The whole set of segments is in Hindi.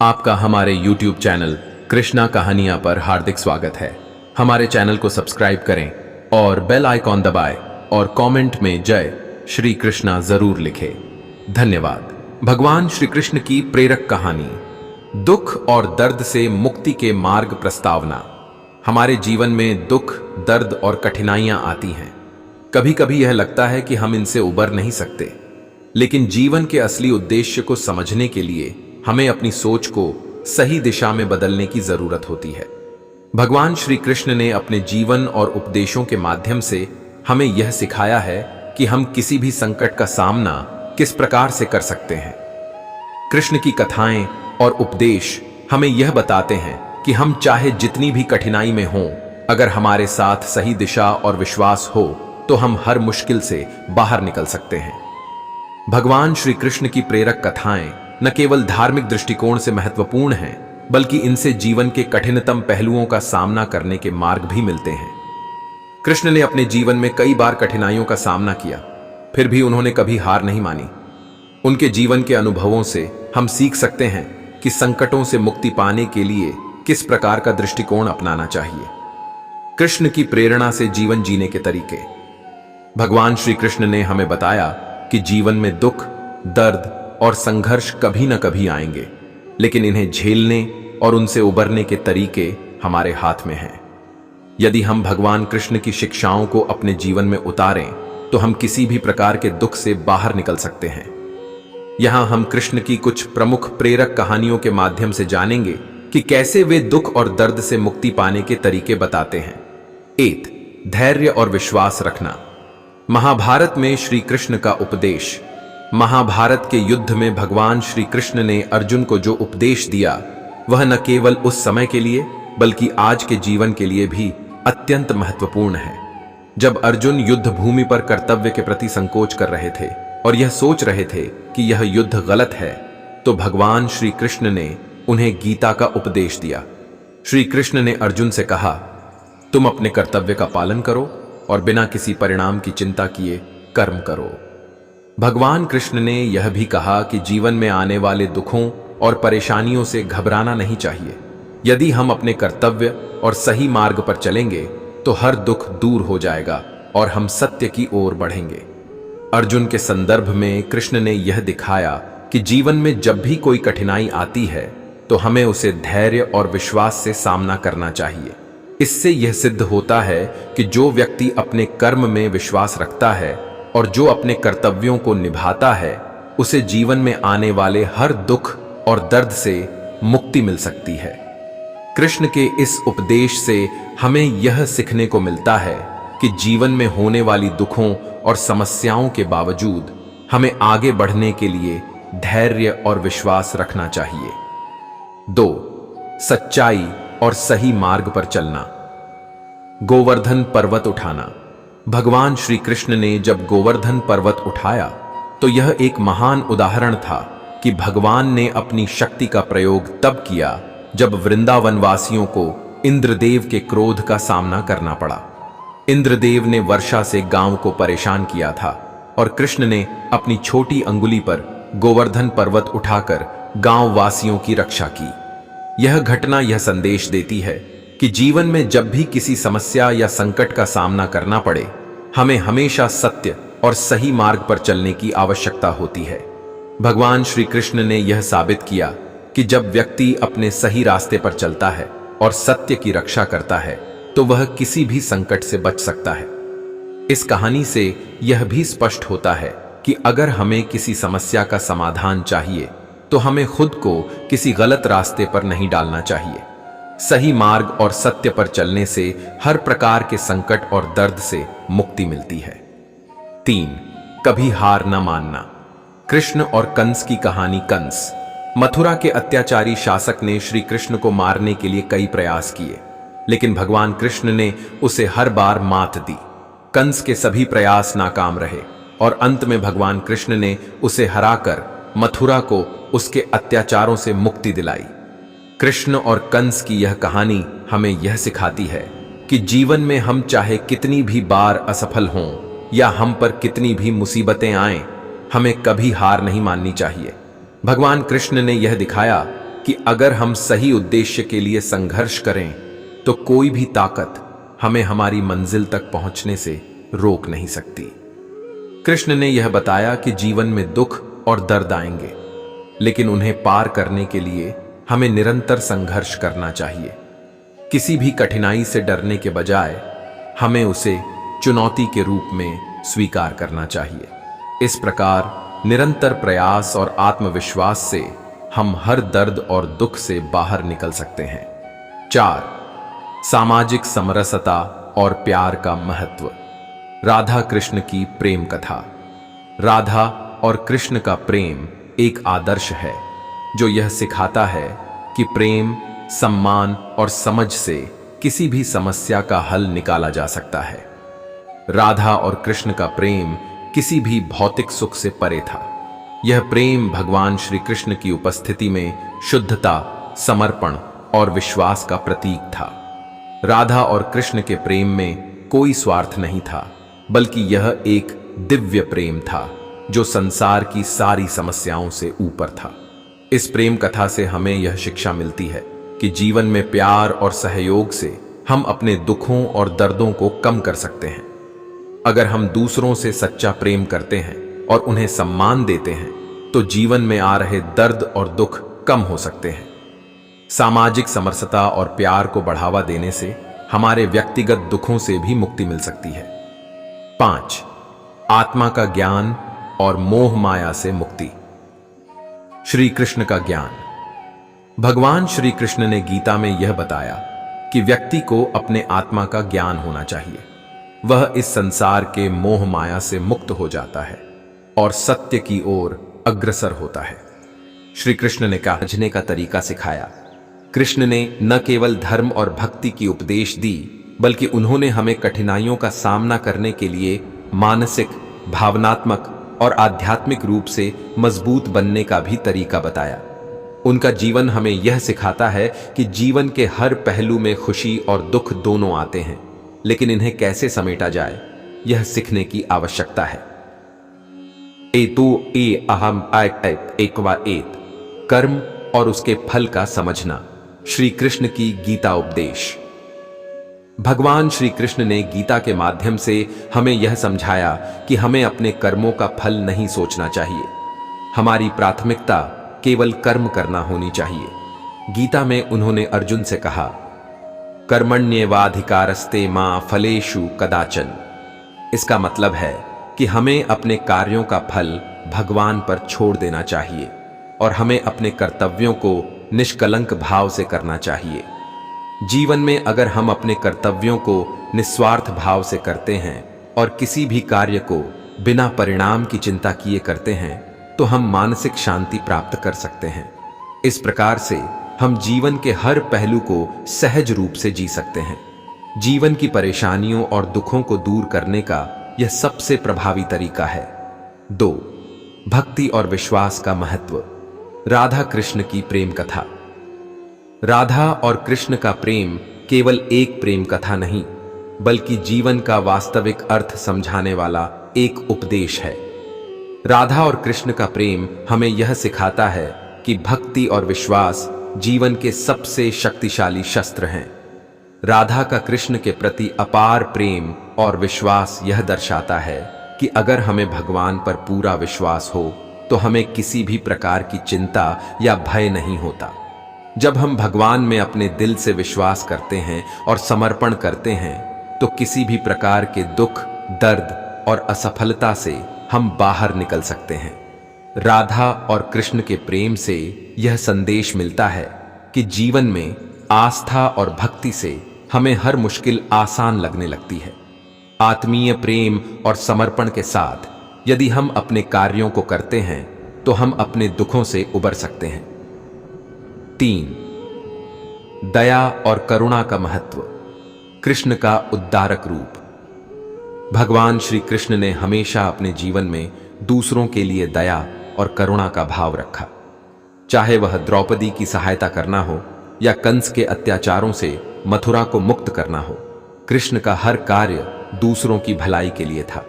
आपका हमारे YouTube चैनल कृष्णा कहानियां पर हार्दिक स्वागत है। हमारे चैनल को सब्सक्राइब करें और बेल आइकॉन दबाएं और कमेंट में जय श्री कृष्णा जरूर लिखें। धन्यवाद। भगवान श्री कृष्ण की प्रेरक कहानी, दुख और दर्द से मुक्ति के मार्ग प्रस्तावना। हमारे जीवन में दुख, दर्द और कठिनाइयां आती हैं। कभी कभी यह लगता है कि हम इनसे उबर नहीं सकते, लेकिन जीवन के असली उद्देश्य को समझने के लिए हमें अपनी सोच को सही दिशा में बदलने की जरूरत होती है। भगवान श्री कृष्ण ने अपने जीवन और उपदेशों के माध्यम से हमें यह सिखाया है कि हम किसी भी संकट का सामना किस प्रकार से कर सकते हैं। कृष्ण की कथाएं और उपदेश हमें यह बताते हैं कि हम चाहे जितनी भी कठिनाई में हों, अगर हमारे साथ सही दिशा और विश्वास हो तो हम हर मुश्किल से बाहर निकल सकते हैं। भगवान श्री कृष्ण की प्रेरक कथाएं न केवल धार्मिक दृष्टिकोण से महत्वपूर्ण हैं, बल्कि इनसे जीवन के कठिनतम पहलुओं का सामना करने के मार्ग भी मिलते हैं। कृष्ण ने अपने जीवन में कई बार कठिनाइयों का सामना किया, फिर भी उन्होंने कभी हार नहीं मानी। उनके जीवन के अनुभवों से हम सीख सकते हैं कि संकटों से मुक्ति पाने के लिए किस प्रकार का दृष्टिकोण अपनाना चाहिए। कृष्ण की प्रेरणा से जीवन जीने के तरीके। भगवान श्री कृष्ण ने हमें बताया कि जीवन में दुख, दर्द और संघर्ष कभी न कभी आएंगे, लेकिन इन्हें झेलने और उनसे उबरने के तरीके हमारे हाथ में हैं। यदि हम भगवान कृष्ण की शिक्षाओं को अपने जीवन में उतारें तो हम किसी भी प्रकार के दुख से बाहर निकल सकते हैं। यहां हम कृष्ण की कुछ प्रमुख प्रेरक कहानियों के माध्यम से जानेंगे कि कैसे वे दुख और दर्द से मुक्ति पाने के तरीके बताते हैं। 1. धैर्य और विश्वास रखना। महाभारत में श्री कृष्ण का उपदेश। महाभारत के युद्ध में भगवान श्री कृष्ण ने अर्जुन को जो उपदेश दिया, वह न केवल उस समय के लिए बल्कि आज के जीवन के लिए भी अत्यंत महत्वपूर्ण है। जब अर्जुन युद्ध भूमि पर कर्तव्य के प्रति संकोच कर रहे थे और यह सोच रहे थे कि यह युद्ध गलत है, तो भगवान श्री कृष्ण ने उन्हें गीता का उपदेश दिया। श्री कृष्ण ने अर्जुन से कहा, तुम अपने कर्तव्य का पालन करो और बिना किसी परिणाम की चिंता किए कर्म करो। भगवान कृष्ण ने यह भी कहा कि जीवन में आने वाले दुखों और परेशानियों से घबराना नहीं चाहिए। यदि हम अपने कर्तव्य और सही मार्ग पर चलेंगे तो हर दुख दूर हो जाएगा और हम सत्य की ओर बढ़ेंगे। अर्जुन के संदर्भ में कृष्ण ने यह दिखाया कि जीवन में जब भी कोई कठिनाई आती है तो हमें उसे धैर्य और विश्वास से सामना करना चाहिए। इससे यह सिद्ध होता है कि जो व्यक्ति अपने कर्म में विश्वास रखता है और जो अपने कर्तव्यों को निभाता है, उसे जीवन में आने वाले हर दुख और दर्द से मुक्ति मिल सकती है। कृष्ण के इस उपदेश से हमें यह सीखने को मिलता है कि जीवन में होने वाली दुखों और समस्याओं के बावजूद हमें आगे बढ़ने के लिए धैर्य और विश्वास रखना चाहिए। 2. सच्चाई और सही मार्ग पर चलना। गोवर्धन पर्वत उठाना। भगवान श्री कृष्ण ने जब गोवर्धन पर्वत उठाया तो यह एक महान उदाहरण था कि भगवान ने अपनी शक्ति का प्रयोग तब किया जब वृंदावन वासियों को इंद्रदेव के क्रोध का सामना करना पड़ा। इंद्रदेव ने वर्षा से गांव को परेशान किया था और कृष्ण ने अपनी छोटी अंगुली पर गोवर्धन पर्वत उठाकर गांव वासियों की रक्षा की। यह घटना यह संदेश देती है कि जीवन में जब भी किसी समस्या या संकट का सामना करना पड़े, हमें हमेशा सत्य और सही मार्ग पर चलने की आवश्यकता होती है। भगवान श्री कृष्ण ने यह साबित किया कि जब व्यक्ति अपने सही रास्ते पर चलता है और सत्य की रक्षा करता है तो वह किसी भी संकट से बच सकता है। इस कहानी से यह भी स्पष्ट होता है कि अगर हमें किसी समस्या का समाधान चाहिए तो हमें खुद को किसी गलत रास्ते पर नहीं डालना चाहिए। सही मार्ग और सत्य पर चलने से हर प्रकार के संकट और दर्द से मुक्ति मिलती है। 3. कभी हार न मानना। कृष्ण और कंस की कहानी। कंस, मथुरा के अत्याचारी शासक, ने श्री कृष्ण को मारने के लिए कई प्रयास किए, लेकिन भगवान कृष्ण ने उसे हर बार मात दी। कंस के सभी प्रयास नाकाम रहे और अंत में भगवान कृष्ण ने उसे हराकर मथुरा को उसके अत्याचारों से मुक्ति दिलाई। कृष्ण और कंस की यह कहानी हमें यह सिखाती है कि जीवन में हम चाहे कितनी भी बार असफल हों या हम पर कितनी भी मुसीबतें आएं, हमें कभी हार नहीं माननी चाहिए। भगवान कृष्ण ने यह दिखाया कि अगर हम सही उद्देश्य के लिए संघर्ष करें तो कोई भी ताकत हमें हमारी मंजिल तक पहुंचने से रोक नहीं सकती। कृष्ण ने यह बताया कि जीवन में दुख और दर्द आएंगे, लेकिन उन्हें पार करने के लिए हमें निरंतर संघर्ष करना चाहिए। किसी भी कठिनाई से डरने के बजाय हमें उसे चुनौती के रूप में स्वीकार करना चाहिए। इस प्रकार निरंतर प्रयास और आत्मविश्वास से हम हर दर्द और दुख से बाहर निकल सकते हैं। 4. सामाजिक समरसता और प्यार का महत्व। राधा कृष्ण की प्रेम कथा। राधा और कृष्ण का प्रेम एक आदर्श है जो यह सिखाता है कि प्रेम, सम्मान और समझ से किसी भी समस्या का हल निकाला जा सकता है। राधा और कृष्ण का प्रेम किसी भी भौतिक सुख से परे था। यह प्रेम भगवान श्री कृष्ण की उपस्थिति में शुद्धता, समर्पण और विश्वास का प्रतीक था। राधा और कृष्ण के प्रेम में कोई स्वार्थ नहीं था, बल्कि यह एक दिव्य प्रेम था जो संसार की सारी समस्याओं से ऊपर था। इस प्रेम कथा से हमें यह शिक्षा मिलती है कि जीवन में प्यार और सहयोग से हम अपने दुखों और दर्दों को कम कर सकते हैं। अगर हम दूसरों से सच्चा प्रेम करते हैं और उन्हें सम्मान देते हैं तो जीवन में आ रहे दर्द और दुख कम हो सकते हैं। सामाजिक समरसता और प्यार को बढ़ावा देने से हमारे व्यक्तिगत दुखों से भी मुक्ति मिल सकती है। 5. आत्मा का ज्ञान और मोह माया से मुक्ति। श्री कृष्ण का ज्ञान। भगवान श्री कृष्ण ने गीता में यह बताया कि व्यक्ति को अपने आत्मा का ज्ञान होना चाहिए। वह इस संसार के मोह माया से मुक्त हो जाता है और सत्य की ओर अग्रसर होता है। श्री कृष्ण ने समझने का तरीका सिखाया। कृष्ण ने न केवल धर्म और भक्ति की उपदेश दी, बल्कि उन्होंने हमें कठिनाइयों का सामना करने के लिए मानसिक, भावनात्मक और आध्यात्मिक रूप से मजबूत बनने का भी तरीका बताया। उनका जीवन हमें यह सिखाता है कि जीवन के हर पहलू में खुशी और दुख दोनों आते हैं, लेकिन इन्हें कैसे समेटा जाए, यह सीखने की आवश्यकता है। कर्म और उसके फल का समझना। श्री कृष्ण की गीता उपदेश। भगवान श्री कृष्ण ने गीता के माध्यम से हमें यह समझाया कि हमें अपने कर्मों का फल नहीं सोचना चाहिए। हमारी प्राथमिकता केवल कर्म करना होनी चाहिए। गीता में उन्होंने अर्जुन से कहा, कर्मण्येवाधिकारस्ते मां फलेषु कदाचन। इसका मतलब है कि हमें अपने कार्यों का फल भगवान पर छोड़ देना चाहिए और हमें अपने कर्तव्यों को निष्कलंक भाव से करना चाहिए। जीवन में अगर हम अपने कर्तव्यों को निस्वार्थ भाव से करते हैं और किसी भी कार्य को बिना परिणाम की चिंता किए करते हैं तो हम मानसिक शांति प्राप्त कर सकते हैं। इस प्रकार से हम जीवन के हर पहलू को सहज रूप से जी सकते हैं। जीवन की परेशानियों और दुखों को दूर करने का यह सबसे प्रभावी तरीका है। 2. भक्ति और विश्वास का महत्व। राधा कृष्ण की प्रेम कथा। राधा और कृष्ण का प्रेम केवल एक प्रेम कथा नहीं, बल्कि जीवन का वास्तविक अर्थ समझाने वाला एक उपदेश है। राधा और कृष्ण का प्रेम हमें यह सिखाता है कि भक्ति और विश्वास जीवन के सबसे शक्तिशाली शस्त्र हैं। राधा का कृष्ण के प्रति अपार प्रेम और विश्वास यह दर्शाता है कि अगर हमें भगवान पर पूरा विश्वास हो तो हमें किसी भी प्रकार की चिंता या भय नहीं होता। जब हम भगवान में अपने दिल से विश्वास करते हैं और समर्पण करते हैं तो किसी भी प्रकार के दुख, दर्द और असफलता से हम बाहर निकल सकते हैं। राधा और कृष्ण के प्रेम से यह संदेश मिलता है कि जीवन में आस्था और भक्ति से हमें हर मुश्किल आसान लगने लगती है। आत्मीय प्रेम और समर्पण के साथ यदि हम अपने कार्यों को करते हैं तो हम अपने दुखों से उबर सकते हैं। 3. दया और करुणा का महत्व। कृष्ण का उद्धारक रूप। भगवान श्री कृष्ण ने हमेशा अपने जीवन में दूसरों के लिए दया और करुणा का भाव रखा। चाहे वह द्रौपदी की सहायता करना हो या कंस के अत्याचारों से मथुरा को मुक्त करना हो, कृष्ण का हर कार्य दूसरों की भलाई के लिए था।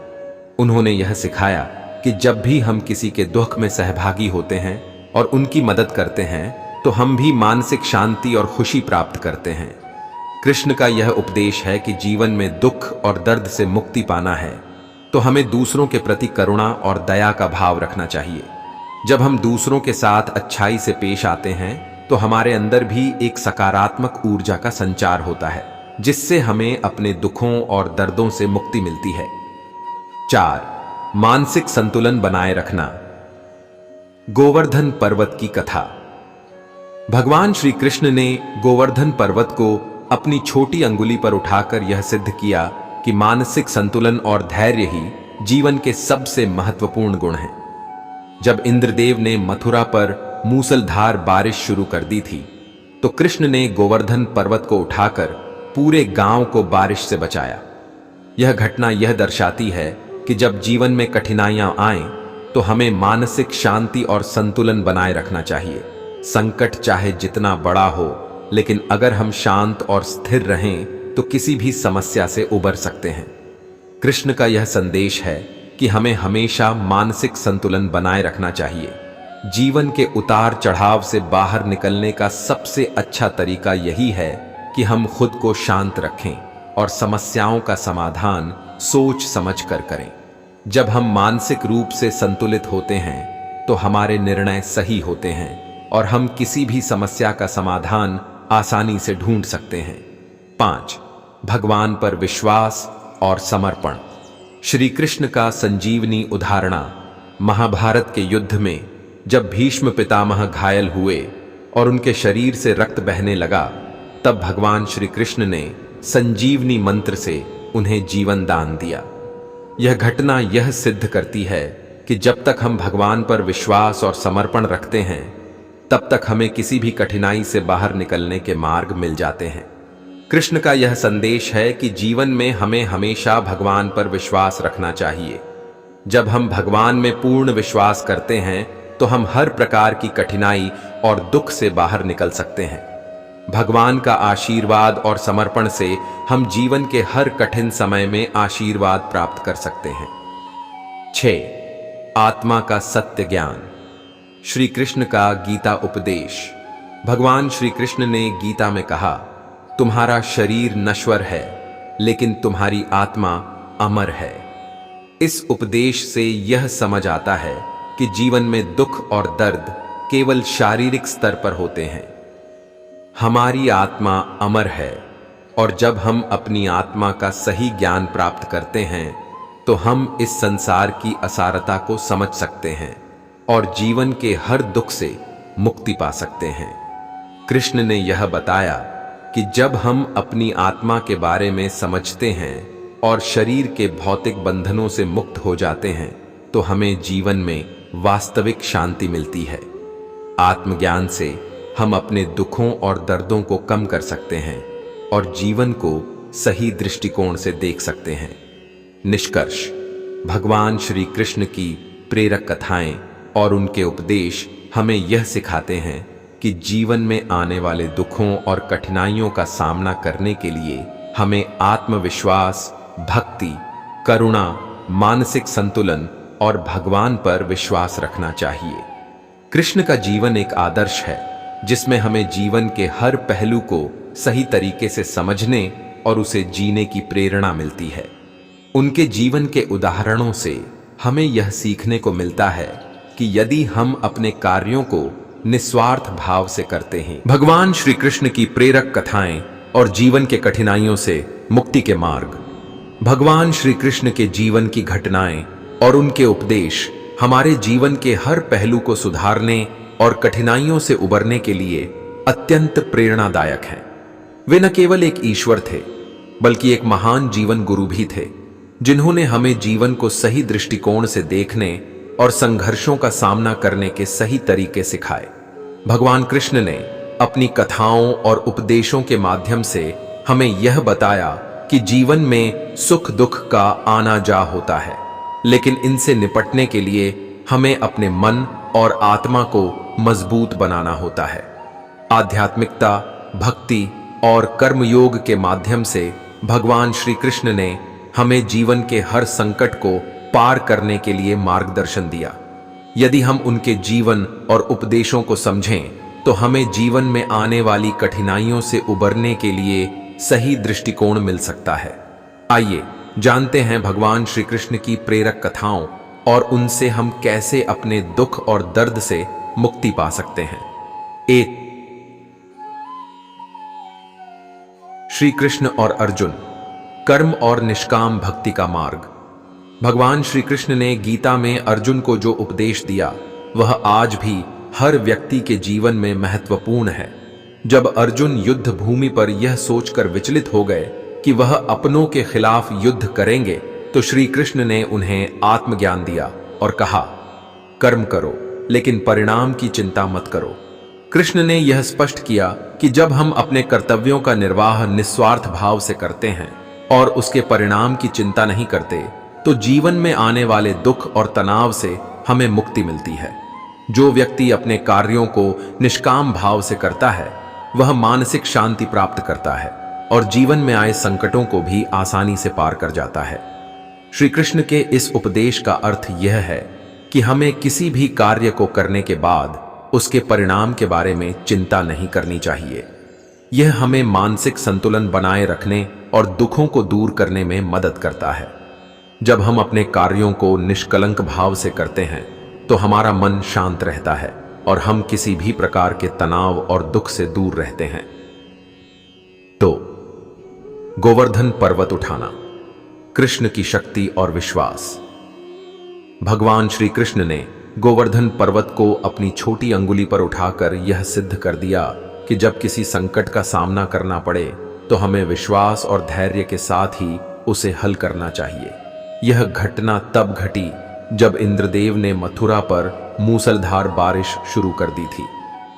उन्होंने यह सिखाया कि जब भी हम किसी के दुख में सहभागी होते हैं और उनकी मदद करते हैं तो हम भी मानसिक शांति और खुशी प्राप्त करते हैं। कृष्ण का यह उपदेश है कि जीवन में दुख और दर्द से मुक्ति पाना है तो हमें दूसरों के प्रति करुणा और दया का भाव रखना चाहिए। जब हम दूसरों के साथ अच्छाई से पेश आते हैं तो हमारे अंदर भी एक सकारात्मक ऊर्जा का संचार होता है, जिससे हमें अपने दुखों और दर्दों से मुक्ति मिलती है। 4. मानसिक संतुलन बनाए रखना। गोवर्धन पर्वत की कथा। भगवान श्री कृष्ण ने गोवर्धन पर्वत को अपनी छोटी अंगुली पर उठाकर यह सिद्ध किया कि मानसिक संतुलन और धैर्य ही जीवन के सबसे महत्वपूर्ण गुण हैं। जब इंद्रदेव ने मथुरा पर मूसलधार बारिश शुरू कर दी थी तो कृष्ण ने गोवर्धन पर्वत को उठाकर पूरे गांव को बारिश से बचाया। यह घटना यह दर्शाती है कि जब जीवन में कठिनाइयां आएं तो हमें मानसिक शांति और संतुलन बनाए रखना चाहिए। संकट चाहे जितना बड़ा हो, लेकिन अगर हम शांत और स्थिर रहें तो किसी भी समस्या से उबर सकते हैं। कृष्ण का यह संदेश है कि हमें हमेशा मानसिक संतुलन बनाए रखना चाहिए। जीवन के उतार चढ़ाव से बाहर निकलने का सबसे अच्छा तरीका यही है कि हम खुद को शांत रखें और समस्याओं का समाधान सोच समझ कर करें। जब हम मानसिक रूप से संतुलित होते हैं तो हमारे निर्णय सही होते हैं और हम किसी भी समस्या का समाधान आसानी से ढूंढ सकते हैं। 5. भगवान पर विश्वास और समर्पण। श्री कृष्ण का संजीवनी उदाहरणा। महाभारत के युद्ध में जब भीष्म पितामह घायल हुए और उनके शरीर से रक्त बहने लगा, तब भगवान श्री कृष्ण ने संजीवनी मंत्र से उन्हें जीवन दान दिया। यह घटना यह सिद्ध करती है कि जब तक हम भगवान पर विश्वास और समर्पण रखते हैं तब तक हमें किसी भी कठिनाई से बाहर निकलने के मार्ग मिल जाते हैं। कृष्ण का यह संदेश है कि जीवन में हमें हमेशा भगवान पर विश्वास रखना चाहिए। जब हम भगवान में पूर्ण विश्वास करते हैं तो हम हर प्रकार की कठिनाई और दुख से बाहर निकल सकते हैं। भगवान का आशीर्वाद और समर्पण से हम जीवन के हर कठिन समय में आशीर्वाद प्राप्त कर सकते हैं। 6. आत्मा का सत्य ज्ञान। श्री कृष्ण का गीता उपदेश। भगवान श्री कृष्ण ने गीता में कहा, तुम्हारा शरीर नश्वर है लेकिन तुम्हारी आत्मा अमर है। इस उपदेश से यह समझ आता है कि जीवन में दुख और दर्द केवल शारीरिक स्तर पर होते हैं। हमारी आत्मा अमर है और जब हम अपनी आत्मा का सही ज्ञान प्राप्त करते हैं तो हम इस संसार की असारता को समझ सकते हैं और जीवन के हर दुख से मुक्ति पा सकते हैं। कृष्ण ने यह बताया कि जब हम अपनी आत्मा के बारे में समझते हैं और शरीर के भौतिक बंधनों से मुक्त हो जाते हैं तो हमें जीवन में वास्तविक शांति मिलती है। आत्मज्ञान से हम अपने दुखों और दर्दों को कम कर सकते हैं और जीवन को सही दृष्टिकोण से देख सकते हैं। निष्कर्ष, भगवान श्री कृष्ण की प्रेरक कथाएं और उनके उपदेश हमें यह सिखाते हैं कि जीवन में आने वाले दुखों और कठिनाइयों का सामना करने के लिए हमें आत्मविश्वास, भक्ति, करुणा, मानसिक संतुलन और भगवान पर विश्वास रखना चाहिए। कृष्ण का जीवन एक आदर्श है जिसमें हमें जीवन के हर पहलू को सही तरीके से समझने और उसे जीने की प्रेरणा मिलती है। उनके जीवन के उदाहरणों से हमें यह सीखने को मिलता है कि यदि हम अपने कार्यों को निस्वार्थ भाव से करते हैं, भगवान श्री कृष्ण की प्रेरक कथाएं और जीवन के कठिनाइयों से मुक्ति के मार्ग। भगवान श्री कृष्ण के जीवन की घटनाएं और उनके उपदेश हमारे जीवन के हर पहलू को सुधारने और कठिनाइयों से उबरने के लिए अत्यंत प्रेरणादायक हैं। वे न केवल एक ईश्वर थे बल्कि एक महान जीवन गुरु भी थे, जिन्होंने हमें जीवन को सही दृष्टिकोण से देखने और संघर्षों का सामना करने के सही तरीके सिखाए। भगवान कृष्ण ने अपनी कथाओं और उपदेशों के माध्यम से हमें यह बताया कि जीवन में सुख दुख का आना जा होता है, लेकिन इनसे निपटने के लिए हमें अपने मन और आत्मा को मजबूत बनाना होता है। आध्यात्मिकता, भक्ति और कर्मयोग के माध्यम से भगवान श्री कृष्ण ने हमें जीवन के हर संकट को पार करने के लिए मार्गदर्शन दिया। यदि हम उनके जीवन और उपदेशों को समझें तो हमें जीवन में आने वाली कठिनाइयों से उबरने के लिए सही दृष्टिकोण मिल सकता है। आइए जानते हैं भगवान श्री कृष्ण की प्रेरक कथाओं और उनसे हम कैसे अपने दुख और दर्द से मुक्ति पा सकते हैं। 1 श्री कृष्ण और अर्जुन, कर्म और निष्काम भक्ति का मार्ग। भगवान श्री कृष्ण ने गीता में अर्जुन को जो उपदेश दिया वह आज भी हर व्यक्ति के जीवन में महत्वपूर्ण है। जब अर्जुन युद्ध भूमि पर यह सोचकर विचलित हो गए कि वह अपनों के खिलाफ युद्ध करेंगे, तो श्री कृष्ण ने उन्हें आत्मज्ञान दिया और कहा, कर्म करो लेकिन परिणाम की चिंता मत करो। कृष्ण ने यह स्पष्ट किया कि जब हम अपने कर्तव्यों का निर्वाह निस्वार्थ भाव से करते हैं और उसके परिणाम की चिंता नहीं करते, तो जीवन में आने वाले दुख और तनाव से हमें मुक्ति मिलती है। जो व्यक्ति अपने कार्यों को निष्काम भाव से करता है वह मानसिक शांति प्राप्त करता है और जीवन में आए संकटों को भी आसानी से पार कर जाता है। श्री कृष्ण के इस उपदेश का अर्थ यह है कि हमें किसी भी कार्य को करने के बाद उसके परिणाम के बारे में चिंता नहीं करनी चाहिए। यह हमें मानसिक संतुलन बनाए रखने और दुखों को दूर करने में मदद करता है। जब हम अपने कार्यों को निष्कलंक भाव से करते हैं तो हमारा मन शांत रहता है और हम किसी भी प्रकार के तनाव और दुख से दूर रहते हैं। तो गोवर्धन पर्वत उठाना, कृष्ण की शक्ति और विश्वास। भगवान श्री कृष्ण ने गोवर्धन पर्वत को अपनी छोटी अंगुली पर उठाकर यह सिद्ध कर दिया कि जब किसी संकट का सामना करना पड़े तो हमें विश्वास और धैर्य के साथ ही उसे हल करना चाहिए। यह घटना तब घटी जब इंद्रदेव ने मथुरा पर मूसलधार बारिश शुरू कर दी थी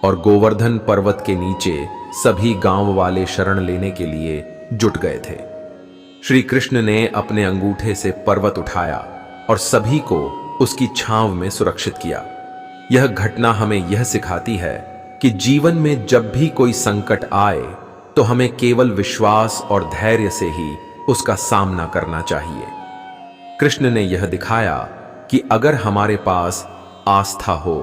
और गोवर्धन पर्वत के नीचे सभी गांव वाले शरण लेने के लिए जुट गए थे। श्री कृष्ण ने अपने अंगूठे से पर्वत उठाया और सभी को उसकी छांव में सुरक्षित किया। यह घटना हमें यह सिखाती है कि जीवन में जब भी कोई संकट आए तो हमें केवल विश्वास और धैर्य से ही उसका सामना करना चाहिए। कृष्ण ने यह दिखाया कि अगर हमारे पास आस्था हो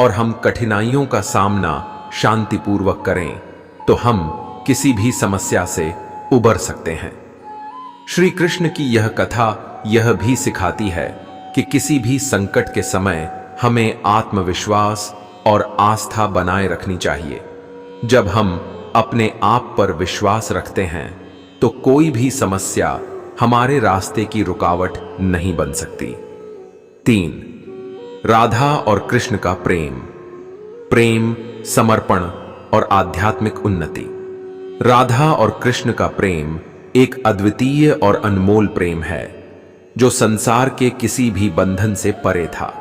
और हम कठिनाइयों का सामना शांतिपूर्वक करें तो हम किसी भी समस्या से उबर सकते हैं। श्री कृष्ण की यह कथा यह भी सिखाती है कि किसी भी संकट के समय हमें आत्मविश्वास और आस्था बनाए रखनी चाहिए। जब हम अपने आप पर विश्वास रखते हैं तो कोई भी समस्या हमारे रास्ते की रुकावट नहीं बन सकती। 3 राधा और कृष्ण का प्रेम, प्रेम, समर्पण और आध्यात्मिक उन्नति। राधा और कृष्ण का प्रेम एक अद्वितीय और अनमोल प्रेम है जो संसार के किसी भी बंधन से परे था।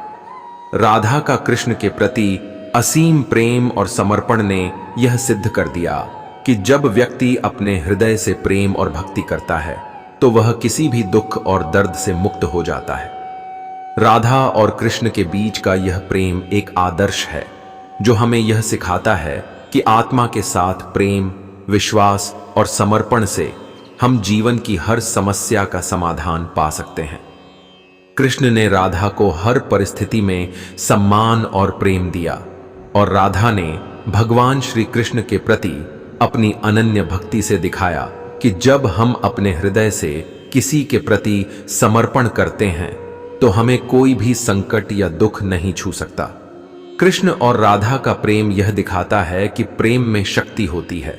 राधा का कृष्ण के प्रति असीम प्रेम और समर्पण ने यह सिद्ध कर दिया कि जब व्यक्ति अपने हृदय से प्रेम और भक्ति करता है तो वह किसी भी दुख और दर्द से मुक्त हो जाता है। राधा और कृष्ण के बीच का यह प्रेम एक आदर्श है जो हमें यह सिखाता है कि आत्मा के साथ प्रेम, विश्वास और समर्पण से हम जीवन की हर समस्या का समाधान पा सकते हैं। कृष्ण ने राधा को हर परिस्थिति में सम्मान और प्रेम दिया और राधा ने भगवान श्री कृष्ण के प्रति अपनी अनन्य भक्ति से दिखाया कि जब हम अपने हृदय से किसी के प्रति समर्पण करते हैं तो हमें कोई भी संकट या दुख नहीं छू सकता। कृष्ण और राधा का प्रेम यह दिखाता है कि प्रेम में शक्ति होती है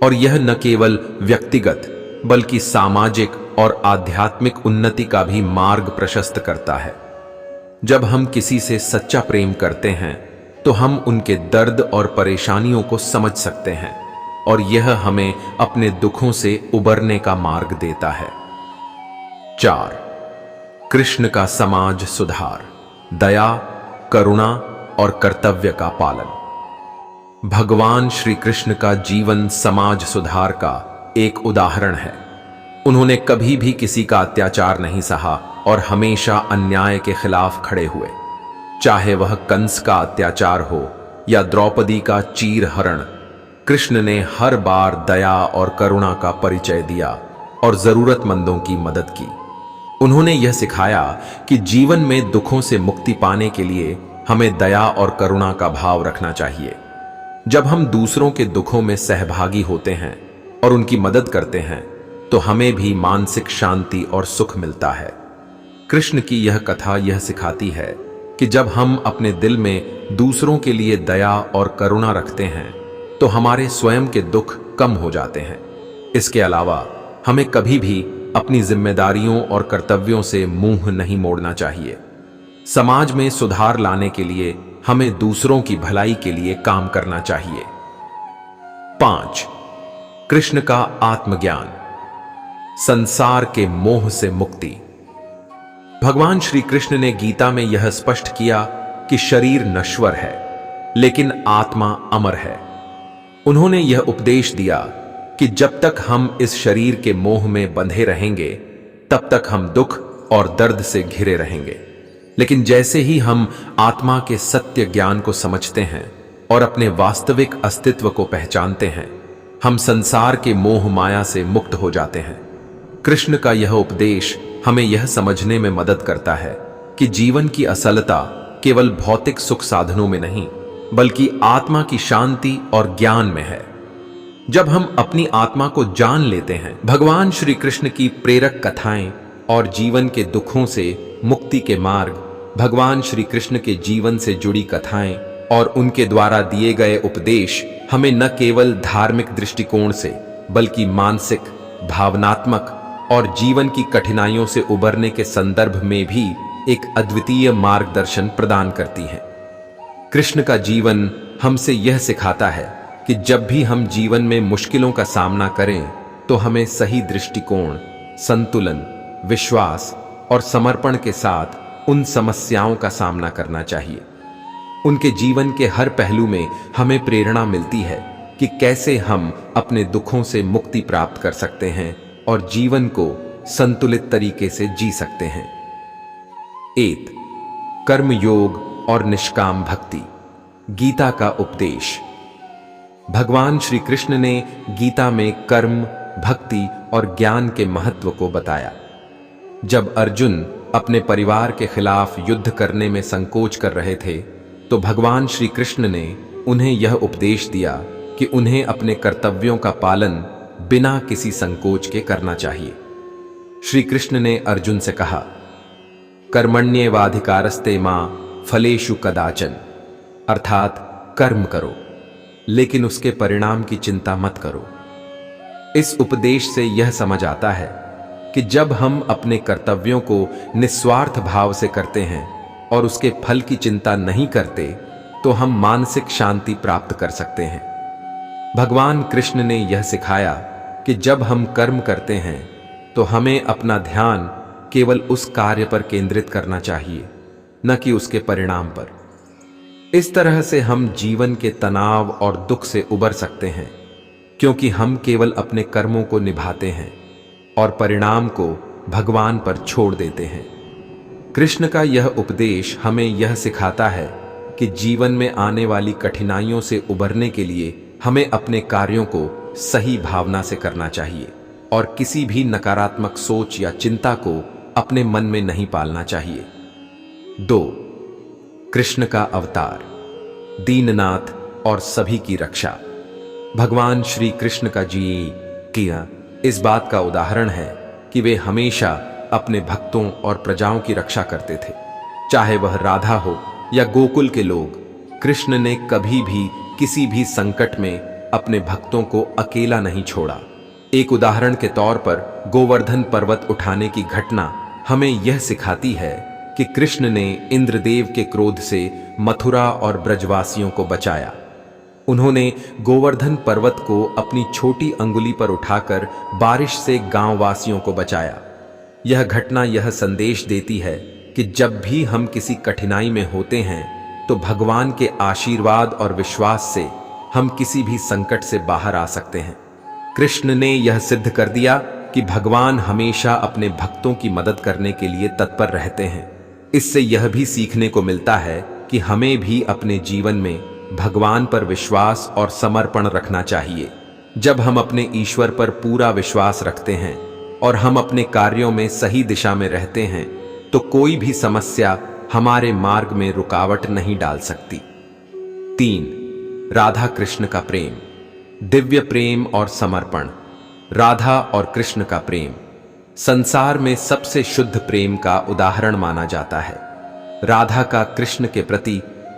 और यह न केवल व्यक्तिगत बल्कि सामाजिक और आध्यात्मिक उन्नति का भी मार्ग प्रशस्त करता है। जब हम किसी से सच्चा प्रेम करते हैं तो हम उनके दर्द और परेशानियों को समझ सकते हैं और यह हमें अपने दुखों से उबरने का मार्ग देता है। 4 कृष्ण का समाज सुधार, दया, करुणा और कर्तव्य का पालन। भगवान श्री कृष्ण का जीवन समाज सुधार का एक उदाहरण है। उन्होंने कभी भी किसी का अत्याचार नहीं सहा और हमेशा अन्याय के खिलाफ खड़े हुए। चाहे वह कंस का अत्याचार हो या द्रौपदी का चीरहरण, कृष्ण ने हर बार दया और करुणा का परिचय दिया और जरूरतमंदों की मदद की। उन्होंने यह सिखाया कि जीवन में दुखों से मुक्ति पाने के लिए हमें दया और करुणा का भाव रखना चाहिए। जब हम दूसरों के दुखों में सहभागी होते हैं और उनकी मदद करते हैं तो हमें भी मानसिक शांति और सुख मिलता है। कृष्ण की यह कथा यह सिखाती है कि जब हम अपने दिल में दूसरों के लिए दया और करुणा रखते हैं तो हमारे स्वयं के दुख कम हो जाते हैं। इसके अलावा हमें कभी भी अपनी जिम्मेदारियों और कर्तव्यों से मुंह नहीं मोड़ना चाहिए। समाज में सुधार लाने के लिए हमें दूसरों की भलाई के लिए काम करना चाहिए। 5. कृष्ण का आत्मज्ञान, संसार के मोह से मुक्ति। भगवान श्री कृष्ण ने गीता में यह स्पष्ट किया कि शरीर नश्वर है लेकिन आत्मा अमर है। उन्होंने यह उपदेश दिया कि जब तक हम इस शरीर के मोह में बंधे रहेंगे तब तक हम दुख और दर्द से घिरे रहेंगे, लेकिन जैसे ही हम आत्मा के सत्य ज्ञान को समझते हैं और अपने वास्तविक अस्तित्व को पहचानते हैं, हम संसार के मोह माया से मुक्त हो जाते हैं। कृष्ण का यह उपदेश हमें यह समझने में मदद करता है कि जीवन की असलता केवल भौतिक सुख साधनों में नहीं बल्कि आत्मा की शांति और ज्ञान में है। जब हम अपनी आत्मा को जान लेते हैं, भगवान श्री कृष्ण की प्रेरक कथाएं और जीवन के दुखों से मुक्ति के मार्ग, भगवान श्री कृष्ण के जीवन से जुड़ी कथाएं और उनके द्वारा दिए गए उपदेश हमें न केवल धार्मिक दृष्टिकोण से बल्कि मानसिक, भावनात्मक और जीवन की कठिनाइयों से उबरने के संदर्भ में भी एक अद्वितीय मार्गदर्शन प्रदान करती हैं। कृष्ण का जीवन हमसे यह सिखाता है कि जब भी हम जीवन में मुश्किलों का सामना करें तो हमें सही दृष्टिकोण, संतुलन, विश्वास और समर्पण के साथ उन समस्याओं का सामना करना चाहिए। उनके जीवन के हर पहलू में हमें प्रेरणा मिलती है कि कैसे हम अपने दुखों से मुक्ति प्राप्त कर सकते हैं और जीवन को संतुलित तरीके से जी सकते हैं। 8. कर्म योग और निष्काम भक्ति, गीता का उपदेश। भगवान श्री कृष्ण ने गीता में कर्म, भक्ति और ज्ञान के महत्व को बताया। जब अर्जुन अपने परिवार के खिलाफ युद्ध करने में संकोच कर रहे थे तो भगवान श्री कृष्ण ने उन्हें यह उपदेश दिया कि उन्हें अपने कर्तव्यों का पालन बिना किसी संकोच के करना चाहिए। श्री कृष्ण ने अर्जुन से कहा, कर्मण्येवाधिकारस्ते मां फलेषु कदाचन, अर्थात कर्म करो लेकिन उसके परिणाम की चिंता मत करो। इस उपदेश से यह समझ आता है कि जब हम अपने कर्तव्यों को निस्वार्थ भाव से करते हैं और उसके फल की चिंता नहीं करते तो हम मानसिक शांति प्राप्त कर सकते हैं। भगवान कृष्ण ने यह सिखाया कि जब हम कर्म करते हैं तो हमें अपना ध्यान केवल उस कार्य पर केंद्रित करना चाहिए, न कि उसके परिणाम पर। इस तरह से हम जीवन के तनाव और दुख से उबर सकते हैं, क्योंकि हम केवल अपने कर्मों को निभाते हैं और परिणाम को भगवान पर छोड़ देते हैं। कृष्ण का यह उपदेश हमें यह सिखाता है कि जीवन में आने वाली कठिनाइयों से उबरने के लिए हमें अपने कार्यों को सही भावना से करना चाहिए और किसी भी नकारात्मक सोच या चिंता को अपने मन में नहीं पालना चाहिए। 2. कृष्ण का अवतार, दीननाथ और सभी की रक्षा। भगवान श्री कृष्ण का किया इस बात का उदाहरण है कि वे हमेशा अपने भक्तों और प्रजाओं की रक्षा करते थे, चाहे वह राधा हो या गोकुल के लोग। कृष्ण ने कभी भी किसी भी संकट में अपने भक्तों को अकेला नहीं छोड़ा। एक उदाहरण के तौर पर गोवर्धन पर्वत उठाने की घटना हमें यह सिखाती है कि कृष्ण ने इंद्रदेव के क्रोध से मथुरा और ब्रजवासियों को बचाया। उन्होंने गोवर्धन पर्वत को अपनी छोटी अंगुली पर उठाकर बारिश से गांव वासियों को बचाया। यह घटना यह संदेश देती है कि जब भी हम किसी कठिनाई में होते हैं तो भगवान के आशीर्वाद और विश्वास से हम किसी भी संकट से बाहर आ सकते हैं। कृष्ण ने यह सिद्ध कर दिया कि भगवान हमेशा अपने भक्तों की मदद करने के लिए तत्पर रहते हैं। इससे यह भी सीखने को मिलता है कि हमें भी अपने जीवन में भगवान पर विश्वास और समर्पण रखना चाहिए। जब हम अपने ईश्वर पर पूरा विश्वास रखते हैं और हम अपने कार्यों में सही दिशा में रहते हैं तो कोई भी समस्या हमारे मार्ग में रुकावट नहीं डाल सकती। 3. राधा कृष्ण का प्रेम, दिव्य प्रेम और समर्पण। राधा और कृष्ण का प्रेम संसार में सबसे शुद्ध प्रेम का उदाहरण माना जाता है। राधा का कृष्ण के प्रति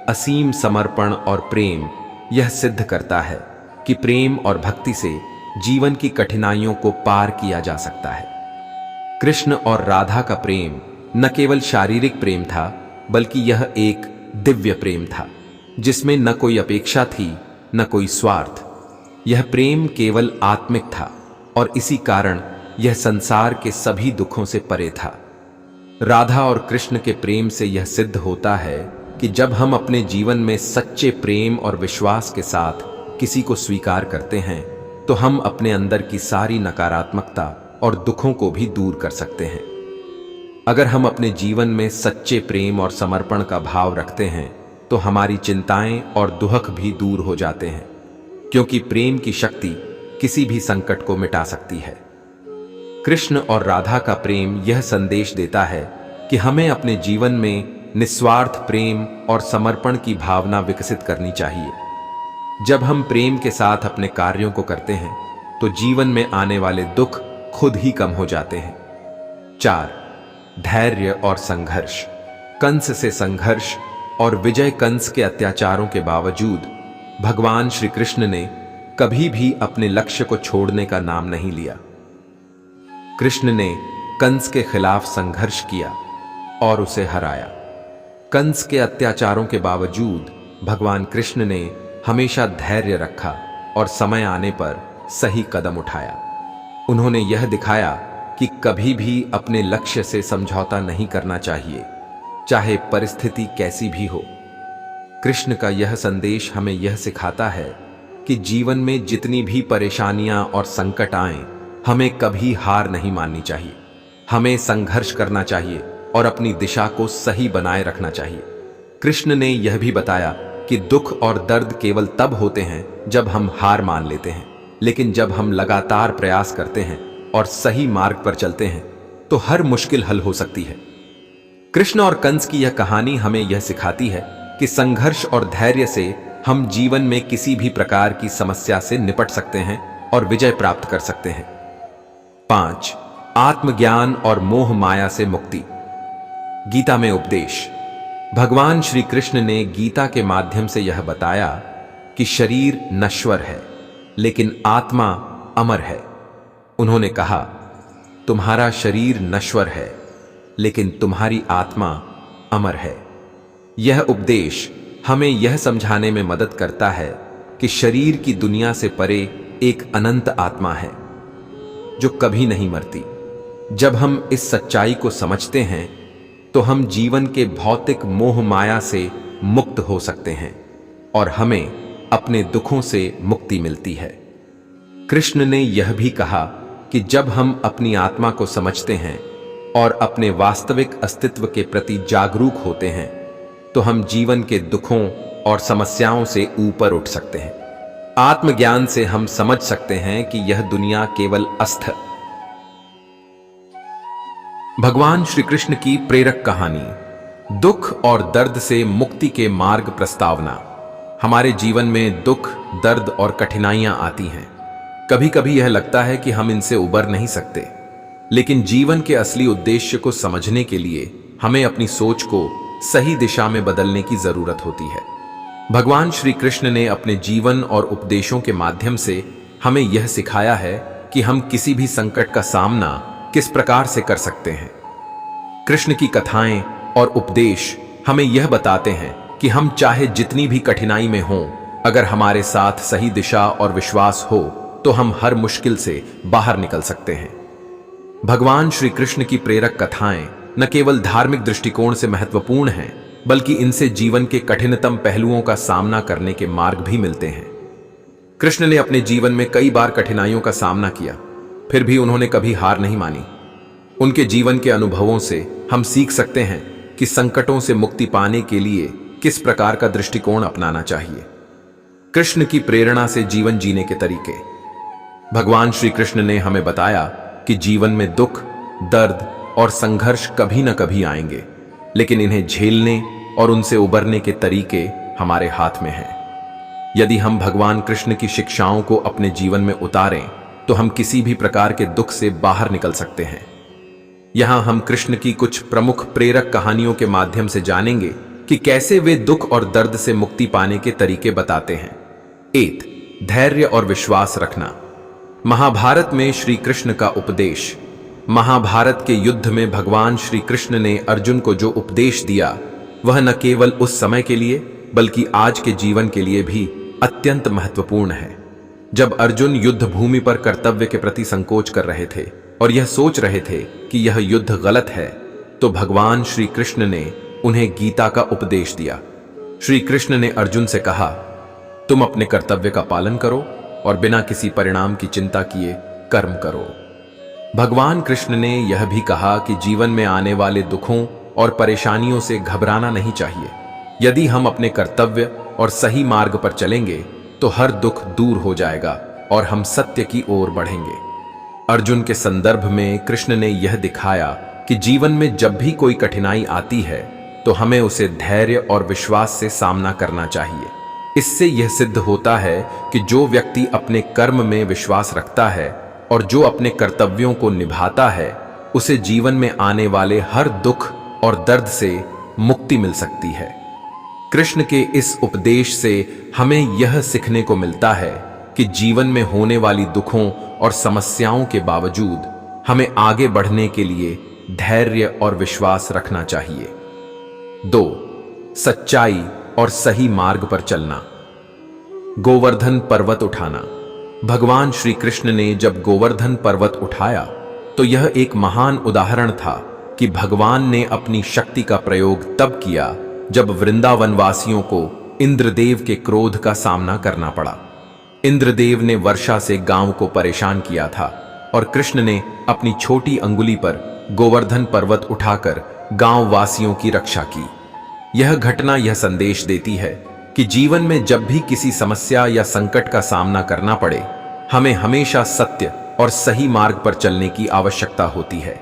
असीम समर्पण और प्रेम यह सिद्ध करता है कि प्रेम और भक्ति से जीवन की कठिनाइयों को पार किया जा सकता है। कृष्ण और राधा का प्रेम न केवल शारीरिक प्रेम था, बल्कि यह एक दिव्य प्रेम था जिसमें न कोई अपेक्षा थी न कोई स्वार्थ। यह प्रेम केवल आत्मिक था और इसी कारण यह संसार के सभी दुखों से परे था। राधा और कृष्ण के प्रेम से यह सिद्ध होता है कि जब हम अपने जीवन में सच्चे प्रेम और विश्वास के साथ किसी को स्वीकार करते हैं तो हम अपने अंदर की सारी नकारात्मकता और दुखों को भी दूर कर सकते हैं। अगर हम अपने जीवन में सच्चे प्रेम और समर्पण का भाव रखते हैं तो हमारी चिंताएं और दुख भी दूर हो जाते हैं, क्योंकि प्रेम की शक्ति किसी भी संकट को मिटा सकती है। कृष्ण और राधा का प्रेम यह संदेश देता है कि हमें अपने जीवन में निस्वार्थ प्रेम और समर्पण की भावना विकसित करनी चाहिए। जब हम प्रेम के साथ अपने कार्यों को करते हैं तो जीवन में आने वाले दुख खुद ही कम हो जाते हैं। 4. धैर्य और संघर्ष। कंस से संघर्ष और विजय। कंस के अत्याचारों के बावजूद भगवान श्री कृष्ण ने कभी भी अपने लक्ष्य को छोड़ने का नाम नहीं लिया। कृष्ण ने कंस के खिलाफ संघर्ष किया और उसे हराया। कंस के अत्याचारों के बावजूद भगवान कृष्ण ने हमेशा धैर्य रखा और समय आने पर सही कदम उठाया। उन्होंने यह दिखाया कि कभी भी अपने लक्ष्य से समझौता नहीं करना चाहिए, चाहे परिस्थिति कैसी भी हो। कृष्ण का यह संदेश हमें यह सिखाता है कि जीवन में जितनी भी परेशानियां और संकट आएं, हमें कभी हार नहीं माननी चाहिए। हमें संघर्ष करना चाहिए और अपनी दिशा को सही बनाए रखना चाहिए। कृष्ण ने यह भी बताया कि दुख और दर्द केवल तब होते हैं जब हम हार मान लेते हैं, लेकिन जब हम लगातार प्रयास करते हैं और सही मार्ग पर चलते हैं तो हर मुश्किल हल हो सकती है। कृष्ण और कंस की यह कहानी हमें यह सिखाती है कि संघर्ष और धैर्य से हम जीवन में किसी भी प्रकार की समस्या से निपट सकते हैं और विजय प्राप्त कर सकते हैं। 5. आत्मज्ञान और मोह माया से मुक्ति। गीता में उपदेश। भगवान श्री कृष्ण ने गीता के माध्यम से यह बताया कि शरीर नश्वर है लेकिन आत्मा अमर है। उन्होंने कहा, तुम्हारा शरीर नश्वर है लेकिन तुम्हारी आत्मा अमर है। यह उपदेश हमें यह समझाने में मदद करता है कि शरीर की दुनिया से परे एक अनंत आत्मा है जो कभी नहीं मरती। जब हम इस सच्चाई को समझते हैं तो हम जीवन के भौतिक मोह माया से मुक्त हो सकते हैं और हमें अपने दुखों से मुक्ति मिलती है। कृष्ण ने यह भी कहा कि जब हम अपनी आत्मा को समझते हैं और अपने वास्तविक अस्तित्व के प्रति जागरूक होते हैं तो हम जीवन के दुखों और समस्याओं से ऊपर उठ सकते हैं। आत्मज्ञान से हम समझ सकते हैं कि यह दुनिया केवल अस्थ। भगवान श्री कृष्ण की प्रेरक कहानी। दुख और दर्द से मुक्ति के मार्ग प्रस्तावना। हमारे जीवन में दुख, दर्द और कठिनाइयां आती हैं। कभी कभी यह लगता है कि हम इनसे उबर नहीं सकते, लेकिन जीवन के असली उद्देश्य को समझने के लिए हमें अपनी सोच को सही दिशा में बदलने की जरूरत होती है। भगवान श्री कृष्ण ने अपने जीवन और उपदेशों के माध्यम से हमें यह सिखाया है कि हम किसी भी संकट का सामना किस प्रकार से कर सकते हैं। कृष्ण की कथाएं और उपदेश हमें यह बताते हैं कि हम चाहे जितनी भी कठिनाई में हों, अगर हमारे साथ सही दिशा और विश्वास हो तो हम हर मुश्किल से बाहर निकल सकते हैं। भगवान श्री कृष्ण की प्रेरक कथाएं न केवल धार्मिक दृष्टिकोण से महत्वपूर्ण हैं, बल्कि इनसे जीवन के कठिनतम पहलुओं का सामना करने के मार्ग भी मिलते हैं। कृष्ण ने अपने जीवन में कई बार कठिनाइयों का सामना किया, फिर भी उन्होंने कभी हार नहीं मानी। उनके जीवन के अनुभवों से हम सीख सकते हैं कि संकटों से मुक्ति पाने के लिए किस प्रकार का दृष्टिकोण अपनाना चाहिए। कृष्ण की प्रेरणा से जीवन जीने के तरीके। भगवान श्री कृष्ण ने हमें बताया कि जीवन में दुख, दर्द और संघर्ष कभी न कभी आएंगे, लेकिन इन्हें झेलने और उनसे उबरने के तरीके हमारे हाथ में हैं। यदि हम भगवान कृष्ण की शिक्षाओं को अपने जीवन में उतारें तो हम किसी भी प्रकार के दुख से बाहर निकल सकते हैं। यहां हम कृष्ण की कुछ प्रमुख प्रेरक कहानियों के माध्यम से जानेंगे कि कैसे वे दुख और दर्द से मुक्ति पाने के तरीके बताते हैं। 1. धैर्य और विश्वास रखना। महाभारत में श्री कृष्ण का उपदेश। महाभारत के युद्ध में भगवान श्री कृष्ण ने अर्जुन को जो उपदेश दिया वह न केवल उस समय के लिए बल्कि आज के जीवन के लिए भी अत्यंत महत्वपूर्ण है। जब अर्जुन युद्ध भूमि पर कर्तव्य के प्रति संकोच कर रहे थे और यह सोच रहे थे कि यह युद्ध गलत है, तो भगवान श्री कृष्ण ने उन्हें गीता का उपदेश दिया। श्री कृष्ण ने अर्जुन से कहा, तुम अपने कर्तव्य का पालन करो और बिना किसी परिणाम की चिंता किए कर्म करो। भगवान कृष्ण ने यह भी कहा कि जीवन में आने वाले दुखों और परेशानियों से घबराना नहीं चाहिए। यदि हम अपने कर्तव्य और सही मार्ग पर चलेंगे तो हर दुख दूर हो जाएगा और हम सत्य की ओर बढ़ेंगे। अर्जुन के संदर्भ में कृष्ण ने यह दिखाया कि जीवन में जब भी कोई कठिनाई आती है तो हमें उसे धैर्य और विश्वास से सामना करना चाहिए। इससे यह सिद्ध होता है कि जो व्यक्ति अपने कर्म में विश्वास रखता है और जो अपने कर्तव्यों को निभाता है, उसे जीवन में आने वाले हर दुख और दर्द से मुक्ति मिल सकती है। कृष्ण के इस उपदेश से हमें यह सीखने को मिलता है कि जीवन में होने वाली दुखों और समस्याओं के बावजूद हमें आगे बढ़ने के लिए धैर्य और विश्वास रखना चाहिए। 2. सच्चाई और सही मार्ग पर चलना। गोवर्धन पर्वत उठाना। भगवान श्री कृष्ण ने जब गोवर्धन पर्वत उठाया तो यह एक महान उदाहरण था कि भगवान ने अपनी शक्ति का प्रयोग तब किया जब वृंदावन वासियों को इंद्रदेव के क्रोध का सामना करना पड़ा। इंद्रदेव ने वर्षा से गांव को परेशान किया था और कृष्ण ने अपनी छोटी अंगुली पर गोवर्धन पर्वत उठाकर गांव वासियों की रक्षा की। यह घटना यह संदेश देती है कि जीवन में जब भी किसी समस्या या संकट का सामना करना पड़े, हमें हमेशा सत्य और सही मार्ग पर चलने की आवश्यकता होती है।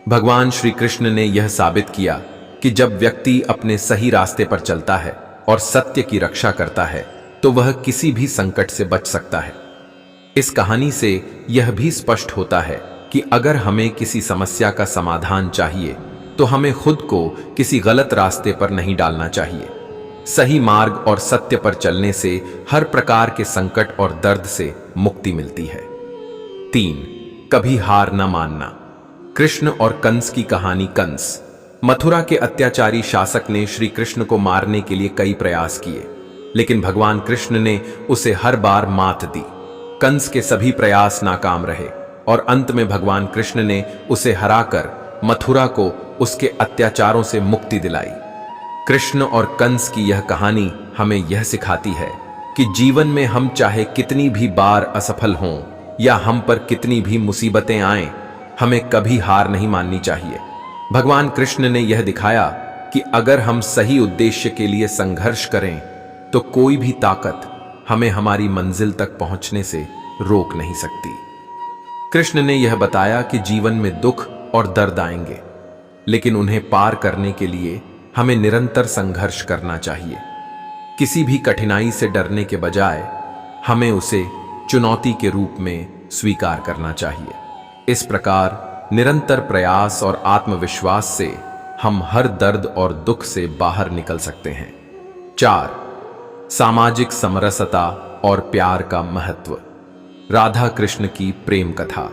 भगवान श्री कृष्ण ने यह साबित किया कि जब व्यक्ति अपने सही रास्ते पर चलता है और सत्य की रक्षा करता है तो वह किसी भी संकट से बच सकता है। इस कहानी से यह भी स्पष्ट होता है कि अगर हमें किसी समस्या का समाधान चाहिए तो हमें खुद को किसी गलत रास्ते पर नहीं डालना चाहिए। सही मार्ग और सत्य पर चलने से हर प्रकार के संकट और दर्द से मुक्ति मिलती है। 3. कभी हार न मानना। कृष्ण और कंस की कहानी। कंस मथुरा के अत्याचारी शासक ने श्री कृष्ण को मारने के लिए कई प्रयास किए, लेकिन भगवान कृष्ण ने उसे हर बार मात दी। कंस के सभी प्रयास नाकाम रहे और अंत में भगवान कृष्ण ने उसे हराकर मथुरा को उसके अत्याचारों से मुक्ति दिलाई। कृष्ण और कंस की यह कहानी हमें यह सिखाती है कि जीवन में हम चाहे कितनी भी बार असफल हों या हम पर कितनी भी मुसीबतें आएं, हमें कभी हार नहीं माननी चाहिए। भगवान कृष्ण ने यह दिखाया कि अगर हम सही उद्देश्य के लिए संघर्ष करें तो कोई भी ताकत हमें हमारी मंजिल तक पहुंचने से रोक नहीं सकती। कृष्ण ने यह बताया कि जीवन में दुख और दर्द आएंगे, लेकिन उन्हें पार करने के लिए हमें निरंतर संघर्ष करना चाहिए। किसी भी कठिनाई से डरने के बजाय हमें उसे चुनौती के रूप में स्वीकार करना चाहिए। इस प्रकार निरंतर प्रयास और आत्मविश्वास से हम हर दर्द और दुख से बाहर निकल सकते हैं। 4. सामाजिक समरसता और प्यार का महत्व। राधा कृष्ण की प्रेम कथा।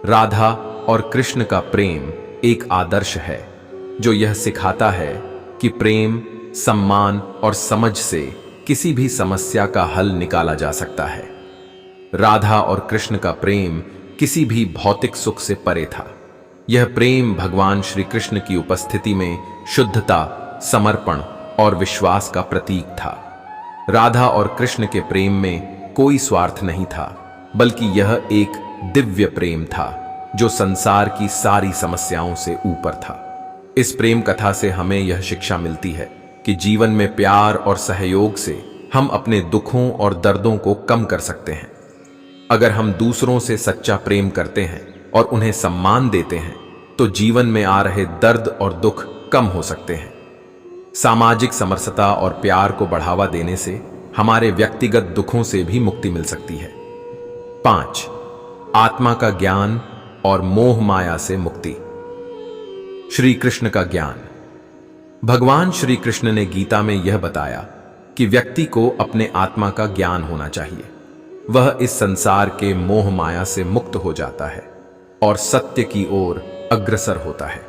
राधा और कृष्ण का प्रेम एक आदर्श है जो यह सिखाता है कि प्रेम, सम्मान और समझ से किसी भी समस्या का हल निकाला जा सकता है। राधा और कृष्ण का प्रेम किसी भी भौतिक सुख से परे था। यह प्रेम भगवान श्री कृष्ण की उपस्थिति में शुद्धता, समर्पण और विश्वास का प्रतीक था। राधा और कृष्ण के प्रेम में कोई स्वार्थ नहीं था, बल्कि यह एक दिव्य प्रेम था जो संसार की सारी समस्याओं से ऊपर था। इस प्रेम कथा से हमें यह शिक्षा मिलती है कि जीवन में प्यार और सहयोग से हम अपने दुखों और दर्दों को कम कर सकते हैं। अगर हम दूसरों से सच्चा प्रेम करते हैं और उन्हें सम्मान देते हैं तो जीवन में आ रहे दर्द और दुख कम हो सकते हैं। सामाजिक समरसता और प्यार को बढ़ावा देने से हमारे व्यक्तिगत दुखों से भी मुक्ति मिल सकती है। 5. आत्मा का ज्ञान और मोह माया से मुक्ति। श्री कृष्ण का ज्ञान। भगवान श्री कृष्ण ने गीता में यह बताया कि व्यक्ति को अपने आत्मा का ज्ञान होना चाहिए। वह इस संसार के मोह माया से मुक्त हो जाता है और सत्य की ओर अग्रसर होता है।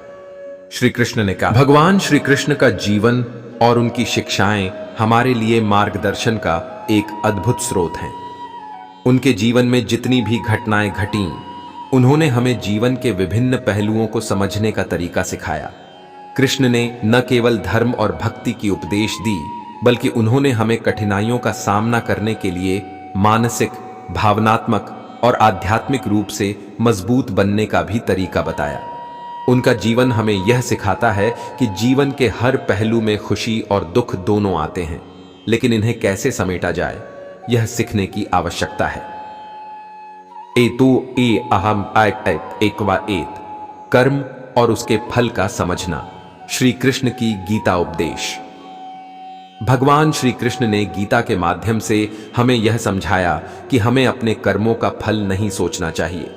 श्री कृष्ण ने कहा, भगवान श्री कृष्ण का जीवन और उनकी शिक्षाएं हमारे लिए मार्गदर्शन का एक अद्भुत स्रोत हैं। उनके जीवन में जितनी भी घटनाएं घटीं, उन्होंने हमें जीवन के विभिन्न पहलुओं को समझने का तरीका सिखाया। कृष्ण ने न केवल धर्म और भक्ति की उपदेश दी, बल्कि उन्होंने हमें कठिनाइयों का सामना करने के लिए मानसिक, भावनात्मक और आध्यात्मिक रूप से मजबूत बनने का भी तरीका बताया। उनका जीवन हमें यह सिखाता है कि जीवन के हर पहलू में खुशी और दुख दोनों आते हैं, लेकिन इन्हें कैसे समेटा जाए, यह सीखने की आवश्यकता है। एतु ए अहम एकवा एत, कर्म और उसके फल का समझना। श्री कृष्ण की गीता उपदेश। भगवान श्री कृष्ण ने गीता के माध्यम से हमें यह समझाया कि हमें अपने कर्मों का फल नहीं सोचना चाहिए।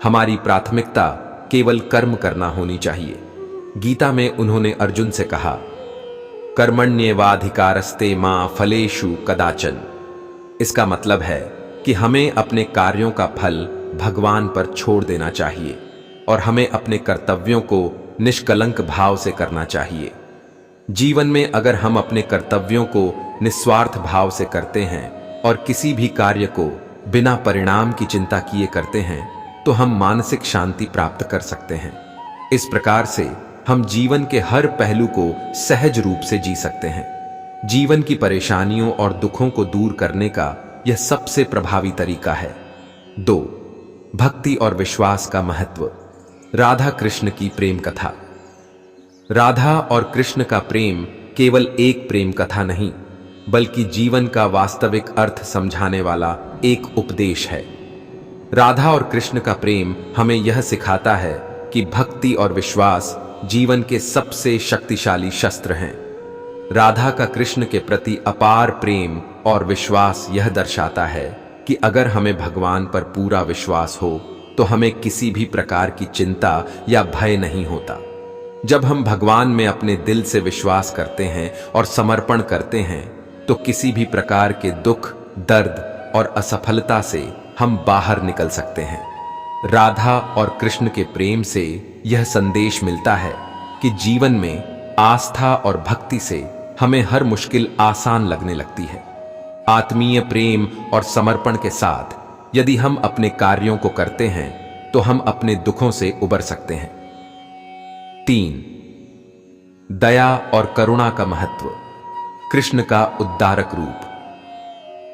हमारी प्राथमिकता केवल कर्म करना होनी चाहिए। गीता में उन्होंने अर्जुन से कहा, कर्मण्येवाधिकारस्ते मां फलेषु कदाचन। इसका मतलब है कि हमें अपने कार्यों का फल भगवान पर छोड़ देना चाहिए और हमें अपने कर्तव्यों को निष्कलंक भाव से करना चाहिए। जीवन में अगर हम अपने कर्तव्यों को निस्वार्थ भाव से करते हैं और किसी भी कार्य को बिना परिणाम की चिंता किए करते हैं, तो हम मानसिक शांति प्राप्त कर सकते हैं। इस प्रकार से हम जीवन के हर पहलू को सहज रूप से जी सकते हैं। जीवन की परेशानियों और दुखों को दूर करने का यह सबसे प्रभावी तरीका है। 2. भक्ति और विश्वास का महत्व। राधा कृष्ण की प्रेम कथा। राधा और कृष्ण का प्रेम केवल एक प्रेम कथा नहीं, बल्कि जीवन का वास्तविक अर्थ समझाने वाला एक उपदेश है। राधा और कृष्ण का प्रेम हमें यह सिखाता है कि भक्ति और विश्वास जीवन के सबसे शक्तिशाली शस्त्र हैं। राधा का कृष्ण के प्रति अपार प्रेम और विश्वास यह दर्शाता है कि अगर हमें भगवान पर पूरा विश्वास हो तो हमें किसी भी प्रकार की चिंता या भय नहीं होता। जब हम भगवान में अपने दिल से विश्वास करते हैं और समर्पण करते हैं, तो किसी भी प्रकार के दुख, दर्द और असफलता से हम बाहर निकल सकते हैं। राधा और कृष्ण के प्रेम से यह संदेश मिलता है कि जीवन में आस्था और भक्ति से हमें हर मुश्किल आसान लगने लगती है। आत्मीय प्रेम और समर्पण के साथ यदि हम अपने कार्यों को करते हैं, तो हम अपने दुखों से उबर सकते हैं। 3. दया और करुणा का महत्व। कृष्ण का उद्धारक रूप।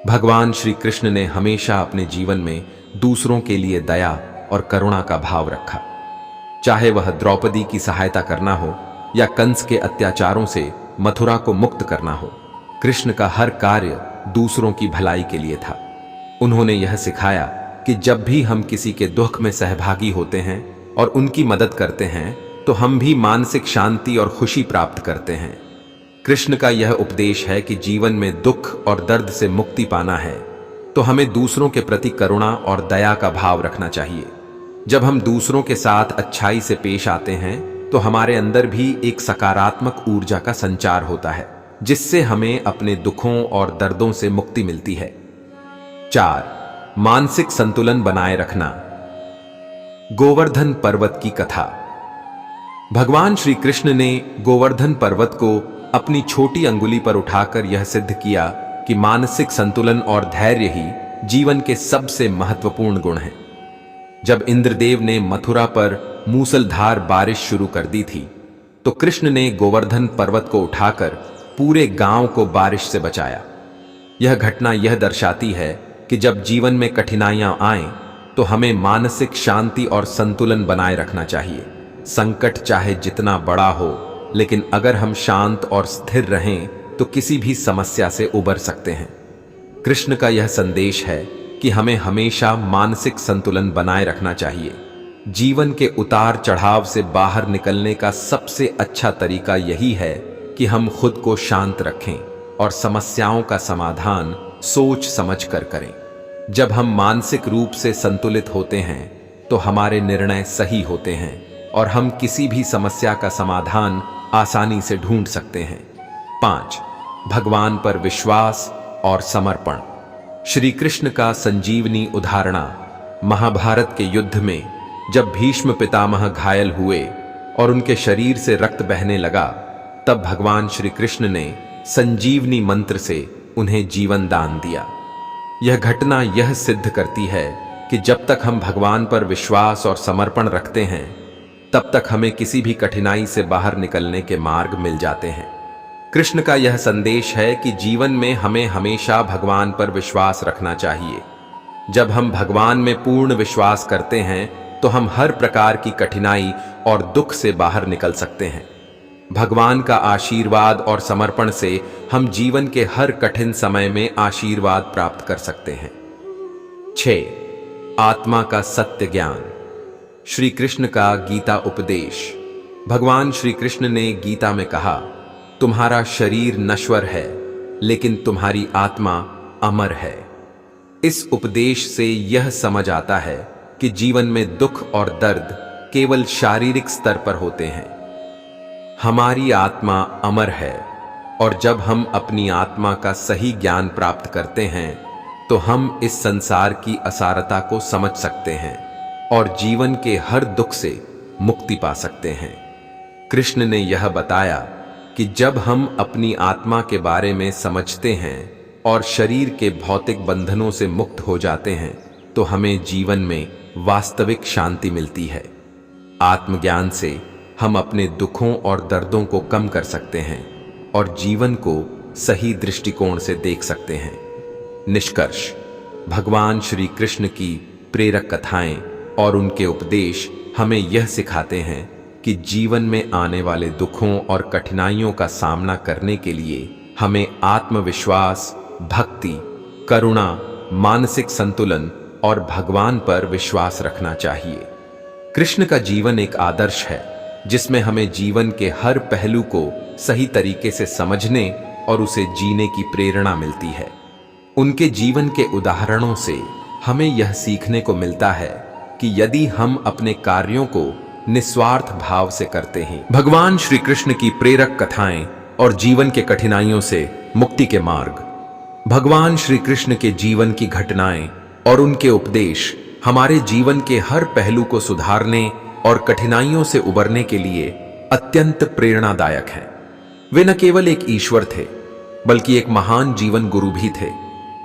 भगवान श्री कृष्ण ने हमेशा अपने जीवन में दूसरों के लिए दया और करुणा का भाव रखा। चाहे वह द्रौपदी की सहायता करना हो या कंस के अत्याचारों से मथुरा को मुक्त करना हो, कृष्ण का हर कार्य दूसरों की भलाई के लिए था। उन्होंने यह सिखाया कि जब भी हम किसी के दुख में सहभागी होते हैं और उनकी मदद करते हैं, तो हम भी मानसिक शांति और खुशी प्राप्त करते हैं। कृष्ण का यह उपदेश है कि जीवन में दुख और दर्द से मुक्ति पाना है तो हमें दूसरों के प्रति करुणा और दया का भाव रखना चाहिए। जब हम दूसरों के साथ अच्छाई से पेश आते हैं, तो हमारे अंदर भी एक सकारात्मक ऊर्जा का संचार होता है, जिससे हमें अपने दुखों और दर्दों से मुक्ति मिलती है। 4. मानसिक संतुलन बनाए रखना। गोवर्धन पर्वत की कथा। भगवान श्री कृष्ण ने गोवर्धन पर्वत को अपनी छोटी अंगुली पर उठाकर यह सिद्ध किया कि मानसिक संतुलन और धैर्य ही जीवन के सबसे महत्वपूर्ण गुण हैं। जब इंद्रदेव ने मथुरा पर मूसलधार बारिश शुरू कर दी थी, तो कृष्ण ने गोवर्धन पर्वत को उठाकर पूरे गांव को बारिश से बचाया। यह घटना यह दर्शाती है कि जब जीवन में कठिनाइयां आएं, तो हमें मानसिक शांति और संतुलन बनाए रखना चाहिए। संकट चाहे जितना बड़ा हो, लेकिन अगर हम शांत और स्थिर रहें, तो किसी भी समस्या से उबर सकते हैं। कृष्ण का यह संदेश है कि हमें हमेशा मानसिक संतुलन बनाए रखना चाहिए। जीवन के उतार चढ़ाव से बाहर निकलने का सबसे अच्छा तरीका यही है कि हम खुद को शांत रखें और समस्याओं का समाधान सोच समझकर करें। जब हम मानसिक रूप से संतुलित होते हैं तो हमारे निर्णय सही होते हैं और हम किसी भी समस्या का समाधान आसानी से ढूंढ सकते हैं। 5. भगवान पर विश्वास और समर्पण। श्री कृष्ण का संजीवनी उदाहरण महाभारत के युद्ध में जब भीष्म पितामह घायल हुए और उनके शरीर से रक्त बहने लगा, तब भगवान श्री कृष्ण ने संजीवनी मंत्र से उन्हें जीवन दान दिया। यह घटना यह सिद्ध करती है कि जब तक हम भगवान पर विश्वास और समर्पण रखते हैं, तब तक हमें किसी भी कठिनाई से बाहर निकलने के मार्ग मिल जाते हैं। कृष्ण का यह संदेश है कि जीवन में हमें हमेशा भगवान पर विश्वास रखना चाहिए। जब हम भगवान में पूर्ण विश्वास करते हैं तो हम हर प्रकार की कठिनाई और दुख से बाहर निकल सकते हैं। भगवान का आशीर्वाद और समर्पण से हम जीवन के हर कठिन समय में आशीर्वाद प्राप्त कर सकते हैं। 6. आत्मा का सत्य ज्ञान। श्री कृष्ण का गीता उपदेश। भगवान श्री कृष्ण ने गीता में कहा, तुम्हारा शरीर नश्वर है लेकिन तुम्हारी आत्मा अमर है। इस उपदेश से यह समझ आता है कि जीवन में दुख और दर्द केवल शारीरिक स्तर पर होते हैं। हमारी आत्मा अमर है और जब हम अपनी आत्मा का सही ज्ञान प्राप्त करते हैं तो हम इस संसार की असारता को समझ सकते हैं और जीवन के हर दुख से मुक्ति पा सकते हैं। कृष्ण ने यह बताया कि जब हम अपनी आत्मा के बारे में समझते हैं और शरीर के भौतिक बंधनों से मुक्त हो जाते हैं तो हमें जीवन में वास्तविक शांति मिलती है। आत्मज्ञान से हम अपने दुखों और दर्दों को कम कर सकते हैं और जीवन को सही दृष्टिकोण से देख सकते हैं। निष्कर्ष, भगवान श्री कृष्ण की प्रेरक कथाएं और उनके उपदेश हमें यह सिखाते हैं कि जीवन में आने वाले दुखों और कठिनाइयों का सामना करने के लिए हमें आत्मविश्वास, भक्ति, करुणा, मानसिक संतुलन और भगवान पर विश्वास रखना चाहिए। कृष्ण का जीवन एक आदर्श है जिसमें हमें जीवन के हर पहलू को सही तरीके से समझने और उसे जीने की प्रेरणा मिलती है। उनके जीवन के उदाहरणों से हमें यह सीखने को मिलता है कि यदि हम अपने कार्यों को निस्वार्थ भाव से करते हैं, भगवान श्री कृष्ण की प्रेरक कथाएं और जीवन के कठिनाइयों से मुक्ति के मार्ग। भगवान श्री कृष्ण के जीवन की घटनाएं और उनके उपदेश हमारे जीवन के हर पहलू को सुधारने और कठिनाइयों से उबरने के लिए अत्यंत प्रेरणादायक हैं। वे न केवल एक ईश्वर थे बल्कि एक महान जीवन गुरु भी थे,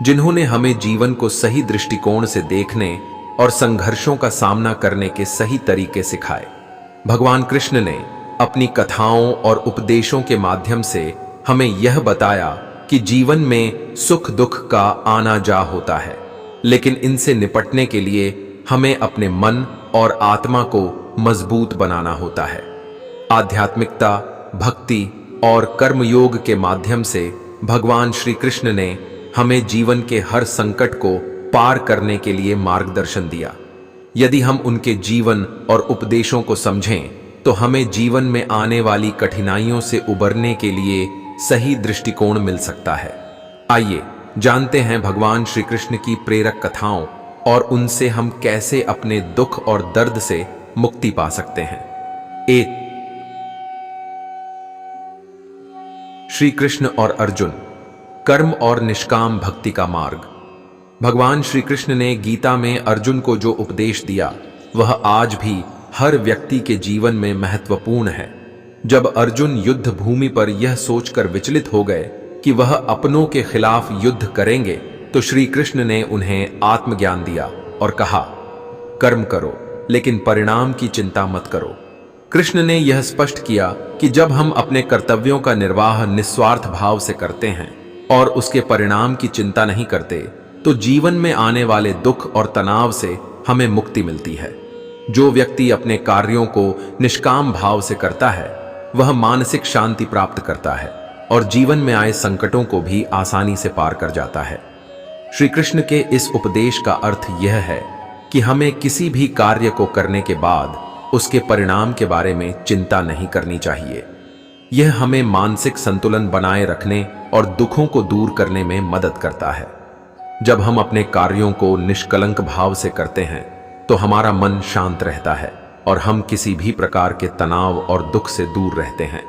जिन्होंने हमें जीवन को सही दृष्टिकोण से देखने और संघर्षों का सामना करने के सही तरीके सिखाए। भगवान कृष्ण ने अपनी कथाओं और उपदेशों के माध्यम से हमें यह बताया कि जीवन में सुख दुख का आना जा होता है, लेकिन इनसे निपटने के लिए हमें अपने मन और आत्मा को मजबूत बनाना होता है। आध्यात्मिकता, भक्ति और कर्मयोग के माध्यम से भगवान श्री कृष्ण ने हमें जीवन के हर संकट को पार करने के लिए मार्गदर्शन दिया। यदि हम उनके जीवन और उपदेशों को समझें तो हमें जीवन में आने वाली कठिनाइयों से उबरने के लिए सही दृष्टिकोण मिल सकता है। आइए जानते हैं भगवान श्री कृष्ण की प्रेरक कथाओं और उनसे हम कैसे अपने दुख और दर्द से मुक्ति पा सकते हैं। 1. श्री कृष्ण और अर्जुन, कर्म और निष्काम भक्ति का मार्ग। भगवान श्री कृष्ण ने गीता में अर्जुन को जो उपदेश दिया वह आज भी हर व्यक्ति के जीवन में महत्वपूर्ण है। जब अर्जुन युद्ध भूमि पर यह सोचकर विचलित हो गए कि वह अपनों के खिलाफ युद्ध करेंगे तो श्री कृष्ण ने उन्हें आत्मज्ञान दिया और कहा, कर्म करो लेकिन परिणाम की चिंता मत करो। कृष्ण ने यह स्पष्ट किया कि जब हम अपने कर्तव्यों का निर्वाह निस्वार्थ भाव से करते हैं और उसके परिणाम की चिंता नहीं करते तो जीवन में आने वाले दुख और तनाव से हमें मुक्ति मिलती है। जो व्यक्ति अपने कार्यों को निष्काम भाव से करता है वह मानसिक शांति प्राप्त करता है और जीवन में आए संकटों को भी आसानी से पार कर जाता है। श्री कृष्ण के इस उपदेश का अर्थ यह है कि हमें किसी भी कार्य को करने के बाद उसके परिणाम के बारे में चिंता नहीं करनी चाहिए। यह हमें मानसिक संतुलन बनाए रखने और दुखों को दूर करने में मदद करता है। जब हम अपने कार्यों को निष्कलंक भाव से करते हैं तो हमारा मन शांत रहता है और हम किसी भी प्रकार के तनाव और दुख से दूर रहते हैं।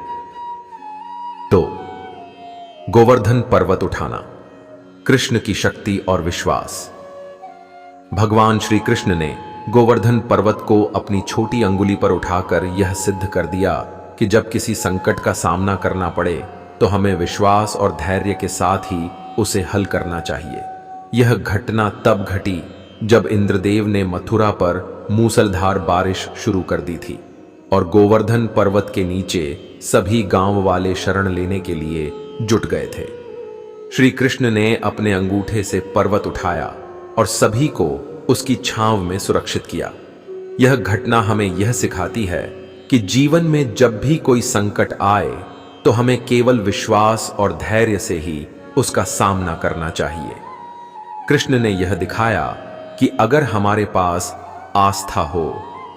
तो गोवर्धन पर्वत उठाना, कृष्ण की शक्ति और विश्वास। भगवान श्री कृष्ण ने गोवर्धन पर्वत को अपनी छोटी अंगुली पर उठाकर यह सिद्ध कर दिया कि जब किसी संकट का सामना करना पड़े तो हमें विश्वास और धैर्य के साथ ही उसे हल करना चाहिए। यह घटना तब घटी जब इंद्रदेव ने मथुरा पर मूसलधार बारिश शुरू कर दी थी और गोवर्धन पर्वत के नीचे सभी गांव वाले शरण लेने के लिए जुट गए थे। श्री कृष्ण ने अपने अंगूठे से पर्वत उठाया और सभी को उसकी छांव में सुरक्षित किया। यह घटना हमें यह सिखाती है कि जीवन में जब भी कोई संकट आए तो हमें केवल विश्वास और धैर्य से ही उसका सामना करना चाहिए। कृष्ण ने यह दिखाया कि अगर हमारे पास आस्था हो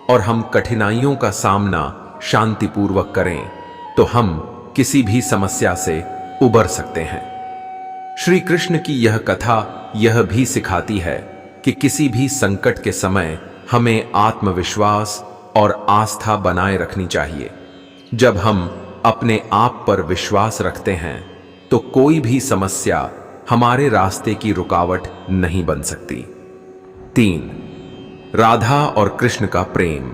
और हम कठिनाइयों का सामना शांतिपूर्वक करें तो हम किसी भी समस्या से उबर सकते हैं। श्री कृष्ण की यह कथा यह भी सिखाती है कि किसी भी संकट के समय हमें आत्मविश्वास और आस्था बनाए रखनी चाहिए। जब हम अपने आप पर विश्वास रखते हैं तो कोई भी समस्या हमारे रास्ते की रुकावट नहीं बन सकती। 3. राधा और कृष्ण का प्रेम,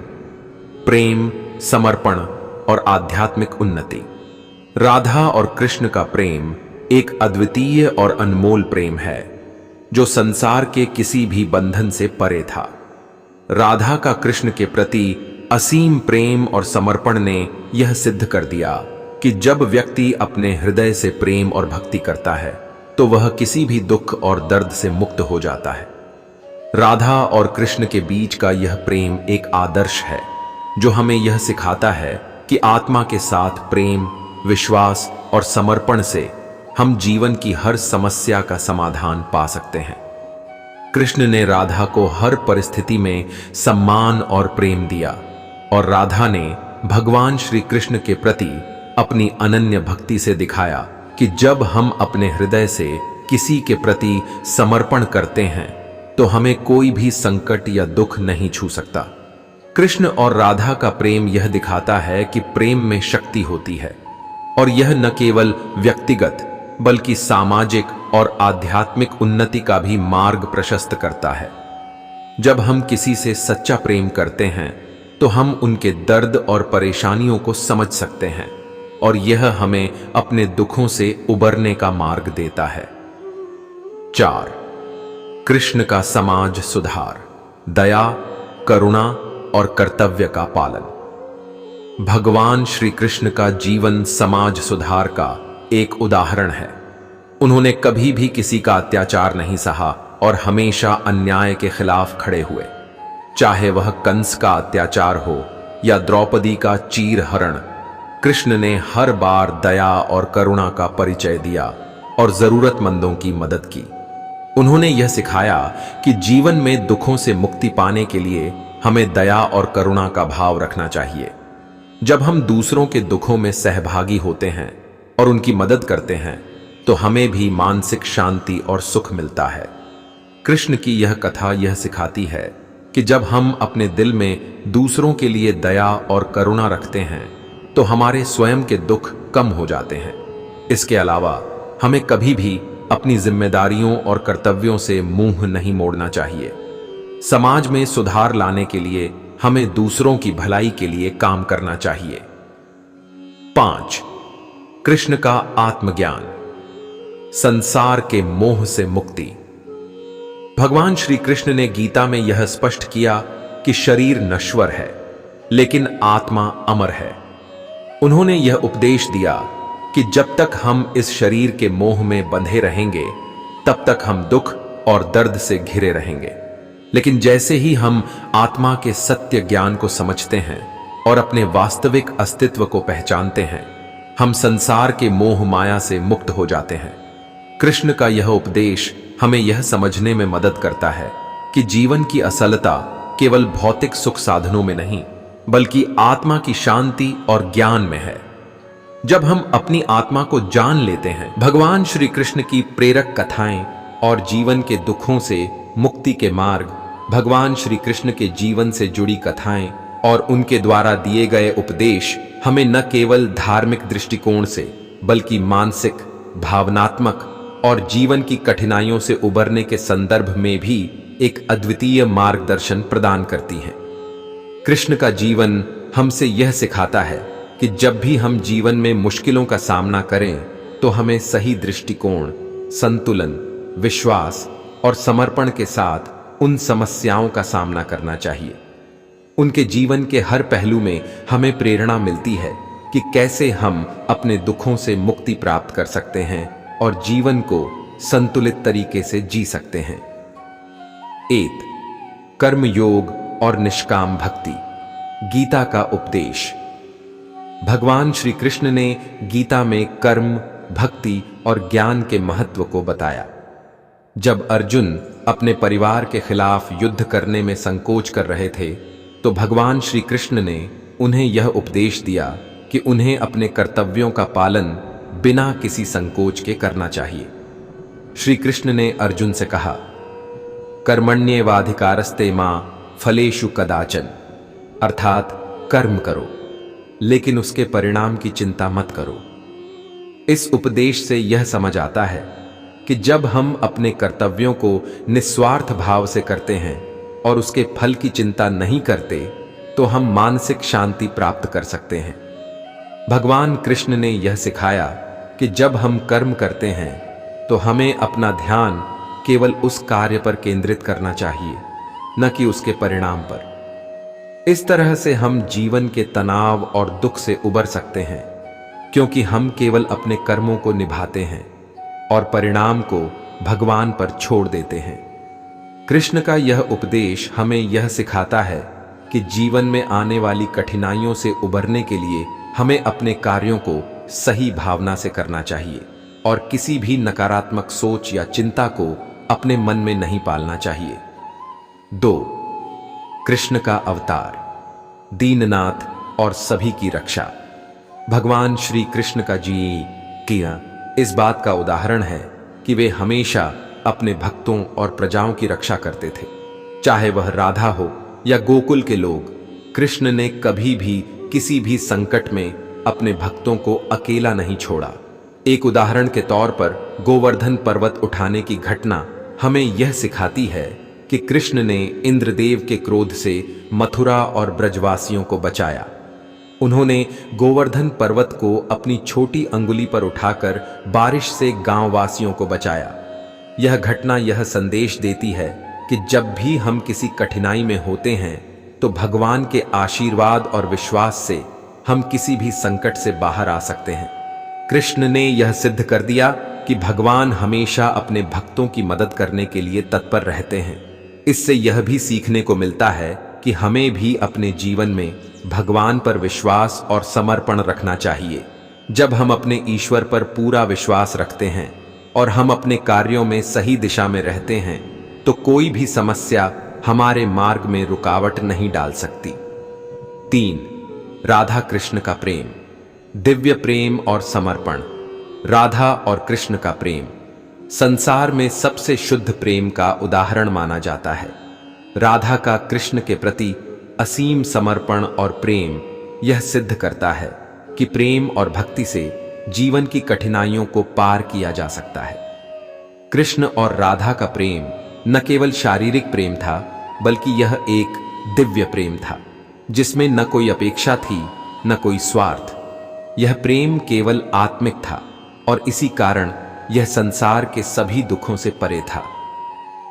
प्रेम, समर्पण और आध्यात्मिक उन्नति। राधा और कृष्ण का प्रेम एक अद्वितीय और अनमोल प्रेम है जो संसार के किसी भी बंधन से परे था। राधा का कृष्ण के प्रति असीम प्रेम और समर्पण ने यह सिद्ध कर दिया कि जब व्यक्ति अपने हृदय से प्रेम और भक्ति करता है तो वह किसी भी दुख और दर्द से मुक्त हो जाता है। राधा और कृष्ण के बीच का यह प्रेम एक आदर्श है जो हमें यह सिखाता है कि आत्मा के साथ प्रेम, विश्वास और समर्पण से हम जीवन की हर समस्या का समाधान पा सकते हैं। कृष्ण ने राधा को हर परिस्थिति में सम्मान और प्रेम दिया और राधा ने भगवान श्री कृष्ण के प्रति अपनी अनन्य भक्ति से दिखाया कि जब हम अपने हृदय से किसी के प्रति समर्पण करते हैं तो हमें कोई भी संकट या दुख नहीं छू सकता। कृष्ण और राधा का प्रेम यह दिखाता है कि प्रेम में शक्ति होती है और यह न केवल व्यक्तिगत बल्कि सामाजिक और आध्यात्मिक उन्नति का भी मार्ग प्रशस्त करता है। जब हम किसी से सच्चा प्रेम करते हैं तो हम उनके दर्द और परेशानियों को समझ सकते हैं और यह हमें अपने दुखों से उबरने का मार्ग देता है। 4. कृष्ण का समाज सुधार, दया, करुणा और कर्तव्य का पालन। भगवान श्री कृष्ण का जीवन समाज सुधार का एक उदाहरण है। उन्होंने कभी भी किसी का अत्याचार नहीं सहा और हमेशा अन्याय के खिलाफ खड़े हुए। चाहे वह कंस का अत्याचार हो या द्रौपदी का चीरहरण, कृष्ण ने हर बार दया और करुणा का परिचय दिया और जरूरतमंदों की मदद की। उन्होंने यह सिखाया कि जीवन में दुखों से मुक्ति पाने के लिए हमें दया और करुणा का भाव रखना चाहिए। जब हम दूसरों के दुखों में सहभागी होते हैं और उनकी मदद करते हैं तो हमें भी मानसिक शांति और सुख मिलता है। कृष्ण की यह कथा यह सिखाती है कि जब हम अपने दिल में दूसरों के लिए दया और करुणा रखते हैं तो हमारे स्वयं के दुख कम हो जाते हैं। इसके अलावा हमें कभी भी अपनी जिम्मेदारियों और कर्तव्यों से मुंह नहीं मोड़ना चाहिए। समाज में सुधार लाने के लिए हमें दूसरों की भलाई के लिए काम करना चाहिए। 5. कृष्ण का आत्मज्ञान, संसार के मोह से मुक्ति। भगवान श्री कृष्ण ने गीता में यह स्पष्ट किया कि शरीर नश्वर है लेकिन आत्मा अमर है। उन्होंने यह उपदेश दिया कि जब तक हम इस शरीर के मोह में बंधे रहेंगे तब तक हम दुख और दर्द से घिरे रहेंगे, लेकिन जैसे ही हम आत्मा के सत्य ज्ञान को समझते हैं और अपने वास्तविक अस्तित्व को पहचानते हैं, हम संसार के मोह माया से मुक्त हो जाते हैं। कृष्ण का यह उपदेश हमें यह समझने में मदद करता है कि जीवन की असलता केवल भौतिक सुख साधनों में नहीं बल्कि आत्मा की शांति और ज्ञान में है। जब हम अपनी आत्मा को जान लेते हैं, भगवान श्री कृष्ण की प्रेरक कथाएं और जीवन के दुखों से मुक्ति के मार्ग, भगवान श्री कृष्ण के जीवन से जुड़ी कथाएं और उनके द्वारा दिए गए उपदेश हमें न केवल धार्मिक दृष्टिकोण से बल्कि मानसिक, भावनात्मक और जीवन की कठिनाइयों से उबरने के संदर्भ में भी एक अद्वितीय मार्गदर्शन प्रदान करती हैं। कृष्ण का जीवन हमसे यह सिखाता है कि जब भी हम जीवन में मुश्किलों का सामना करें तो हमें सही दृष्टिकोण, संतुलन, विश्वास और समर्पण के साथ उन समस्याओं का सामना करना चाहिए। उनके जीवन के हर पहलू में हमें प्रेरणा मिलती है कि कैसे हम अपने दुखों से मुक्ति प्राप्त कर सकते हैं और जीवन को संतुलित तरीके से जी सकते हैं। 1. कर्म योग और निष्काम भक्ति। गीता का उपदेश। भगवान श्री कृष्ण ने गीता में कर्म, भक्ति और ज्ञान के महत्व को बताया। जब अर्जुन अपने परिवार के खिलाफ युद्ध करने में संकोच कर रहे थे, तो भगवान श्री कृष्ण ने उन्हें यह उपदेश दिया कि उन्हें अपने कर्तव्यों का पालन बिना किसी संकोच के करना चाहिए। श्री कृष्ण ने अर्जुन से कहा, कर्मण्येवाधिकारस्ते मां फलेषु कदाचन, अर्थात कर्म करो लेकिन उसके परिणाम की चिंता मत करो। इस उपदेश से यह समझ आता है कि जब हम अपने कर्तव्यों को निस्वार्थ भाव से करते हैं और उसके फल की चिंता नहीं करते तो हम मानसिक शांति प्राप्त कर सकते हैं। भगवान कृष्ण ने यह सिखाया कि जब हम कर्म करते हैं तो हमें अपना ध्यान केवल उस कार्य पर केंद्रित करना चाहिए, न कि उसके परिणाम पर। इस तरह से हम जीवन के तनाव और दुख से उबर सकते हैं, क्योंकि हम केवल अपने कर्मों को निभाते हैं और परिणाम को भगवान पर छोड़ देते हैं। कृष्ण का यह उपदेश हमें यह सिखाता है कि जीवन में आने वाली कठिनाइयों से उबरने के लिए हमें अपने कार्यों को सही भावना से करना चाहिए और किसी भी नकारात्मक सोच या चिंता को अपने मन में नहीं पालना चाहिए। 2. कृष्ण का अवतार, दीननाथ और सभी की रक्षा। भगवान श्री कृष्ण का किया इस बात का उदाहरण है कि वे हमेशा अपने भक्तों और प्रजाओं की रक्षा करते थे, चाहे वह राधा हो या गोकुल के लोग। कृष्ण ने कभी भी किसी भी संकट में अपने भक्तों को अकेला नहीं छोड़ा। एक उदाहरण के तौर पर गोवर्धन पर्वत उठाने की घटना हमें यह सिखाती है कि कृष्ण ने इंद्रदेव के क्रोध से मथुरा और ब्रजवासियों को बचाया। उन्होंने गोवर्धन पर्वत को अपनी छोटी अंगुली पर उठाकर बारिश से गांव वासियों को बचाया। यह घटना यह संदेश देती है कि जब भी हम किसी कठिनाई में होते हैं तो भगवान के आशीर्वाद और विश्वास से हम किसी भी संकट से बाहर आ सकते हैं। कृष्ण ने यह सिद्ध कर दिया कि भगवान हमेशा अपने भक्तों की मदद करने के लिए तत्पर रहते हैं। इससे यह भी सीखने को मिलता है कि हमें भी अपने जीवन में भगवान पर विश्वास और समर्पण रखना चाहिए। जब हम अपने ईश्वर पर पूरा विश्वास रखते हैं और हम अपने कार्यों में सही दिशा में रहते हैं तो कोई भी समस्या हमारे मार्ग में रुकावट नहीं डाल सकती। 3. राधा कृष्ण का प्रेम, दिव्य प्रेम और समर्पण। राधा और कृष्ण का प्रेम संसार में सबसे शुद्ध प्रेम का उदाहरण माना जाता है। राधा का कृष्ण के प्रति असीम समर्पण और प्रेम यह सिद्ध करता है कि प्रेम और भक्ति से जीवन की कठिनाइयों को पार किया जा सकता है। कृष्ण और राधा का प्रेम न केवल शारीरिक प्रेम था, बल्कि यह एक दिव्य प्रेम था जिसमें न कोई अपेक्षा थी न कोई स्वार्थ। यह प्रेम केवल आत्मिक था और इसी कारण यह संसार के सभी दुखों से परे था।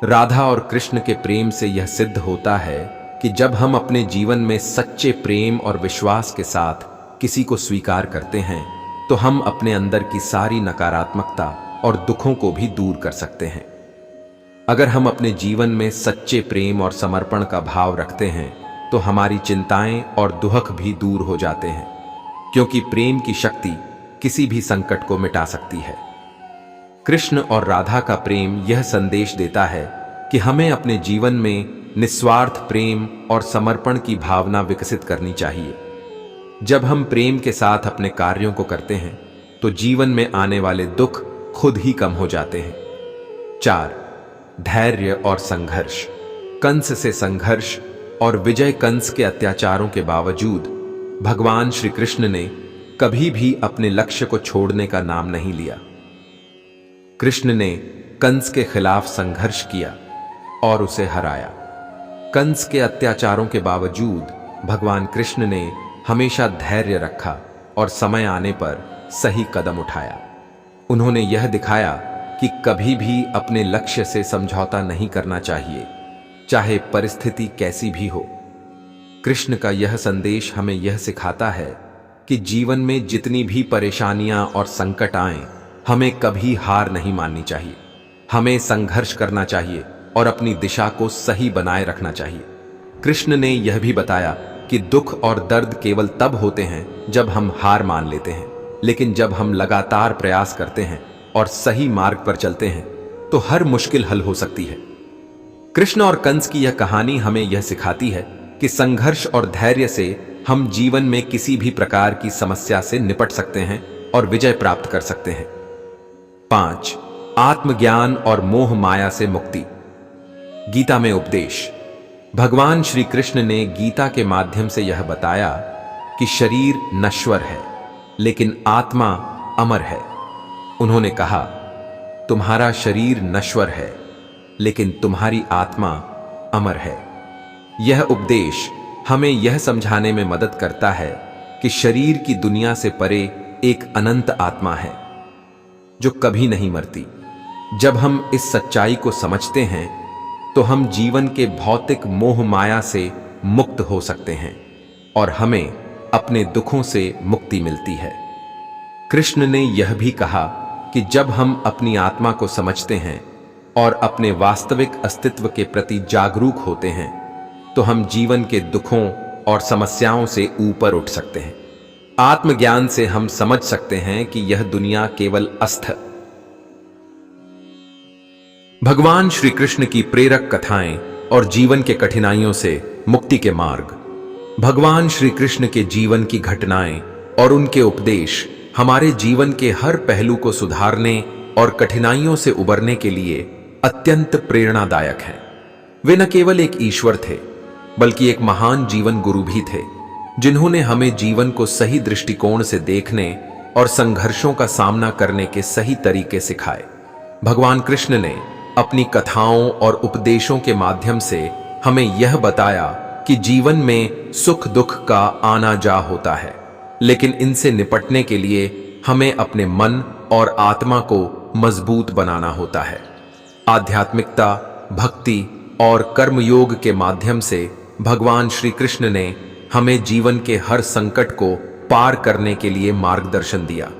राधा और कृष्ण के प्रेम से यह सिद्ध होता है कि जब हम अपने जीवन में सच्चे प्रेम और विश्वास के साथ किसी को स्वीकार करते हैं तो हम अपने अंदर की सारी नकारात्मकता और दुखों को भी दूर कर सकते हैं। अगर हम अपने जीवन में सच्चे प्रेम और समर्पण का भाव रखते हैं तो हमारी चिंताएं और दुख भी दूर हो जाते हैं, क्योंकि प्रेम की शक्ति किसी भी संकट को मिटा सकती है। कृष्ण और राधा का प्रेम यह संदेश देता है कि हमें अपने जीवन में निस्वार्थ प्रेम और समर्पण की भावना विकसित करनी चाहिए। जब हम प्रेम के साथ अपने कार्यों को करते हैं तो जीवन में आने वाले दुख खुद ही कम हो जाते हैं। 4. धैर्य और संघर्ष। कंस से संघर्ष और विजय। कंस के अत्याचारों के बावजूद भगवान श्री कृष्ण ने कभी भी अपने लक्ष्य को छोड़ने का नाम नहीं लिया। कृष्ण ने कंस के खिलाफ संघर्ष किया और उसे हराया। कंस के अत्याचारों के बावजूद भगवान कृष्ण ने हमेशा धैर्य रखा और समय आने पर सही कदम उठाया। उन्होंने यह दिखाया कि कभी भी अपने लक्ष्य से समझौता नहीं करना चाहिए, चाहे परिस्थिति कैसी भी हो। कृष्ण का यह संदेश हमें यह सिखाता है कि जीवन में जितनी भी परेशानियां और संकट आएं, हमें कभी हार नहीं माननी चाहिए। हमें संघर्ष करना चाहिए और अपनी दिशा को सही बनाए रखना चाहिए। कृष्ण ने यह भी बताया कि दुख और दर्द केवल तब होते हैं जब हम हार मान लेते हैं, लेकिन जब हम लगातार प्रयास करते हैं और सही मार्ग पर चलते हैं तो हर मुश्किल हल हो सकती है। कृष्ण और कंस की यह कहानी हमें यह सिखाती है कि संघर्ष और धैर्य से हम जीवन में किसी भी प्रकार की समस्या से निपट सकते हैं और विजय प्राप्त कर सकते हैं। 5. आत्मज्ञान और मोह माया से मुक्ति। गीता में उपदेश। भगवान श्री कृष्ण ने गीता के माध्यम से यह बताया कि शरीर नश्वर है लेकिन आत्मा अमर है। उन्होंने कहा, तुम्हारा शरीर नश्वर है लेकिन तुम्हारी आत्मा अमर है। यह उपदेश हमें यह समझाने में मदद करता है कि शरीर की दुनिया से परे एक अनंत आत्मा है जो कभी नहीं मरती। जब हम इस सच्चाई को समझते हैं तो हम जीवन के भौतिक मोह माया से मुक्त हो सकते हैं और हमें अपने दुखों से मुक्ति मिलती है। कृष्ण ने यह भी कहा कि जब हम अपनी आत्मा को समझते हैं और अपने वास्तविक अस्तित्व के प्रति जागरूक होते हैं तो हम जीवन के दुखों और समस्याओं से ऊपर उठ सकते हैं। आत्मज्ञान से हम समझ सकते हैं कि यह दुनिया केवल अस्थ। भगवान श्री कृष्ण की प्रेरक कथाएं और जीवन के कठिनाइयों से मुक्ति के मार्ग। भगवान श्री कृष्ण के जीवन की घटनाएं और उनके उपदेश हमारे जीवन के हर पहलू को सुधारने और कठिनाइयों से उबरने के लिए अत्यंत प्रेरणादायक हैं। वे न केवल एक ईश्वर थे बल्कि एक महान जीवन गुरु भी थे, जिन्होंने हमें जीवन को सही दृष्टिकोण से देखने और संघर्षों का सामना करने के सही तरीके सिखाए। भगवान कृष्ण ने अपनी कथाओं और उपदेशों के माध्यम से हमें यह बताया कि जीवन में सुख दुख का आना जा होता है, लेकिन इनसे निपटने के लिए हमें अपने मन और आत्मा को मजबूत बनाना होता है। आध्यात्मिकता, भक्ति और कर्मयोग के माध्यम से भगवान श्री कृष्ण ने हमें जीवन के हर संकट को पार करने के लिए मार्गदर्शन दिया।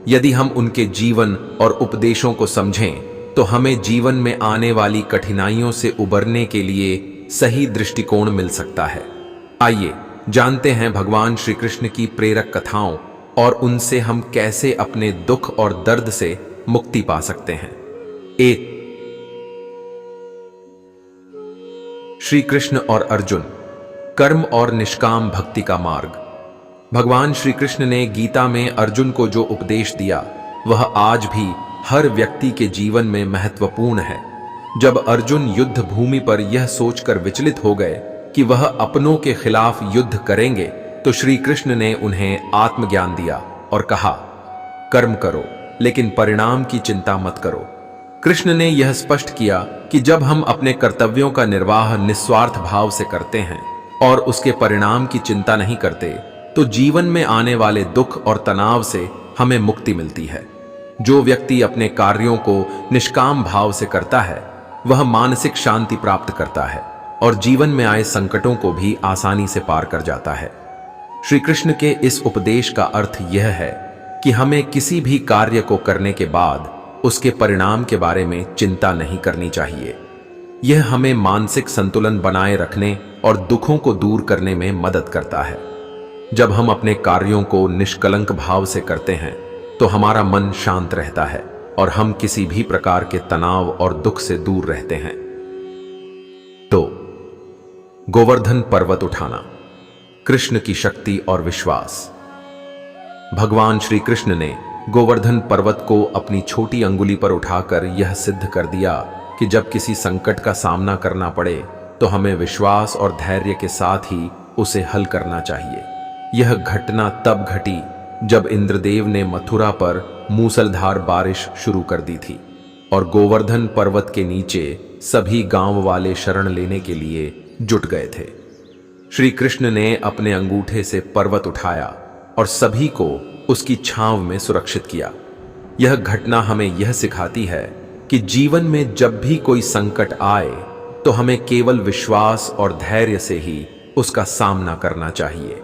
यदि हम उनके जीवन और उपदेशों को समझें तो हमें जीवन में आने वाली कठिनाइयों से उबरने के लिए सही दृष्टिकोण मिल सकता है। आइए जानते हैं भगवान श्री कृष्ण की प्रेरक कथाओं और उनसे हम कैसे अपने दुख और दर्द से मुक्ति पा सकते हैं। 1. श्री कृष्ण और अर्जुन, कर्म और निष्काम भक्ति का मार्ग। भगवान श्री कृष्ण ने गीता में अर्जुन को जो उपदेश दिया वह आज भी हर व्यक्ति के जीवन में महत्वपूर्ण है। जब अर्जुन युद्ध भूमि पर यह सोचकर विचलित हो गए कि वह अपनों के खिलाफ युद्ध करेंगे तो श्री कृष्ण ने उन्हें आत्मज्ञान दिया और कहा, कर्म करो लेकिन परिणाम की चिंता मत करो। कृष्ण ने यह स्पष्ट किया कि जब हम अपने कर्तव्यों का निर्वाह निस्वार्थ भाव से करते हैं और उसके परिणाम की चिंता नहीं करते तो जीवन में आने वाले दुख और तनाव से हमें मुक्ति मिलती है। जो व्यक्ति अपने कार्यों को निष्काम भाव से करता है वह मानसिक शांति प्राप्त करता है और जीवन में आए संकटों को भी आसानी से पार कर जाता है। श्री कृष्ण के इस उपदेश का अर्थ यह है कि हमें किसी भी कार्य को करने के बाद उसके परिणाम के बारे में चिंता नहीं करनी चाहिए। यह हमें मानसिक संतुलन बनाए रखने और दुखों को दूर करने में मदद करता है। जब हम अपने कार्यों को निष्कलंक भाव से करते हैं तो हमारा मन शांत रहता है और हम किसी भी प्रकार के तनाव और दुख से दूर रहते हैं। तो गोवर्धन पर्वत उठाना। कृष्ण की शक्ति और विश्वास। भगवान श्री कृष्ण ने गोवर्धन पर्वत को अपनी छोटी अंगुली पर उठाकर यह सिद्ध कर दिया कि जब किसी संकट का सामना करना पड़े तो हमें विश्वास और धैर्य के साथ ही उसे हल करना चाहिए। यह घटना तब घटी जब इंद्रदेव ने मथुरा पर मूसलधार बारिश शुरू कर दी थी और गोवर्धन पर्वत के नीचे सभी गांव वाले शरण लेने के लिए जुट गए थे। श्री कृष्ण ने अपने अंगूठे से पर्वत उठाया और सभी को उसकी छांव में सुरक्षित किया। यह घटना हमें यह सिखाती है कि जीवन में जब भी कोई संकट आए तो हमें केवल विश्वास और धैर्य से ही उसका सामना करना चाहिए।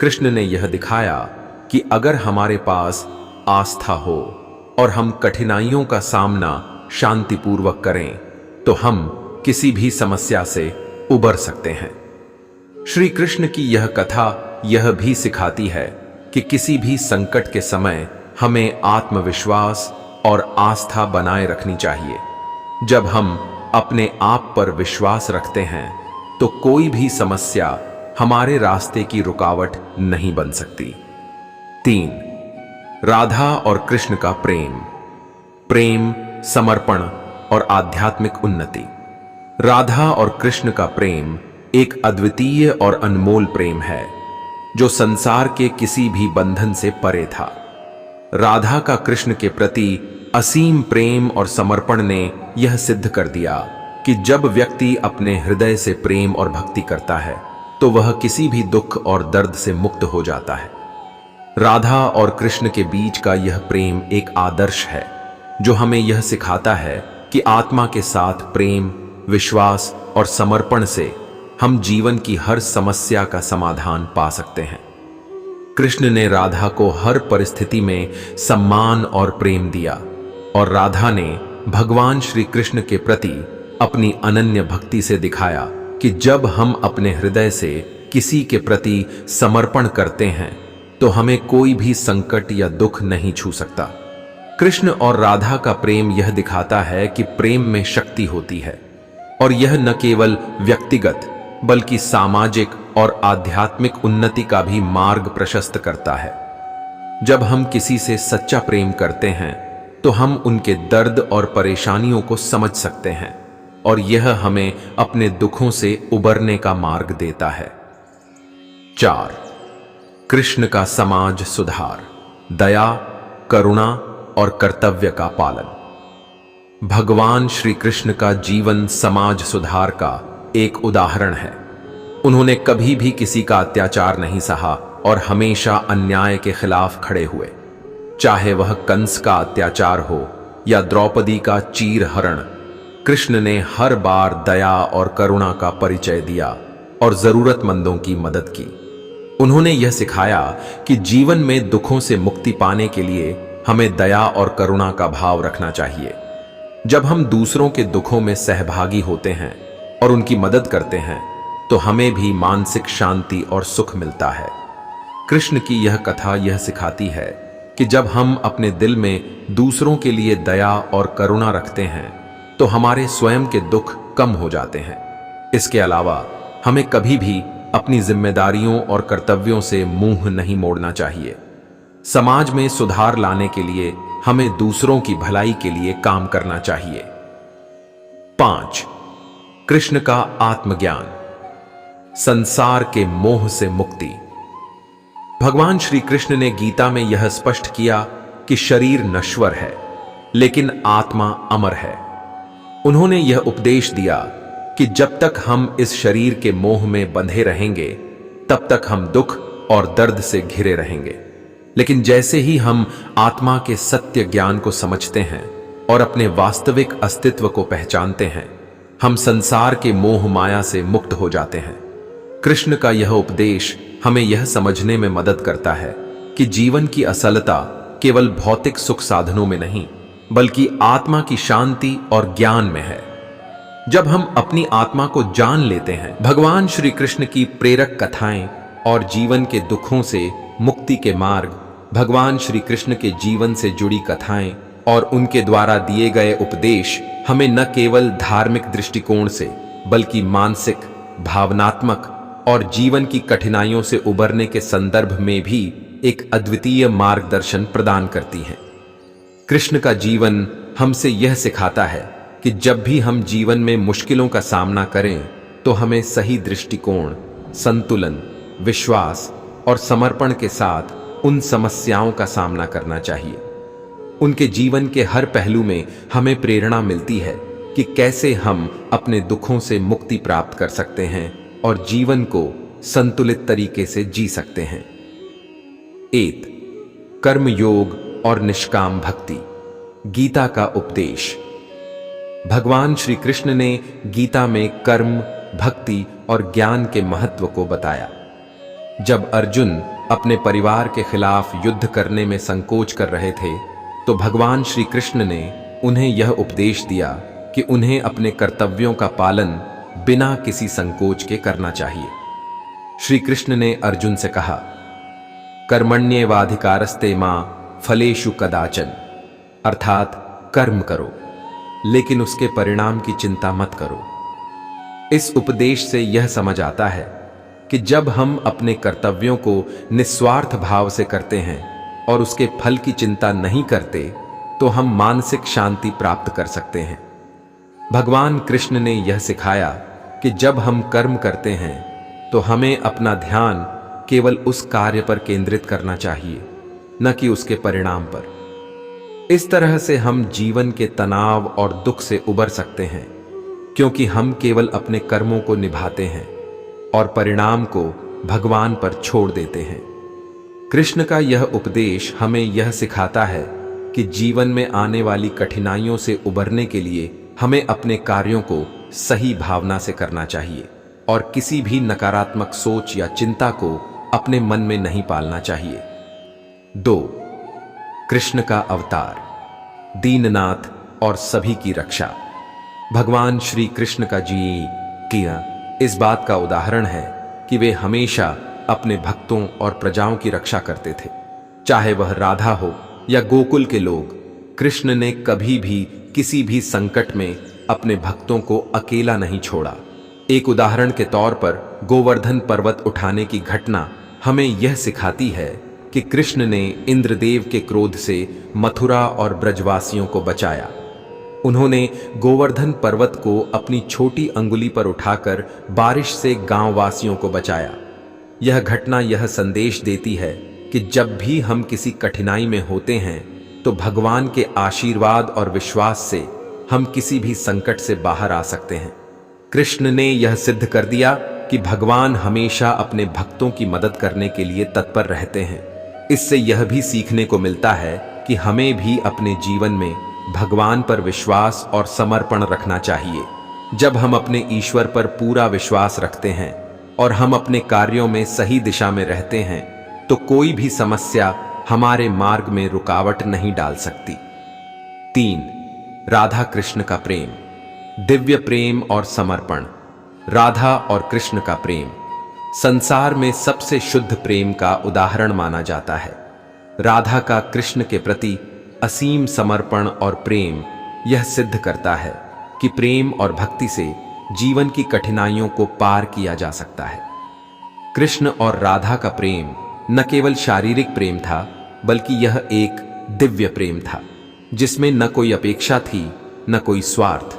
कृष्ण ने यह दिखाया कि अगर हमारे पास आस्था हो और हम कठिनाइयों का सामना शांतिपूर्वक करें तो हम किसी भी समस्या से उबर सकते हैं। श्री कृष्ण की यह कथा यह भी सिखाती है कि किसी भी संकट के समय हमें आत्मविश्वास और आस्था बनाए रखनी चाहिए। जब हम अपने आप पर विश्वास रखते हैं तो कोई भी समस्या हमारे रास्ते की रुकावट नहीं बन सकती। 3. राधा और कृष्ण का प्रेम। प्रेम, समर्पण और आध्यात्मिक उन्नति। राधा और कृष्ण का प्रेम एक अद्वितीय और अनमोल प्रेम है जो संसार के किसी भी बंधन से परे था। राधा का कृष्ण के प्रति असीम प्रेम और समर्पण ने यह सिद्ध कर दिया कि जब व्यक्ति अपने हृदय से प्रेम और भक्ति करता है तो वह किसी भी दुख और दर्द से मुक्त हो जाता है। राधा और कृष्ण के बीच का यह प्रेम एक आदर्श है जो हमें यह सिखाता है कि आत्मा के साथ प्रेम, विश्वास और समर्पण से हम जीवन की हर समस्या का समाधान पा सकते हैं। कृष्ण ने राधा को हर परिस्थिति में सम्मान और प्रेम दिया और राधा ने भगवान श्री कृष्ण के प्रति अपनी अनन्य भक्ति से दिखाया कि जब हम अपने हृदय से किसी के प्रति समर्पण करते हैं तो हमें कोई भी संकट या दुख नहीं छू सकता। कृष्ण और राधा का प्रेम यह दिखाता है कि प्रेम में शक्ति होती है और यह न केवल व्यक्तिगत बल्कि सामाजिक और आध्यात्मिक उन्नति का भी मार्ग प्रशस्त करता है। जब हम किसी से सच्चा प्रेम करते हैं तो हम उनके दर्द और परेशानियों को समझ सकते हैं और यह हमें अपने दुखों से उबरने का मार्ग देता है। 4. कृष्ण का समाज सुधार, दया, करुणा और कर्तव्य का पालन। भगवान श्री कृष्ण का जीवन समाज सुधार का एक उदाहरण है। उन्होंने कभी भी किसी का अत्याचार नहीं सहा और हमेशा अन्याय के खिलाफ खड़े हुए। चाहे वह कंस का अत्याचार हो या द्रौपदी का चीरहरण, कृष्ण ने हर बार दया और करुणा का परिचय दिया और जरूरतमंदों की मदद की। उन्होंने यह सिखाया कि जीवन में दुखों से मुक्ति पाने के लिए हमें दया और करुणा का भाव रखना चाहिए। जब हम दूसरों के दुखों में सहभागी होते हैं और उनकी मदद करते हैं तो हमें भी मानसिक शांति और सुख मिलता है। कृष्ण की यह कथा यह सिखाती है कि जब हम अपने दिल में दूसरों के लिए दया और करुणा रखते हैं तो हमारे स्वयं के दुख कम हो जाते हैं। इसके अलावा हमें कभी भी अपनी जिम्मेदारियों और कर्तव्यों से मुंह नहीं मोड़ना चाहिए। समाज में सुधार लाने के लिए हमें दूसरों की भलाई के लिए काम करना चाहिए। 5. कृष्ण का आत्मज्ञान, संसार के मोह से मुक्ति। भगवान श्री कृष्ण ने गीता में यह स्पष्ट किया कि शरीर नश्वर है लेकिन आत्मा अमर है। उन्होंने यह उपदेश दिया कि जब तक हम इस शरीर के मोह में बंधे रहेंगे तब तक हम दुख और दर्द से घिरे रहेंगे, लेकिन जैसे ही हम आत्मा के सत्य ज्ञान को समझते हैं और अपने वास्तविक अस्तित्व को पहचानते हैं, हम संसार के मोह माया से मुक्त हो जाते हैं। कृष्ण का यह उपदेश हमें यह समझने में मदद करता है कि जीवन की असलता केवल भौतिक सुख साधनों में नहीं बल्कि आत्मा की शांति और ज्ञान में है। जब हम अपनी आत्मा को जान लेते हैं, भगवान श्री कृष्ण की प्रेरक कथाएं और जीवन के दुखों से मुक्ति के मार्ग, भगवान श्री कृष्ण के जीवन से जुड़ी कथाएं और उनके द्वारा दिए गए उपदेश हमें न केवल धार्मिक दृष्टिकोण से बल्कि मानसिक, भावनात्मक और जीवन की कठिनाइयों से उबरने के संदर्भ में भी एक अद्वितीय मार्गदर्शन प्रदान करती हैं। कृष्ण का जीवन हमसे यह सिखाता है कि जब भी हम जीवन में मुश्किलों का सामना करें तो हमें सही दृष्टिकोण, संतुलन, विश्वास और समर्पण के साथ उन समस्याओं का सामना करना चाहिए। उनके जीवन के हर पहलू में हमें प्रेरणा मिलती है कि कैसे हम अपने दुखों से मुक्ति प्राप्त कर सकते हैं और जीवन को संतुलित तरीके से जी सकते हैं। 8. कर्म योग और निष्काम भक्ति। गीता का उपदेश। भगवान श्री कृष्ण ने गीता में कर्म, भक्ति और ज्ञान के महत्व को बताया। जब अर्जुन अपने परिवार के खिलाफ युद्ध करने में संकोच कर रहे थे तो भगवान श्री कृष्ण ने उन्हें यह उपदेश दिया कि उन्हें अपने कर्तव्यों का पालन बिना किसी संकोच के करना चाहिए। श्री कृष्ण ने अर्जुन से कहा, कर्मण्येवाधिकारस्ते मां फलेषु कदाचन, अर्थात कर्म करो लेकिन उसके परिणाम की चिंता मत करो। इस उपदेश से यह समझ आता है कि जब हम अपने कर्तव्यों को निस्वार्थ भाव से करते हैं और उसके फल की चिंता नहीं करते तो हम मानसिक शांति प्राप्त कर सकते हैं। भगवान कृष्ण ने यह सिखाया कि जब हम कर्म करते हैं तो हमें अपना ध्यान केवल उस कार्य पर केंद्रित करना चाहिए, न कि उसके परिणाम पर। इस तरह से हम जीवन के तनाव और दुख से उबर सकते हैं, क्योंकि हम केवल अपने कर्मों को निभाते हैं और परिणाम को भगवान पर छोड़ देते हैं। कृष्ण का यह उपदेश हमें यह सिखाता है कि जीवन में आने वाली कठिनाइयों से उबरने के लिए हमें अपने कार्यों को सही भावना से करना चाहिए और किसी भी नकारात्मक सोच या चिंता को अपने मन में नहीं पालना चाहिए। 2. कृष्ण का अवतार, दीननाथ और सभी की रक्षा। भगवान श्री कृष्ण का जीवन इस बात का उदाहरण है कि वे हमेशा अपने भक्तों और प्रजाओं की रक्षा करते थे, चाहे वह राधा हो या गोकुल के लोग। कृष्ण ने कभी भी किसी भी संकट में अपने भक्तों को अकेला नहीं छोड़ा। एक उदाहरण के तौर पर गोवर्धन पर्वत उठाने की घटना हमें यह सिखाती है कि कृष्ण ने इंद्रदेव के क्रोध से मथुरा और ब्रजवासियों को बचाया। उन्होंने गोवर्धन पर्वत को अपनी छोटी अंगुली पर उठाकर बारिश से गांव वासियों को बचाया। यह घटना यह संदेश देती है कि जब भी हम किसी कठिनाई में होते हैं तो भगवान के आशीर्वाद और विश्वास से हम किसी भी संकट से बाहर आ सकते हैं। कृष्ण ने यह सिद्ध कर दिया कि भगवान हमेशा अपने भक्तों की मदद करने के लिए तत्पर रहते हैं। इससे यह भी सीखने को मिलता है कि हमें भी अपने जीवन में भगवान पर विश्वास और समर्पण रखना चाहिए। जब हम अपने ईश्वर पर पूरा विश्वास रखते हैं और हम अपने कार्यों में सही दिशा में रहते हैं तो कोई भी समस्या हमारे मार्ग में रुकावट नहीं डाल सकती। 3. राधा कृष्ण का प्रेम, दिव्य प्रेम और समर्पण। राधा और कृष्ण का प्रेम संसार में सबसे शुद्ध प्रेम का उदाहरण माना जाता है। राधा का कृष्ण के प्रति असीम समर्पण और प्रेम यह सिद्ध करता है कि प्रेम और भक्ति से जीवन की कठिनाइयों को पार किया जा सकता है। कृष्ण और राधा का प्रेम न केवल शारीरिक प्रेम था, बल्कि यह एक दिव्य प्रेम था जिसमें न कोई अपेक्षा थी न कोई स्वार्थ।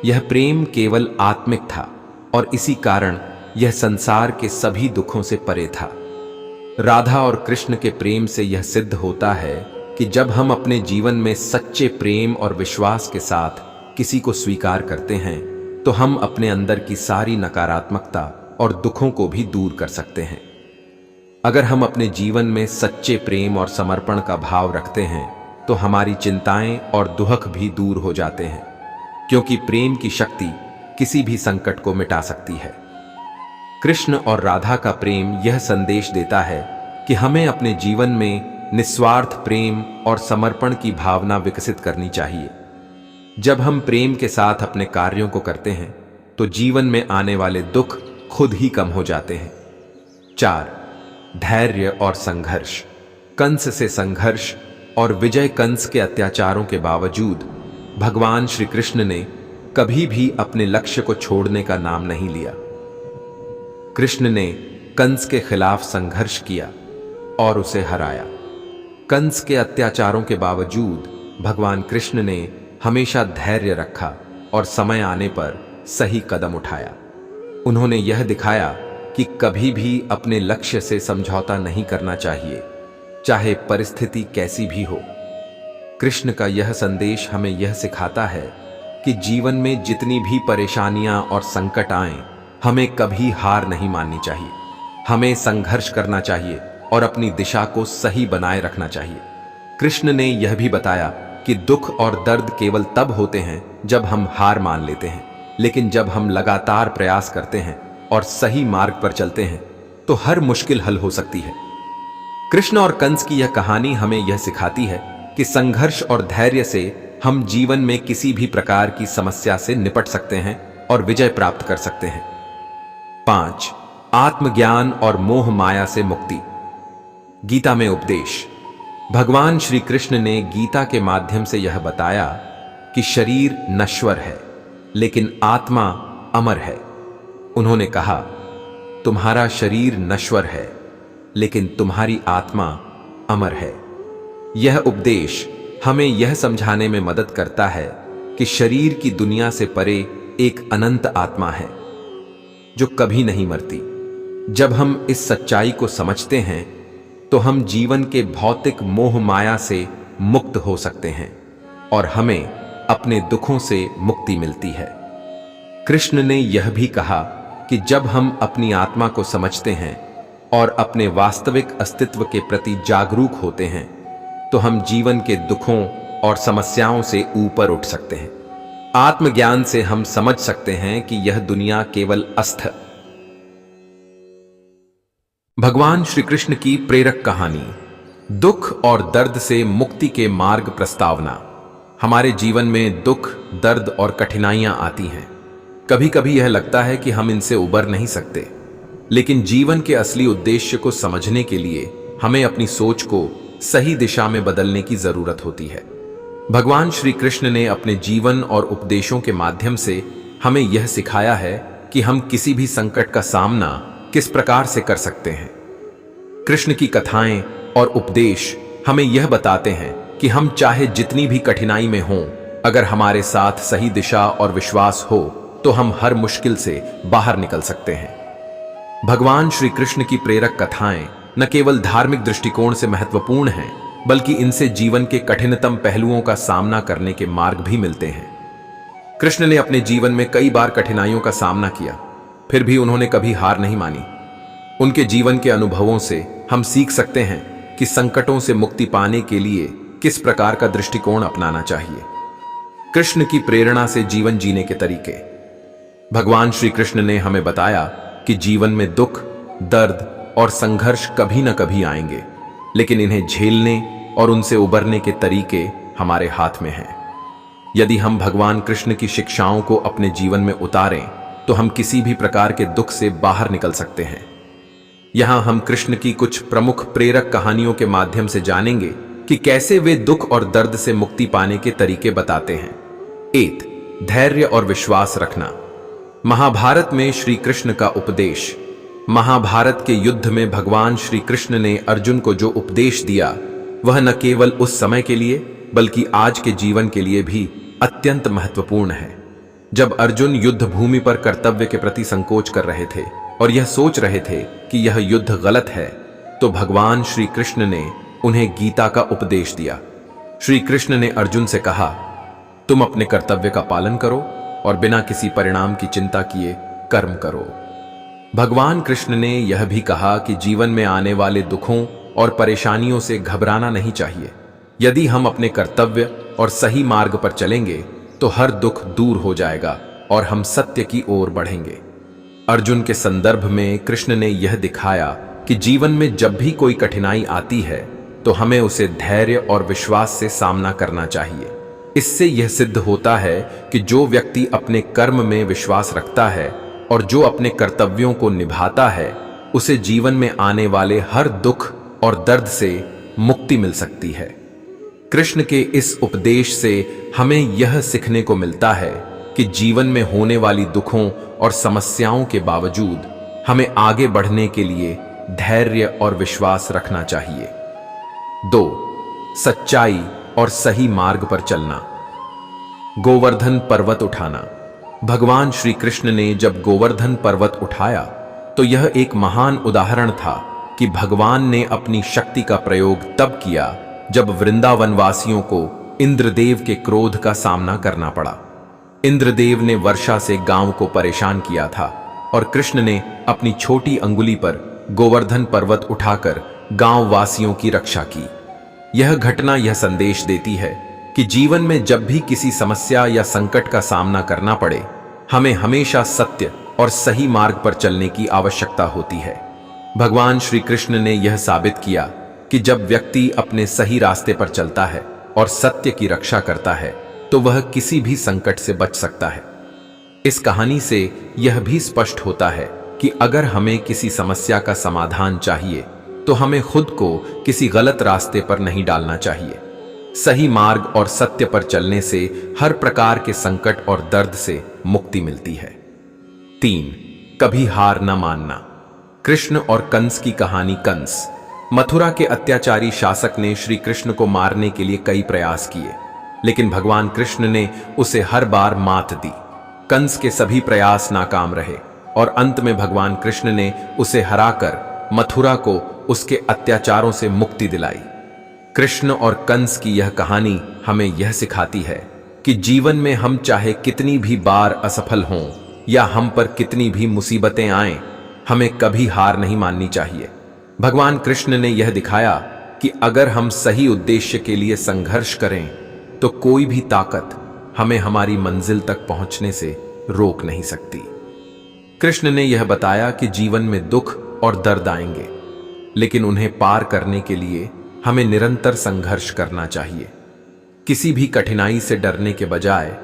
यह प्रेम केवल आत्मिक था और इसी कारण यह संसार के सभी दुखों से परे था। राधा और कृष्ण के प्रेम से यह सिद्ध होता है कि जब हम अपने जीवन में सच्चे प्रेम और विश्वास के साथ किसी को स्वीकार करते हैं तो हम अपने अंदर की सारी नकारात्मकता और दुखों को भी दूर कर सकते हैं। अगर हम अपने जीवन में सच्चे प्रेम और समर्पण का भाव रखते हैं तो हमारी चिंताएं और दुख भी दूर हो जाते हैं, क्योंकि प्रेम की शक्ति किसी भी संकट को मिटा सकती है। कृष्ण और राधा का प्रेम यह संदेश देता है कि हमें अपने जीवन में निस्वार्थ प्रेम और समर्पण की भावना विकसित करनी चाहिए। जब हम प्रेम के साथ अपने कार्यों को करते हैं तो जीवन में आने वाले दुख खुद ही कम हो जाते हैं। 4. धैर्य और संघर्ष। कंस से संघर्ष और विजय। कंस के अत्याचारों के बावजूद भगवान श्री कृष्ण ने कभी भी अपने लक्ष्य को छोड़ने का नाम नहीं लिया। कृष्ण ने कंस के खिलाफ संघर्ष किया और उसे हराया। कंस के अत्याचारों के बावजूद भगवान कृष्ण ने हमेशा धैर्य रखा और समय आने पर सही कदम उठाया। उन्होंने यह दिखाया कि कभी भी अपने लक्ष्य से समझौता नहीं करना चाहिए, चाहे परिस्थिति कैसी भी हो। कृष्ण का यह संदेश हमें यह सिखाता है कि जीवन में जितनी भी परेशानियां और संकट आएं, हमें कभी हार नहीं माननी चाहिए। हमें संघर्ष करना चाहिए और अपनी दिशा को सही बनाए रखना चाहिए। कृष्ण ने यह भी बताया कि दुख और दर्द केवल तब होते हैं जब हम हार मान लेते हैं, लेकिन जब हम लगातार प्रयास करते हैं और सही मार्ग पर चलते हैं तो हर मुश्किल हल हो सकती है। कृष्ण और कंस की यह कहानी हमें यह सिखाती है कि संघर्ष और धैर्य से हम जीवन में किसी भी प्रकार की समस्या से निपट सकते हैं और विजय प्राप्त कर सकते हैं। 5. आत्मज्ञान और मोह माया से मुक्ति। गीता में उपदेश। भगवान श्री कृष्ण ने गीता के माध्यम से यह बताया कि शरीर नश्वर है लेकिन आत्मा अमर है। उन्होंने कहा, तुम्हारा शरीर नश्वर है लेकिन तुम्हारी आत्मा अमर है। यह उपदेश हमें यह समझाने में मदद करता है कि शरीर की दुनिया से परे एक अनंत आत्मा है जो कभी नहीं मरती। जब हम इस सच्चाई को समझते हैं तो हम जीवन के भौतिक मोह माया से मुक्त हो सकते हैं और हमें अपने दुखों से मुक्ति मिलती है। कृष्ण ने यह भी कहा कि जब हम अपनी आत्मा को समझते हैं और अपने वास्तविक अस्तित्व के प्रति जागरूक होते हैं तो हम जीवन के दुखों और समस्याओं से ऊपर उठ सकते हैं। आत्मज्ञान से हम समझ सकते हैं कि यह दुनिया केवल अस्थ। भगवान श्री कृष्ण की प्रेरक कहानी। दुख और दर्द से मुक्ति के मार्ग प्रस्तावना। हमारे जीवन में दुख, दर्द और कठिनाइयां आती हैं। कभी कभी यह लगता है कि हम इनसे उबर नहीं सकते, लेकिन जीवन के असली उद्देश्य को समझने के लिए हमें अपनी सोच को सही दिशा में बदलने की जरूरत होती है। भगवान श्री कृष्ण ने अपने जीवन और उपदेशों के माध्यम से हमें यह सिखाया है कि हम किसी भी संकट का सामना किस प्रकार से कर सकते हैं। कृष्ण की कथाएं और उपदेश हमें यह बताते हैं कि हम चाहे जितनी भी कठिनाई में हों, अगर हमारे साथ सही दिशा और विश्वास हो तो हम हर मुश्किल से बाहर निकल सकते हैं। भगवान श्री कृष्ण की प्रेरक कथाएं न केवल धार्मिक दृष्टिकोण से महत्वपूर्ण हैं, बल्कि इनसे जीवन के कठिनतम पहलुओं का सामना करने के मार्ग भी मिलते हैं। कृष्ण ने अपने जीवन में कई बार कठिनाइयों का सामना किया, फिर भी उन्होंने कभी हार नहीं मानी। उनके जीवन के अनुभवों से हम सीख सकते हैं कि संकटों से मुक्ति पाने के लिए किस प्रकार का दृष्टिकोण अपनाना चाहिए। कृष्ण की प्रेरणा से जीवन जीने के तरीके। भगवान श्री कृष्ण ने हमें बताया कि जीवन में दुख, दर्द और संघर्ष कभी न कभी आएंगे, लेकिन इन्हें झेलने और उनसे उबरने के तरीके हमारे हाथ में हैं। यदि हम भगवान कृष्ण की शिक्षाओं को अपने जीवन में उतारें तो हम किसी भी प्रकार के दुख से बाहर निकल सकते हैं। यहां हम कृष्ण की कुछ प्रमुख प्रेरक कहानियों के माध्यम से जानेंगे कि कैसे वे दुख और दर्द से मुक्ति पाने के तरीके बताते हैं। 1. धैर्य और विश्वास रखना। महाभारत में श्री कृष्ण का उपदेश। महाभारत के युद्ध में भगवान श्री कृष्ण ने अर्जुन को जो उपदेश दिया वह न केवल उस समय के लिए बल्कि आज के जीवन के लिए भी अत्यंत महत्वपूर्ण है। जब अर्जुन युद्ध भूमि पर कर्तव्य के प्रति संकोच कर रहे थे और यह सोच रहे थे कि यह युद्ध गलत है, तो भगवान श्री कृष्ण ने उन्हें गीता का उपदेश दिया। श्री कृष्ण ने अर्जुन से कहा, तुम अपने कर्तव्य का पालन करो और बिना किसी परिणाम की चिंता किए कर्म करो। भगवान कृष्ण ने यह भी कहा कि जीवन में आने वाले दुखों और परेशानियों से घबराना नहीं चाहिए। यदि हम अपने कर्तव्य और सही मार्ग पर चलेंगे तो हर दुख दूर हो जाएगा और हम सत्य की ओर बढ़ेंगे। अर्जुन के संदर्भ में कृष्ण ने यह दिखाया कि जीवन में जब भी कोई कठिनाई आती है तो हमें उसे धैर्य और विश्वास से सामना करना चाहिए। इससे यह सिद्ध होता है कि जो व्यक्ति अपने कर्म में विश्वास रखता है और जो अपने कर्तव्यों को निभाता है, उसे जीवन में आने वाले हर दुख और दर्द से मुक्ति मिल सकती है। कृष्ण के इस उपदेश से हमें यह सीखने को मिलता है कि जीवन में होने वाली दुखों और समस्याओं के बावजूद हमें आगे बढ़ने के लिए धैर्य और विश्वास रखना चाहिए। 2. सच्चाई और सही मार्ग पर चलना। गोवर्धन पर्वत उठाना। भगवान श्री कृष्ण ने जब गोवर्धन पर्वत उठाया तो यह एक महान उदाहरण था कि भगवान ने अपनी शक्ति का प्रयोग तब किया जब वृंदावन वासियों को इंद्रदेव के क्रोध का सामना करना पड़ा। इंद्रदेव ने वर्षा से गांव को परेशान किया था और कृष्ण ने अपनी छोटी अंगुली पर गोवर्धन पर्वत उठाकर गांव वासियों की रक्षा की। यह घटना यह संदेश देती है कि जीवन में जब भी किसी समस्या या संकट का सामना करना पड़े, हमें हमेशा सत्य और सही मार्ग पर चलने की आवश्यकता होती है। भगवान श्री कृष्ण ने यह साबित किया कि जब व्यक्ति अपने सही रास्ते पर चलता है और सत्य की रक्षा करता है तो वह किसी भी संकट से बच सकता है। इस कहानी से यह भी स्पष्ट होता है कि अगर हमें किसी समस्या का समाधान चाहिए तो हमें खुद को किसी गलत रास्ते पर नहीं डालना चाहिए। सही मार्ग और सत्य पर चलने से हर प्रकार के संकट और दर्द से मुक्ति मिलती है। 3. कभी हार न मानना। कृष्ण और कंस की कहानी। कंस, मथुरा के अत्याचारी शासक, ने श्री कृष्ण को मारने के लिए कई प्रयास किए, लेकिन भगवान कृष्ण ने उसे हर बार मात दी। कंस के सभी प्रयास नाकाम रहे और अंत में भगवान कृष्ण ने उसे हराकर मथुरा को उसके अत्याचारों से मुक्ति दिलाई। कृष्ण और कंस की यह कहानी हमें यह सिखाती है कि जीवन में हम चाहे कितनी भी बार असफल हों या हम पर कितनी भी मुसीबतें आएं, हमें कभी हार नहीं माननी चाहिए। भगवान कृष्ण ने यह दिखाया कि अगर हम सही उद्देश्य के लिए संघर्ष करें तो कोई भी ताकत हमें हमारी मंजिल तक पहुंचने से रोक नहीं सकती। कृष्ण ने यह बताया कि जीवन में दुख और दर्द आएंगे, लेकिन उन्हें पार करने के लिए हमें निरंतर संघर्ष करना चाहिए। किसी भी कठिनाई से डरने के बजाय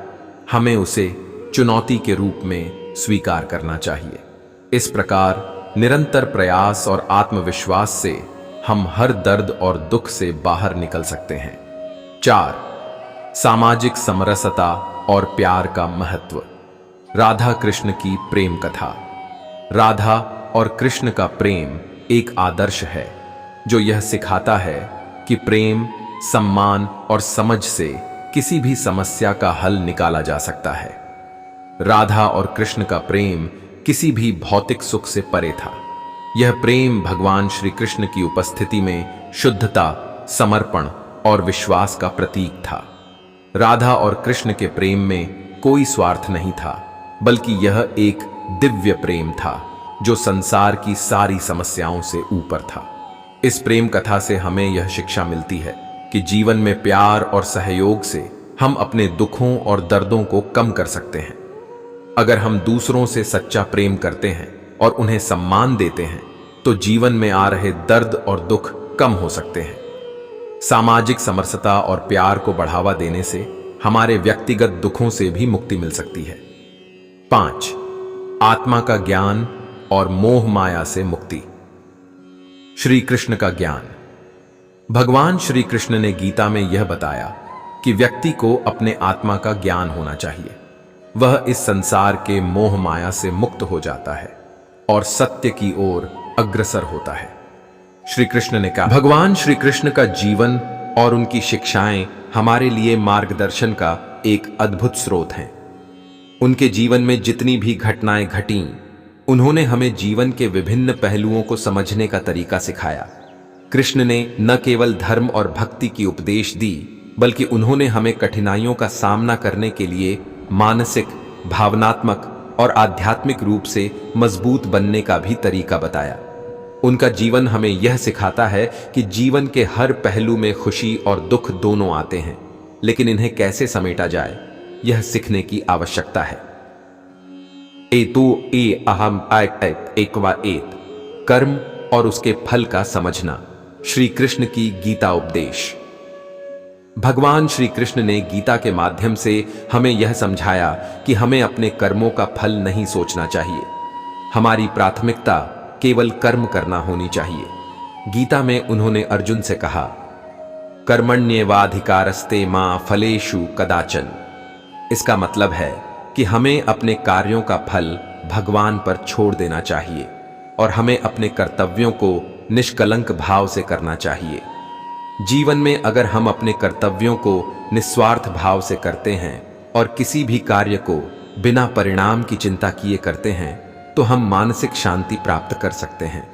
हमें उसे चुनौती के रूप में स्वीकार करना चाहिए। इस प्रकार निरंतर प्रयास और आत्मविश्वास से हम हर दर्द और दुख से बाहर निकल सकते हैं। 4. सामाजिक समरसता और प्यार का महत्व। राधा कृष्ण की प्रेम कथा। राधा और कृष्ण का प्रेम एक आदर्श है जो यह सिखाता है कि प्रेम, सम्मान और समझ से किसी भी समस्या का हल निकाला जा सकता है। राधा और कृष्ण का प्रेम किसी भी भौतिक सुख से परे था। यह प्रेम भगवान श्री कृष्ण की उपस्थिति में शुद्धता, समर्पण और विश्वास का प्रतीक था। राधा और कृष्ण के प्रेम में कोई स्वार्थ नहीं था, बल्कि यह एक दिव्य प्रेम था जो संसार की सारी समस्याओं से ऊपर था। इस प्रेम कथा से हमें यह शिक्षा मिलती है कि जीवन में प्यार और सहयोग से हम अपने दुखों और दर्दों को कम कर सकते हैं। अगर हम दूसरों से सच्चा प्रेम करते हैं और उन्हें सम्मान देते हैं तो जीवन में आ रहे दर्द और दुख कम हो सकते हैं। सामाजिक समरसता और प्यार को बढ़ावा देने से हमारे व्यक्तिगत दुखों से भी मुक्ति मिल सकती है। 5. आत्मा का ज्ञान और मोह माया से मुक्ति। श्री कृष्ण का ज्ञान। भगवान श्री कृष्ण ने गीता में यह बताया कि व्यक्ति को अपने आत्मा का ज्ञान होना चाहिए। वह इस संसार के मोह माया से मुक्त हो जाता है और सत्य की ओर अग्रसर होता है। श्री कृष्ण ने कहा, भगवान श्री कृष्ण का जीवन और उनकी शिक्षाएं हमारे लिए मार्गदर्शन का एक अद्भुत स्रोत हैं। उनके जीवन में जितनी भी घटनाएं घटीं, उन्होंने हमें जीवन के विभिन्न पहलुओं को समझने का तरीका सिखाया। कृष्ण ने न केवल धर्म और भक्ति की उपदेश दी, बल्कि उन्होंने हमें कठिनाइयों का सामना करने के लिए मानसिक, भावनात्मक और आध्यात्मिक रूप से मजबूत बनने का भी तरीका बताया। उनका जीवन हमें यह सिखाता है कि जीवन के हर पहलू में खुशी और दुख दोनों आते हैं, लेकिन इन्हें कैसे समेटा जाए, यह सीखने की आवश्यकता है। अहम एकवा एत, कर्म और उसके फल का समझना। श्री कृष्ण की गीता उपदेश। भगवान श्री कृष्ण ने गीता के माध्यम से हमें यह समझाया कि हमें अपने कर्मों का फल नहीं सोचना चाहिए। हमारी प्राथमिकता केवल कर्म करना होनी चाहिए। गीता में उन्होंने अर्जुन से कहा, कर्मण्येवाधिकारस्ते मां फलेषु कदाचन। इसका मतलब है कि हमें अपने कार्यों का फल भगवान पर छोड़ देना चाहिए और हमें अपने कर्तव्यों को निष्कलंक भाव से करना चाहिए। जीवन में अगर हम अपने कर्तव्यों को निस्वार्थ भाव से करते हैं और किसी भी कार्य को बिना परिणाम की चिंता किए करते हैं तो हम मानसिक शांति प्राप्त कर सकते हैं।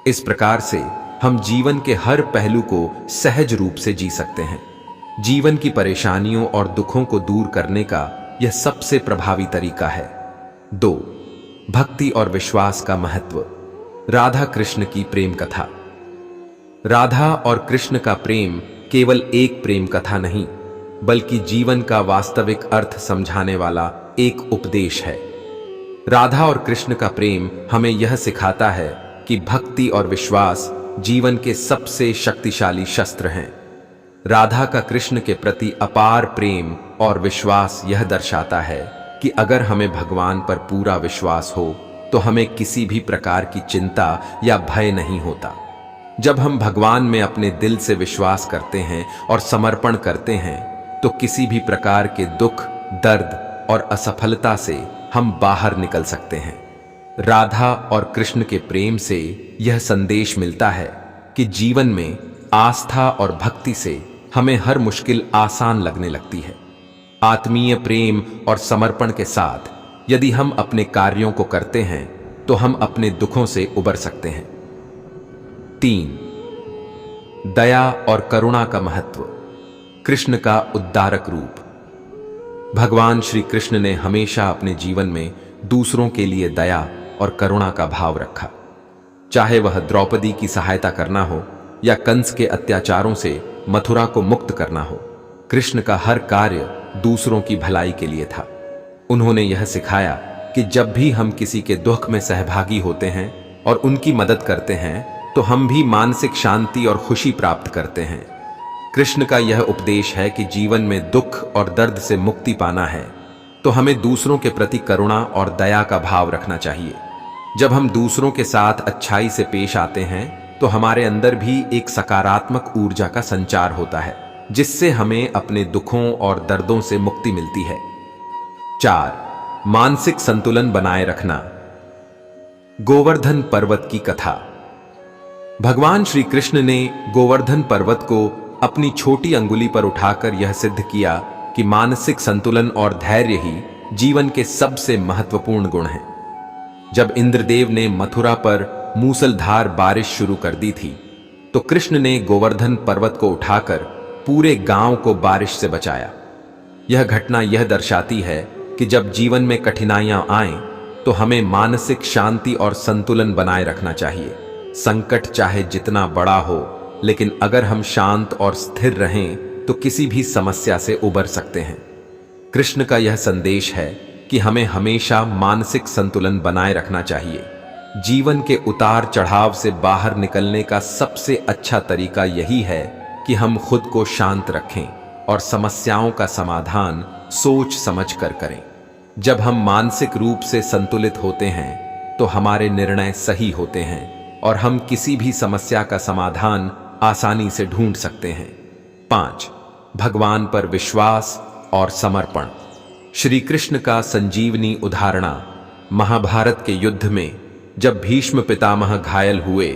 इस प्रकार से हम जीवन के हर पहलू को सहज रूप से जी सकते हैं। जीवन की परेशानियों और दुखों को दूर करने का यह सबसे प्रभावी तरीका है। 2. भक्ति और विश्वास का महत्व। राधा कृष्ण की प्रेम कथा। राधा और कृष्ण का प्रेम केवल एक प्रेम कथा नहीं, बल्कि जीवन का वास्तविक अर्थ समझाने वाला एक उपदेश है। राधा और कृष्ण का प्रेम हमें यह सिखाता है कि भक्ति और विश्वास जीवन के सबसे शक्तिशाली शस्त्र हैं। राधा का कृष्ण के प्रति अपार प्रेम और विश्वास यह दर्शाता है कि अगर हमें भगवान पर पूरा विश्वास हो तो हमें किसी भी प्रकार की चिंता या भय नहीं होता। जब हम भगवान में अपने दिल से विश्वास करते हैं और समर्पण करते हैं तो किसी भी प्रकार के दुख, दर्द और असफलता से हम बाहर निकल सकते हैं। राधा और कृष्ण के प्रेम से यह संदेश मिलता है कि जीवन में आस्था और भक्ति से हमें हर मुश्किल आसान लगने लगती है। आत्मीय प्रेम और समर्पण के साथ यदि हम अपने कार्यों को करते हैं तो हम अपने दुखों से उबर सकते हैं। 3. दया और करुणा का महत्व। कृष्ण का उद्धारक रूप। भगवान श्री कृष्ण ने हमेशा अपने जीवन में दूसरों के लिए दया और करुणा का भाव रखा। चाहे वह द्रौपदी की सहायता करना हो या कंस के अत्याचारों से मथुरा को मुक्त करना हो, कृष्ण का हर कार्य दूसरों की भलाई के लिए था। उन्होंने यह सिखाया कि जब भी हम किसी के दुख में सहभागी होते हैं और उनकी मदद करते हैं तो हम भी मानसिक शांति और खुशी प्राप्त करते हैं। कृष्ण का यह उपदेश है कि जीवन में दुख और दर्द से मुक्ति पाना है तो हमें दूसरों के प्रति करुणा और दया का भाव रखना चाहिए। जब हम दूसरों के साथ अच्छाई से पेश आते हैं तो हमारे अंदर भी एक सकारात्मक ऊर्जा का संचार होता है, जिससे हमें अपने दुखों और दर्दों से मुक्ति मिलती है। 4. मानसिक संतुलन बनाए रखना। गोवर्धन पर्वत की कथा। भगवान श्री कृष्ण ने गोवर्धन पर्वत को अपनी छोटी अंगुली पर उठाकर यह सिद्ध किया कि मानसिक संतुलन और धैर्य ही जीवन के सबसे महत्वपूर्ण गुण हैं। जब इंद्रदेव ने मथुरा पर मूसलधार बारिश शुरू कर दी थी तो कृष्ण ने गोवर्धन पर्वत को उठाकर पूरे गांव को बारिश से बचाया। यह घटना यह दर्शाती है कि जब जीवन में कठिनाइयां आएं तो हमें मानसिक शांति और संतुलन बनाए रखना चाहिए। संकट चाहे जितना बड़ा हो, लेकिन अगर हम शांत और स्थिर रहें तो किसी भी समस्या से उबर सकते हैं। कृष्ण का यह संदेश है कि हमें हमेशा मानसिक संतुलन बनाए रखना चाहिए। जीवन के उतार चढ़ाव से बाहर निकलने का सबसे अच्छा तरीका यही है कि हम खुद को शांत रखें और समस्याओं का समाधान सोच समझ कर करें। जब हम मानसिक रूप से संतुलित होते हैं तो हमारे निर्णय सही होते हैं और हम किसी भी समस्या का समाधान आसानी से ढूंढ सकते हैं। 5. भगवान पर विश्वास और समर्पण। श्री कृष्ण का संजीवनी उदाहरणा। महाभारत के युद्ध में जब भीष्म पितामह घायल हुए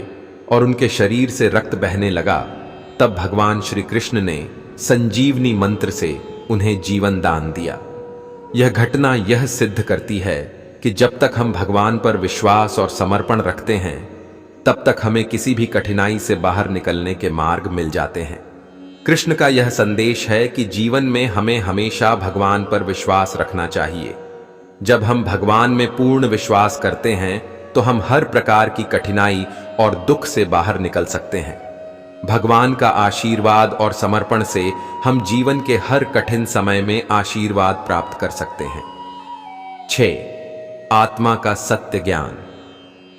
और उनके शरीर से रक्त बहने लगा, तब भगवान श्री कृष्ण ने संजीवनी मंत्र से उन्हें जीवन दान दिया। यह घटना यह सिद्ध करती है कि जब तक हम भगवान पर विश्वास और समर्पण रखते हैं तब तक हमें किसी भी कठिनाई से बाहर निकलने के मार्ग मिल जाते हैं। कृष्ण का यह संदेश है कि जीवन में हमें हमेशा भगवान पर विश्वास रखना चाहिए। जब हम भगवान में पूर्ण विश्वास करते हैं तो हम हर प्रकार की कठिनाई और दुख से बाहर निकल सकते हैं। भगवान का आशीर्वाद और समर्पण से हम जीवन के हर कठिन समय में आशीर्वाद प्राप्त कर सकते हैं। 6. आत्मा का सत्य ज्ञान।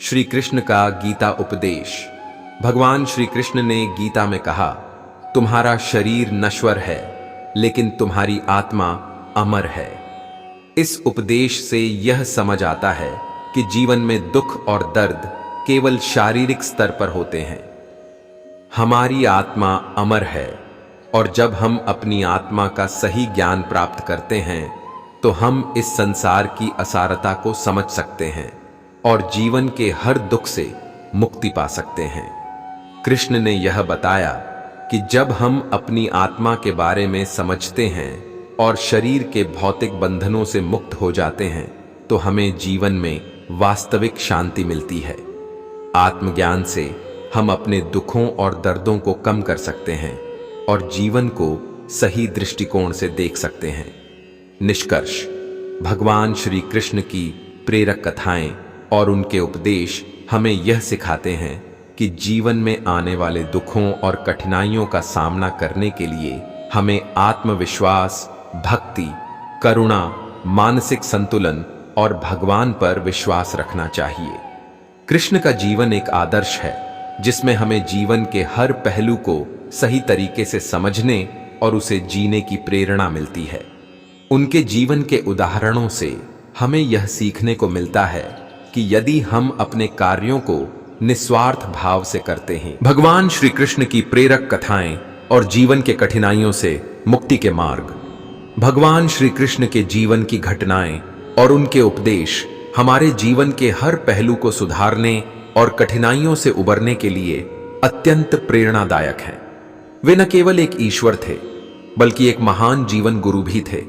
श्री कृष्ण का गीता उपदेश। भगवान श्री कृष्ण ने गीता में कहा, तुम्हारा शरीर नश्वर है लेकिन तुम्हारी आत्मा अमर है। इस उपदेश से यह समझ आता है कि जीवन में दुख और दर्द केवल शारीरिक स्तर पर होते हैं। हमारी आत्मा अमर है और जब हम अपनी आत्मा का सही ज्ञान प्राप्त करते हैं तो हम इस संसार की असारता को समझ सकते हैं और जीवन के हर दुख से मुक्ति पा सकते हैं। कृष्ण ने यह बताया कि जब हम अपनी आत्मा के बारे में समझते हैं और शरीर के भौतिक बंधनों से मुक्त हो जाते हैं तो हमें जीवन में वास्तविक शांति मिलती है। आत्मज्ञान से हम अपने दुखों और दर्दों को कम कर सकते हैं और जीवन को सही दृष्टिकोण से देख सकते हैं। निष्कर्ष, भगवान श्री कृष्ण की प्रेरक कथाएं और उनके उपदेश हमें यह सिखाते हैं कि जीवन में आने वाले दुखों और कठिनाइयों का सामना करने के लिए हमें आत्मविश्वास, भक्ति, करुणा, मानसिक संतुलन और भगवान पर विश्वास रखना चाहिए। कृष्ण का जीवन एक आदर्श है जिसमें हमें जीवन के हर पहलू को सही तरीके से समझने और उसे जीने की प्रेरणा मिलती है। उनके जीवन के उदाहरणों से हमें यह सीखने को मिलता है कि यदि हम अपने कार्यों को निस्वार्थ भाव से करते हैं, भगवान श्री कृष्ण की प्रेरक कथाएं और जीवन के कठिनाइयों से मुक्ति के मार्ग, भगवान श्री कृष्ण के जीवन की घटनाएं और उनके उपदेश हमारे जीवन के हर पहलू को सुधारने और कठिनाइयों से उबरने के लिए अत्यंत प्रेरणादायक हैं। वे न केवल एक ईश्वर थे बल्कि एक महान जीवन गुरु भी थे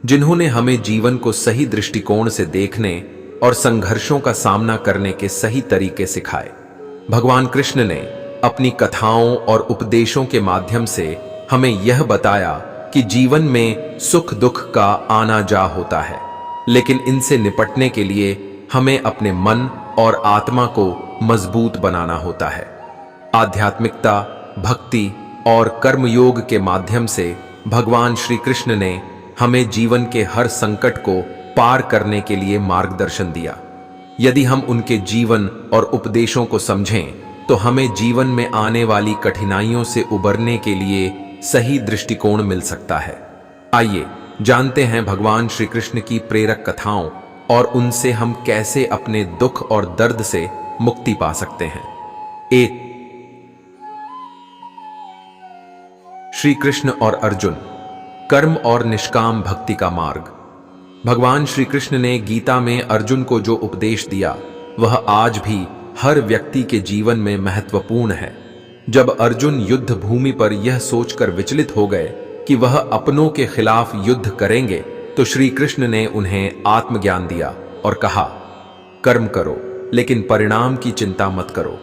जिन्होंने हमें जीवन को सही दृष्टिकोण से देखने और संघर्षों का सामना करने के सही तरीके सिखाए। भगवान कृष्ण ने अपनी कथाओं और उपदेशों के माध्यम से हमें यह बताया कि जीवन में सुख दुख का आना जा होता है, लेकिन इनसे निपटने के लिए हमें अपने मन और आत्मा को मजबूत बनाना होता है। आध्यात्मिकता, भक्ति और कर्मयोग के माध्यम से भगवान श्री कृष्ण ने हमें जीवन के हर संकट को पार करने के लिए मार्गदर्शन दिया। यदि हम उनके जीवन और उपदेशों को समझें तो हमें जीवन में आने वाली कठिनाइयों से उबरने के लिए सही दृष्टिकोण मिल सकता है। आइए जानते हैं भगवान श्री कृष्ण की प्रेरक कथाओं और उनसे हम कैसे अपने दुख और दर्द से मुक्ति पा सकते हैं। 1. श्री कृष्ण और अर्जुन, कर्म और निष्काम भक्ति का मार्ग। भगवान श्री कृष्ण ने गीता में अर्जुन को जो उपदेश दिया वह आज भी हर व्यक्ति के जीवन में महत्वपूर्ण है। जब अर्जुन युद्ध भूमि पर यह सोचकर विचलित हो गए कि वह अपनों के खिलाफ युद्ध करेंगे तो श्री कृष्ण ने उन्हें आत्मज्ञान दिया और कहा, कर्म करो लेकिन परिणाम की चिंता मत करो।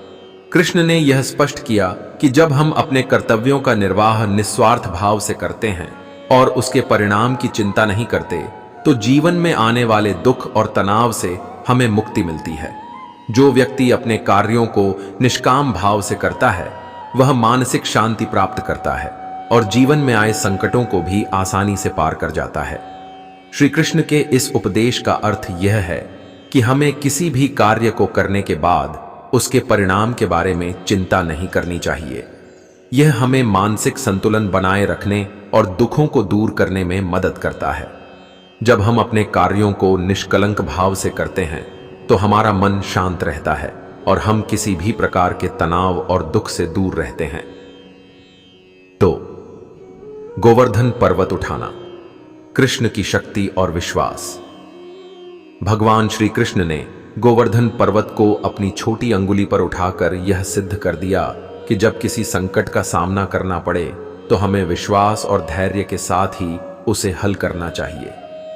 कृष्ण ने यह स्पष्ट किया कि जब हम अपने कर्तव्यों का निर्वाह निस्वार्थ भाव से करते हैं और उसके परिणाम की चिंता नहीं करते तो जीवन में आने वाले दुख और तनाव से हमें मुक्ति मिलती है। जो व्यक्ति अपने कार्यों को निष्काम भाव से करता है वह मानसिक शांति प्राप्त करता है और जीवन में आए संकटों को भी आसानी से पार कर जाता है। श्री कृष्ण के इस उपदेश का अर्थ यह है कि हमें किसी भी कार्य को करने के बाद उसके परिणाम के बारे में चिंता नहीं करनी चाहिए। यह हमें मानसिक संतुलन बनाए रखने और दुखों को दूर करने में मदद करता है। जब हम अपने कार्यों को निष्कलंक भाव से करते हैं तो हमारा मन शांत रहता है और हम किसी भी प्रकार के तनाव और दुख से दूर रहते हैं। तो गोवर्धन पर्वत उठाना, कृष्ण की शक्ति और विश्वास। भगवान श्री कृष्ण ने गोवर्धन पर्वत को अपनी छोटी अंगुली पर उठाकर यह सिद्ध कर दिया कि जब किसी संकट का सामना करना पड़े तो हमें विश्वास और धैर्य के साथ ही उसे हल करना चाहिए।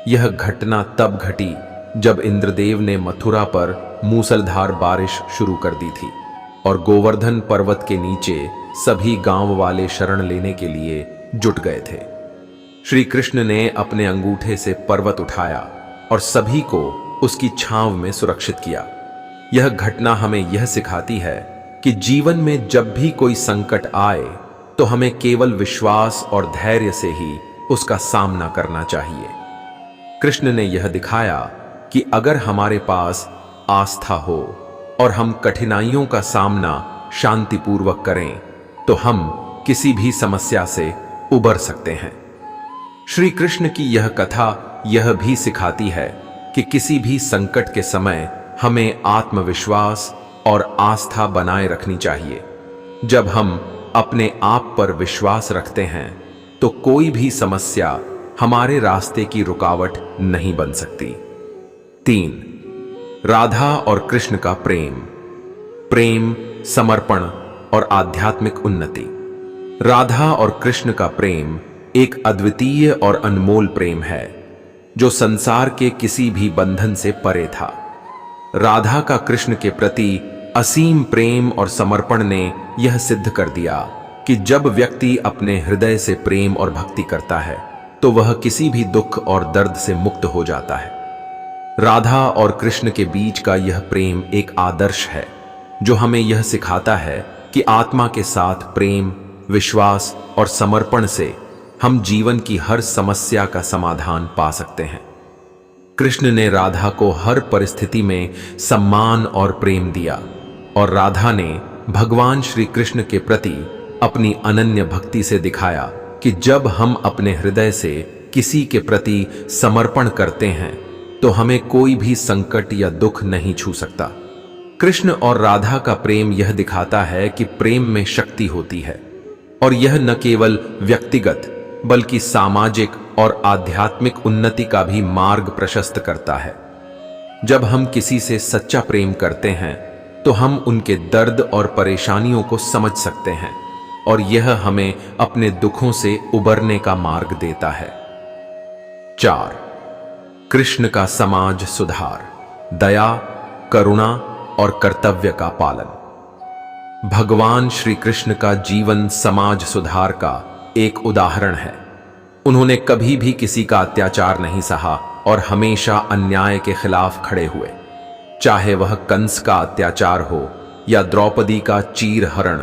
यह घटना तब घटी जब इंद्रदेव ने मथुरा पर मूसलधार बारिश शुरू कर दी थी और गोवर्धन पर्वत के नीचे सभी गांव वाले शरण लेने के लिए जुट गए थे। श्री कृष्ण ने अपने अंगूठे से पर्वत उठाया और सभी को उसकी छांव में सुरक्षित किया। यह घटना हमें यह सिखाती है कि जीवन में जब भी कोई संकट आए तो हमें केवल विश्वास और धैर्य से ही उसका सामना करना चाहिए। कृष्ण ने यह दिखाया कि अगर हमारे पास आस्था हो और हम कठिनाइयों का सामना शांतिपूर्वक करें तो हम किसी भी समस्या से उबर सकते हैं। श्री कृष्ण की यह कथा यह भी सिखाती है कि किसी भी संकट के समय हमें आत्मविश्वास और आस्था बनाए रखनी चाहिए। जब हम अपने आप पर विश्वास रखते हैं तो कोई भी समस्या हमारे रास्ते की रुकावट नहीं बन सकती। 3. राधा और कृष्ण का प्रेम। प्रेम, समर्पण और आध्यात्मिक उन्नति। राधा और कृष्ण का प्रेम एक अद्वितीय और अनमोल प्रेम है जो संसार के किसी भी बंधन से परे था। राधा का कृष्ण के प्रति असीम प्रेम और समर्पण ने यह सिद्ध कर दिया कि जब व्यक्ति अपने हृदय से प्रेम और भक्ति करता है तो वह किसी भी दुख और दर्द से मुक्त हो जाता है। राधा और कृष्ण के बीच का यह प्रेम एक आदर्श है जो हमें यह सिखाता है कि आत्मा के साथ प्रेम, विश्वास और समर्पण से हम जीवन की हर समस्या का समाधान पा सकते हैं। कृष्ण ने राधा को हर परिस्थिति में सम्मान और प्रेम दिया और राधा ने भगवान श्री कृष्ण के प्रति अपनी अनन्य भक्ति से दिखाया कि जब हम अपने हृदय से किसी के प्रति समर्पण करते हैं तो हमें कोई भी संकट या दुख नहीं छू सकता। कृष्ण और राधा का प्रेम यह दिखाता है कि प्रेम में शक्ति होती है और यह न केवल व्यक्तिगत बल्कि सामाजिक और आध्यात्मिक उन्नति का भी मार्ग प्रशस्त करता है। जब हम किसी से सच्चा प्रेम करते हैं तो हम उनके दर्द और परेशानियों को समझ सकते हैं और यह हमें अपने दुखों से उबरने का मार्ग देता है। 4. कृष्ण का समाज सुधार, दया, करुणा और कर्तव्य का पालन। भगवान श्री कृष्ण का जीवन समाज सुधार का एक उदाहरण है। उन्होंने कभी भी किसी का अत्याचार नहीं सहा और हमेशा अन्याय के खिलाफ खड़े हुए। चाहे वह कंस का अत्याचार हो या द्रौपदी का चीरहरण,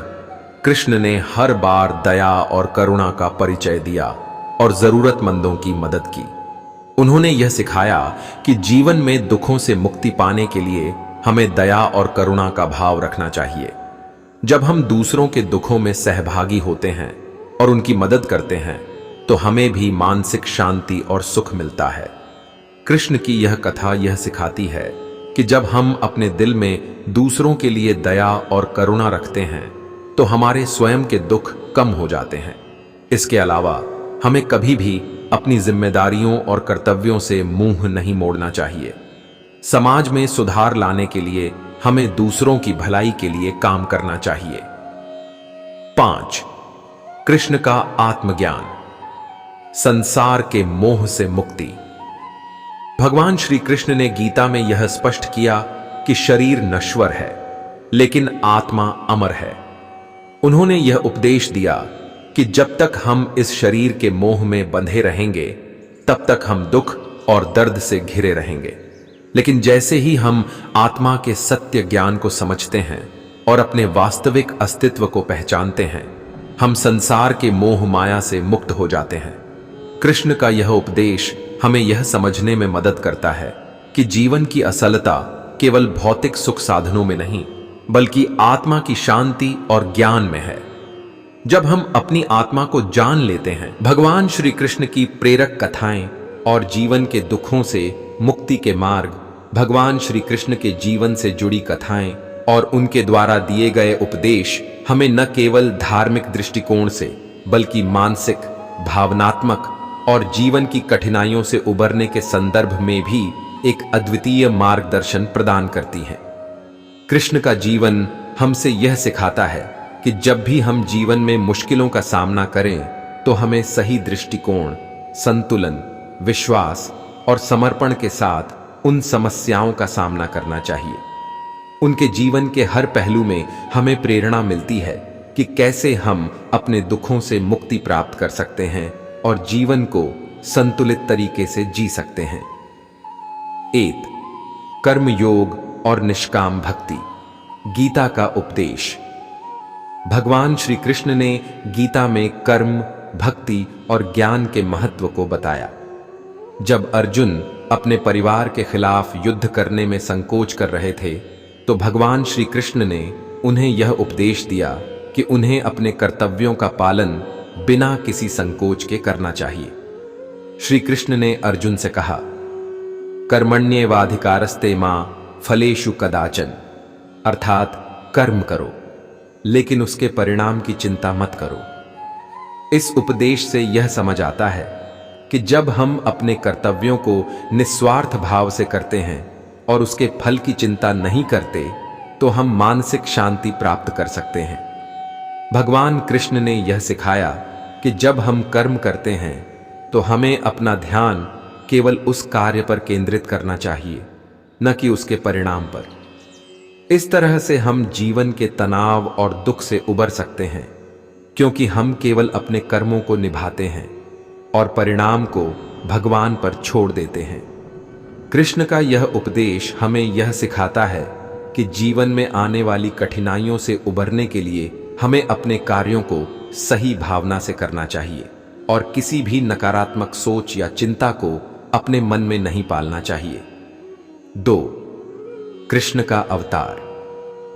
कृष्ण ने हर बार दया और करुणा का परिचय दिया और जरूरतमंदों की मदद की। उन्होंने यह सिखाया कि जीवन में दुखों से मुक्ति पाने के लिए हमें दया और करुणा का भाव रखना चाहिए। जब हम दूसरों के दुखों में सहभागी होते हैं और उनकी मदद करते हैं तो हमें भी मानसिक शांति और सुख मिलता है। कृष्ण की यह कथा यह सिखाती है कि जब हम अपने दिल में दूसरों के लिए दया और करुणा रखते हैं तो हमारे स्वयं के दुख कम हो जाते हैं। इसके अलावा हमें कभी भी अपनी जिम्मेदारियों और कर्तव्यों से मुंह नहीं मोड़ना चाहिए। समाज में सुधार लाने के लिए हमें दूसरों की भलाई के लिए काम करना चाहिए। 5. कृष्ण का आत्मज्ञान, संसार के मोह से मुक्ति। भगवान श्री कृष्ण ने गीता में यह स्पष्ट किया कि शरीर नश्वर है लेकिन आत्मा अमर है। उन्होंने यह उपदेश दिया कि जब तक हम इस शरीर के मोह में बंधे रहेंगे तब तक हम दुख और दर्द से घिरे रहेंगे, लेकिन जैसे ही हम आत्मा के सत्य ज्ञान को समझते हैं और अपने वास्तविक अस्तित्व को पहचानते हैं, हम संसार के मोह माया से मुक्त हो जाते हैं। कृष्ण का यह उपदेश हमें यह समझने में मदद करता है कि जीवन की असलता केवल भौतिक सुख साधनों में नहीं बल्कि आत्मा की शांति और ज्ञान में है। जब हम अपनी आत्मा को जान लेते हैं, भगवान श्री कृष्ण की प्रेरक कथाएं और जीवन के दुखों से मुक्ति के मार्ग, भगवान श्री कृष्ण के जीवन से जुड़ी कथाएं और उनके द्वारा दिए गए उपदेश हमें न केवल धार्मिक दृष्टिकोण से बल्कि मानसिक, भावनात्मक और जीवन की कठिनाइयों से उबरने के संदर्भ में भी एक अद्वितीय मार्गदर्शन प्रदान करती हैं। कृष्ण का जीवन हमसे यह सिखाता है कि जब भी हम जीवन में मुश्किलों का सामना करें तो हमें सही दृष्टिकोण, संतुलन, विश्वास और समर्पण के साथ उन समस्याओं का सामना करना चाहिए। उनके जीवन के हर पहलू में हमें प्रेरणा मिलती है कि कैसे हम अपने दुखों से मुक्ति प्राप्त कर सकते हैं और जीवन को संतुलित तरीके से जी सकते हैं। 8. कर्म योग और निष्काम भक्ति, गीता का उपदेश। भगवान श्री कृष्ण ने गीता में कर्म, भक्ति और ज्ञान के महत्व को बताया। जब अर्जुन अपने परिवार के खिलाफ युद्ध करने में संकोच कर रहे थे तो भगवान श्री कृष्ण ने उन्हें यह उपदेश दिया कि उन्हें अपने कर्तव्यों का पालन बिना किसी संकोच के करना चाहिए। श्री कृष्ण ने अर्जुन से कहा, कर्मण्येवाधिकारस्ते मां फलेषु कदाचन, अर्थात कर्म करो लेकिन उसके परिणाम की चिंता मत करो। इस उपदेश से यह समझ आता है कि जब हम अपने कर्तव्यों को निस्वार्थ भाव से करते हैं और उसके फल की चिंता नहीं करते तो हम मानसिक शांति प्राप्त कर सकते हैं। भगवान कृष्ण ने यह सिखाया कि जब हम कर्म करते हैं तो हमें अपना ध्यान केवल उस कार्य पर केंद्रित करना चाहिए, न कि उसके परिणाम पर। इस तरह से हम जीवन के तनाव और दुख से उबर सकते हैं, क्योंकि हम केवल अपने कर्मों को निभाते हैं और परिणाम को भगवान पर छोड़ देते हैं। कृष्ण का यह उपदेश हमें यह सिखाता है कि जीवन में आने वाली कठिनाइयों से उबरने के लिए हमें अपने कार्यों को सही भावना से करना चाहिए और किसी भी नकारात्मक सोच या चिंता को अपने मन में नहीं पालना चाहिए। 2. कृष्ण का अवतार,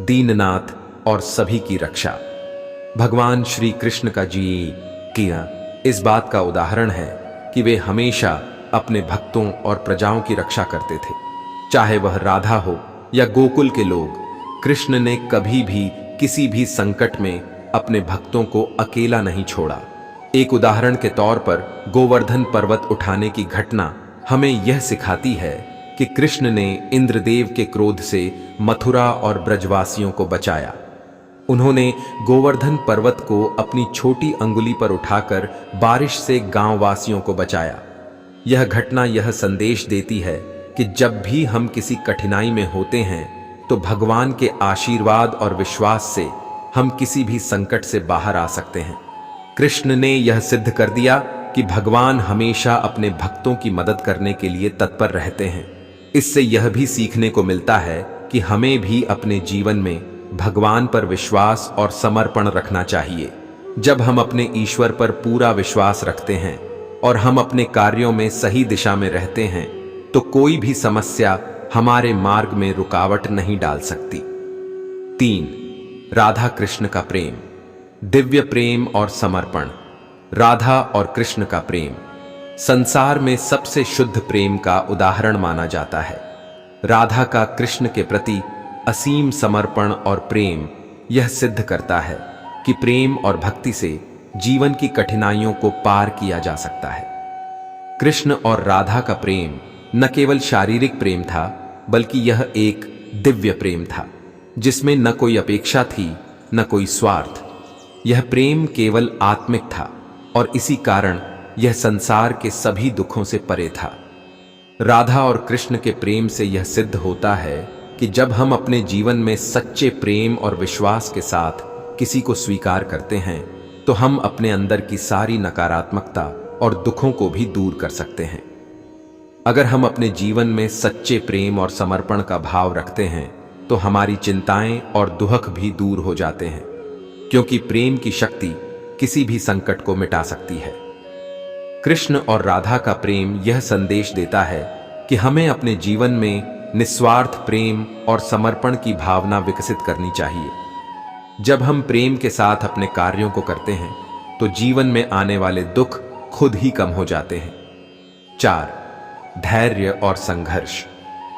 दीननाथ और सभी की रक्षा। भगवान श्री कृष्ण का किया इस बात का उदाहरण है कि वे हमेशा अपने भक्तों और प्रजाओं की रक्षा करते थे, चाहे वह राधा हो या गोकुल के लोग। कृष्ण ने कभी भी किसी भी संकट में अपने भक्तों को अकेला नहीं छोड़ा। एक उदाहरण के तौर पर गोवर्धन पर्वत उठाने की घटना हमें यह सिखाती है कि कृष्ण ने इंद्रदेव के क्रोध से मथुरा और ब्रजवासियों को बचाया। उन्होंने गोवर्धन पर्वत को अपनी छोटी अंगुली पर उठाकर बारिश से गांव वासियों को बचाया। यह घटना यह संदेश देती है कि जब भी हम किसी कठिनाई में होते हैं तो भगवान के आशीर्वाद और विश्वास से हम किसी भी संकट से बाहर आ सकते हैं। कृष्ण ने यह सिद्ध कर दिया कि भगवान हमेशा अपने भक्तों की मदद करने के लिए तत्पर रहते हैं। इससे यह भी सीखने को मिलता है कि हमें भी अपने जीवन में भगवान पर विश्वास और समर्पण रखना चाहिए। जब हम अपने ईश्वर पर पूरा विश्वास रखते हैं और हम अपने कार्यों में सही दिशा में रहते हैं तो कोई भी समस्या हमारे मार्ग में रुकावट नहीं डाल सकती। 3. राधा कृष्ण का प्रेम, दिव्य प्रेम और समर्पण। राधा और कृष्ण का प्रेम संसार में सबसे शुद्ध प्रेम का उदाहरण माना जाता है। राधा का कृष्ण के प्रति असीम समर्पण और प्रेम यह सिद्ध करता है कि प्रेम और भक्ति से जीवन की कठिनाइयों को पार किया जा सकता है। कृष्ण और राधा का प्रेम न केवल शारीरिक प्रेम था, बल्कि यह एक दिव्य प्रेम था जिसमें न कोई अपेक्षा थी न कोई स्वार्थ। यह प्रेम केवल आत्मिक था और इसी कारण यह संसार के सभी दुखों से परे था। राधा और कृष्ण के प्रेम से यह सिद्ध होता है कि जब हम अपने जीवन में सच्चे प्रेम और विश्वास के साथ किसी को स्वीकार करते हैं तो हम अपने अंदर की सारी नकारात्मकता और दुखों को भी दूर कर सकते हैं। अगर हम अपने जीवन में सच्चे प्रेम और समर्पण का भाव रखते हैं तो हमारी चिंताएं और दुख भी दूर हो जाते हैं, क्योंकि प्रेम की शक्ति किसी भी संकट को मिटा सकती है। कृष्ण और राधा का प्रेम यह संदेश देता है कि हमें अपने जीवन में निस्वार्थ प्रेम और समर्पण की भावना विकसित करनी चाहिए। जब हम प्रेम के साथ अपने कार्यों को करते हैं तो जीवन में आने वाले दुख खुद ही कम हो जाते हैं। 4. धैर्य और संघर्ष।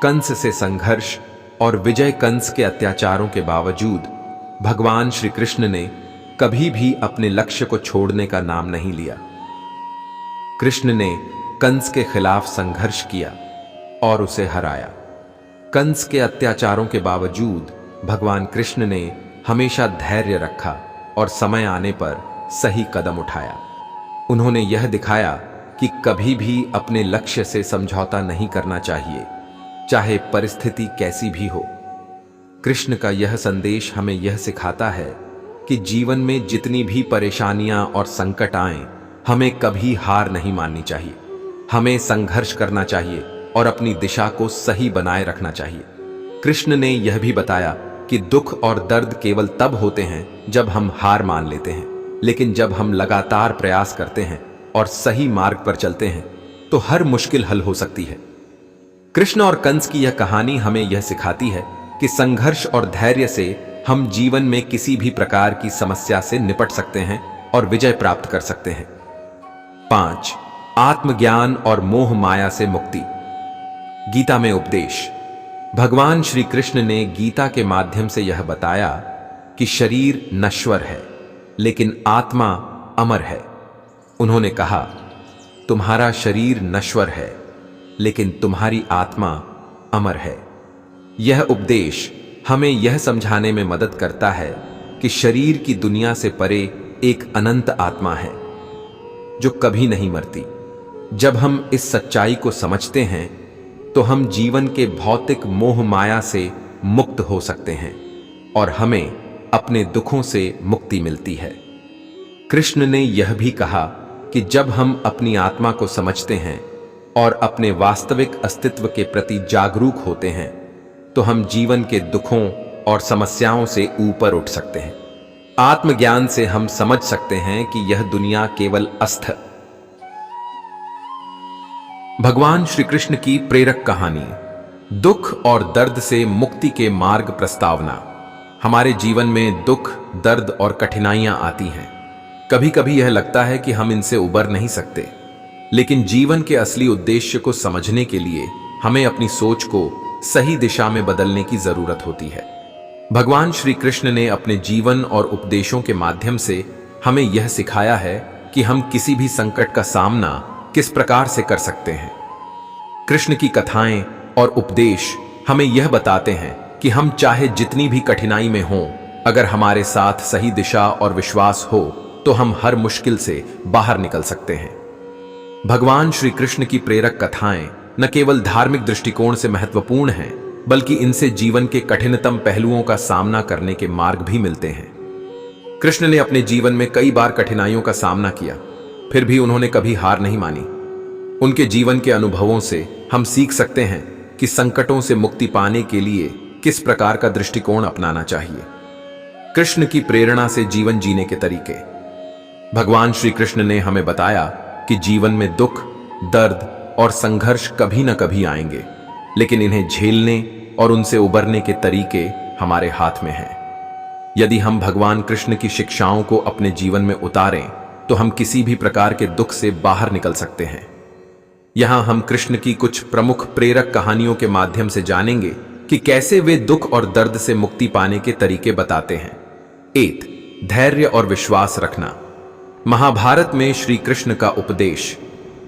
कंस से संघर्ष और विजय। कंस के अत्याचारों के बावजूद भगवान श्री कृष्ण ने कभी भी अपने लक्ष्य को छोड़ने का नाम नहीं लिया। कृष्ण ने कंस के खिलाफ संघर्ष किया और उसे हराया। कंस के अत्याचारों के बावजूद भगवान कृष्ण ने हमेशा धैर्य रखा और समय आने पर सही कदम उठाया। उन्होंने यह दिखाया कि कभी भी अपने लक्ष्य से समझौता नहीं करना चाहिए, चाहे परिस्थिति कैसी भी हो। कृष्ण का यह संदेश हमें यह सिखाता है कि जीवन में जितनी भी परेशानियां और संकट आएं, हमें कभी हार नहीं माननी चाहिए। हमें संघर्ष करना चाहिए और अपनी दिशा को सही बनाए रखना चाहिए। कृष्ण ने यह भी बताया कि दुख और दर्द केवल तब होते हैं जब हम हार मान लेते हैं, लेकिन जब हम लगातार प्रयास करते हैं और सही मार्ग पर चलते हैं तो हर मुश्किल हल हो सकती है। कृष्ण और कंस की यह कहानी हमें यह सिखाती है कि संघर्ष और धैर्य से हम जीवन में किसी भी प्रकार की समस्या से निपट सकते हैं और विजय प्राप्त कर सकते हैं। 5. आत्मज्ञान और मोह माया से मुक्ति। गीता में उपदेश। भगवान श्री कृष्ण ने गीता के माध्यम से यह बताया कि शरीर नश्वर है लेकिन आत्मा अमर है। उन्होंने कहा, तुम्हारा शरीर नश्वर है लेकिन तुम्हारी आत्मा अमर है। यह उपदेश हमें यह समझाने में मदद करता है कि शरीर की दुनिया से परे एक अनंत आत्मा है जो कभी नहीं मरती। जब हम इस सच्चाई को समझते हैं तो हम जीवन के भौतिक मोह माया से मुक्त हो सकते हैं और हमें अपने दुखों से मुक्ति मिलती है। कृष्ण ने यह भी कहा कि जब हम अपनी आत्मा को समझते हैं और अपने वास्तविक अस्तित्व के प्रति जागरूक होते हैं तो हम जीवन के दुखों और समस्याओं से ऊपर उठ सकते हैं। आत्मज्ञान से हम समझ सकते हैं कि यह दुनिया केवल अस्थ। भगवान श्री कृष्ण की प्रेरक कहानी, दुख और दर्द से मुक्ति के मार्ग प्रस्तावना। हमारे जीवन में दुख, दर्द और कठिनाइयां आती हैं। कभी कभी यह लगता है कि हम इनसे उबर नहीं सकते, लेकिन जीवन के असली उद्देश्य को समझने के लिए हमें अपनी सोच को सही दिशा में बदलने की जरूरत होती है। भगवान श्री कृष्ण ने अपने जीवन और उपदेशों के माध्यम से हमें यह सिखाया है कि हम किसी भी संकट का सामना किस प्रकार से कर सकते हैं। कृष्ण की कथाएं और उपदेश हमें यह बताते हैं कि हम चाहे जितनी भी कठिनाई में हों, अगर हमारे साथ सही दिशा और विश्वास हो तो हम हर मुश्किल से बाहर निकल सकते हैं। भगवान श्री कृष्ण की प्रेरक कथाएं न केवल धार्मिक दृष्टिकोण से महत्वपूर्ण हैं, बल्कि इनसे जीवन के कठिनतम पहलुओं का सामना करने के मार्ग भी मिलते हैं। कृष्ण ने अपने जीवन में कई बार कठिनाइयों का सामना किया, फिर भी उन्होंने कभी हार नहीं मानी। उनके जीवन के अनुभवों से हम सीख सकते हैं कि संकटों से मुक्ति पाने के लिए किस प्रकार का दृष्टिकोण अपनाना चाहिए। कृष्ण की प्रेरणा से जीवन जीने के तरीके। भगवान श्री कृष्ण ने हमें बताया कि जीवन में दुख, दर्द और संघर्ष कभी न कभी आएंगे, लेकिन इन्हें झेलने और उनसे उबरने के तरीके हमारे हाथ में हैं। यदि हम भगवान कृष्ण की शिक्षाओं को अपने जीवन में उतारें तो हम किसी भी प्रकार के दुख से बाहर निकल सकते हैं। यहां हम कृष्ण की कुछ प्रमुख प्रेरक कहानियों के माध्यम से जानेंगे कि कैसे वे दुख और दर्द से मुक्ति पाने के तरीके बताते हैं। 1. धैर्य और विश्वास रखना। महाभारत में श्री कृष्ण का उपदेश।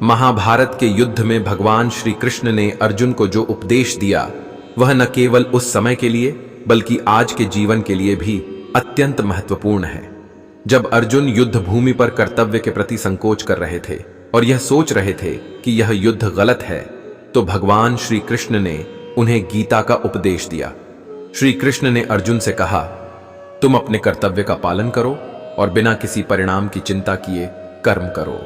महाभारत के युद्ध में भगवान श्री कृष्ण ने अर्जुन को जो उपदेश दिया वह न केवल उस समय के लिए बल्कि आज के जीवन के लिए भी अत्यंत महत्वपूर्ण है। जब अर्जुन युद्ध भूमि पर कर्तव्य के प्रति संकोच कर रहे थे और यह सोच रहे थे कि यह युद्ध गलत है, तो भगवान श्री कृष्ण ने उन्हें गीता का उपदेश दिया। श्री कृष्ण ने अर्जुन से कहा, तुम अपने कर्तव्य का पालन करो और बिना किसी परिणाम की चिंता किए कर्म करो।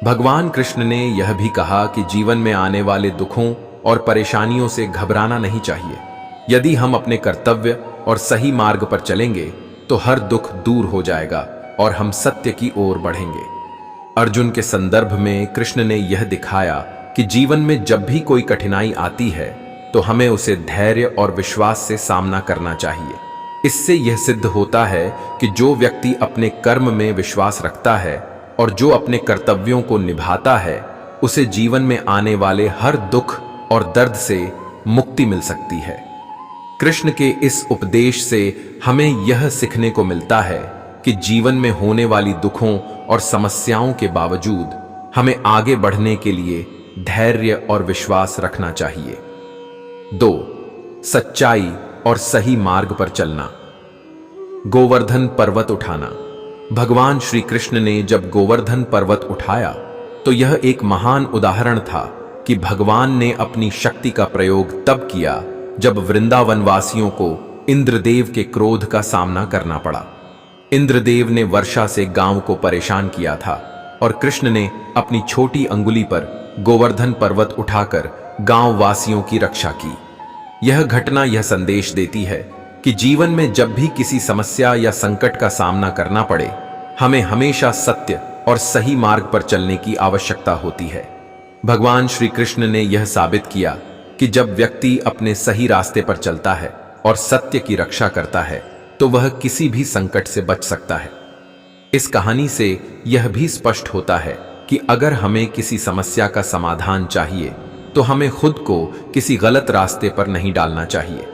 भगवान कृष्ण ने यह भी कहा कि जीवन में आने वाले दुखों और परेशानियों से घबराना नहीं चाहिए। यदि हम अपने कर्तव्य और सही मार्ग पर चलेंगे तो हर दुख दूर हो जाएगा और हम सत्य की ओर बढ़ेंगे। अर्जुन के संदर्भ में कृष्ण ने यह दिखाया कि जीवन में जब भी कोई कठिनाई आती है तो हमें उसे धैर्य और विश्वास से सामना करना चाहिए। इससे यह सिद्ध होता है कि जो व्यक्ति अपने कर्म में विश्वास रखता है और जो अपने कर्तव्यों को निभाता है, उसे जीवन में आने वाले हर दुख और दर्द से मुक्ति मिल सकती है। कृष्ण के इस उपदेश से हमें यह सीखने को मिलता है कि जीवन में होने वाली दुखों और समस्याओं के बावजूद हमें आगे बढ़ने के लिए धैर्य और विश्वास रखना चाहिए। 2. सच्चाई और सही मार्ग पर चलना। गोवर्धन पर्वत उठाना। भगवान श्री कृष्ण ने जब गोवर्धन पर्वत उठाया तो यह एक महान उदाहरण था कि भगवान ने अपनी शक्ति का प्रयोग तब किया जब वृंदावन वासियों को इंद्रदेव के क्रोध का सामना करना पड़ा। इंद्रदेव ने वर्षा से गांव को परेशान किया था और कृष्ण ने अपनी छोटी अंगुली पर गोवर्धन पर्वत उठाकर गांव वासियों की रक्षा की। यह घटना यह संदेश देती है कि जीवन में जब भी किसी समस्या या संकट का सामना करना पड़े, हमें हमेशा सत्य और सही मार्ग पर चलने की आवश्यकता होती है। भगवान श्री कृष्ण ने यह साबित किया कि जब व्यक्ति अपने सही रास्ते पर चलता है और सत्य की रक्षा करता है तो वह किसी भी संकट से बच सकता है। इस कहानी से यह भी स्पष्ट होता है कि अगर हमें किसी समस्या का समाधान चाहिए तो हमें खुद को किसी गलत रास्ते पर नहीं डालना चाहिए।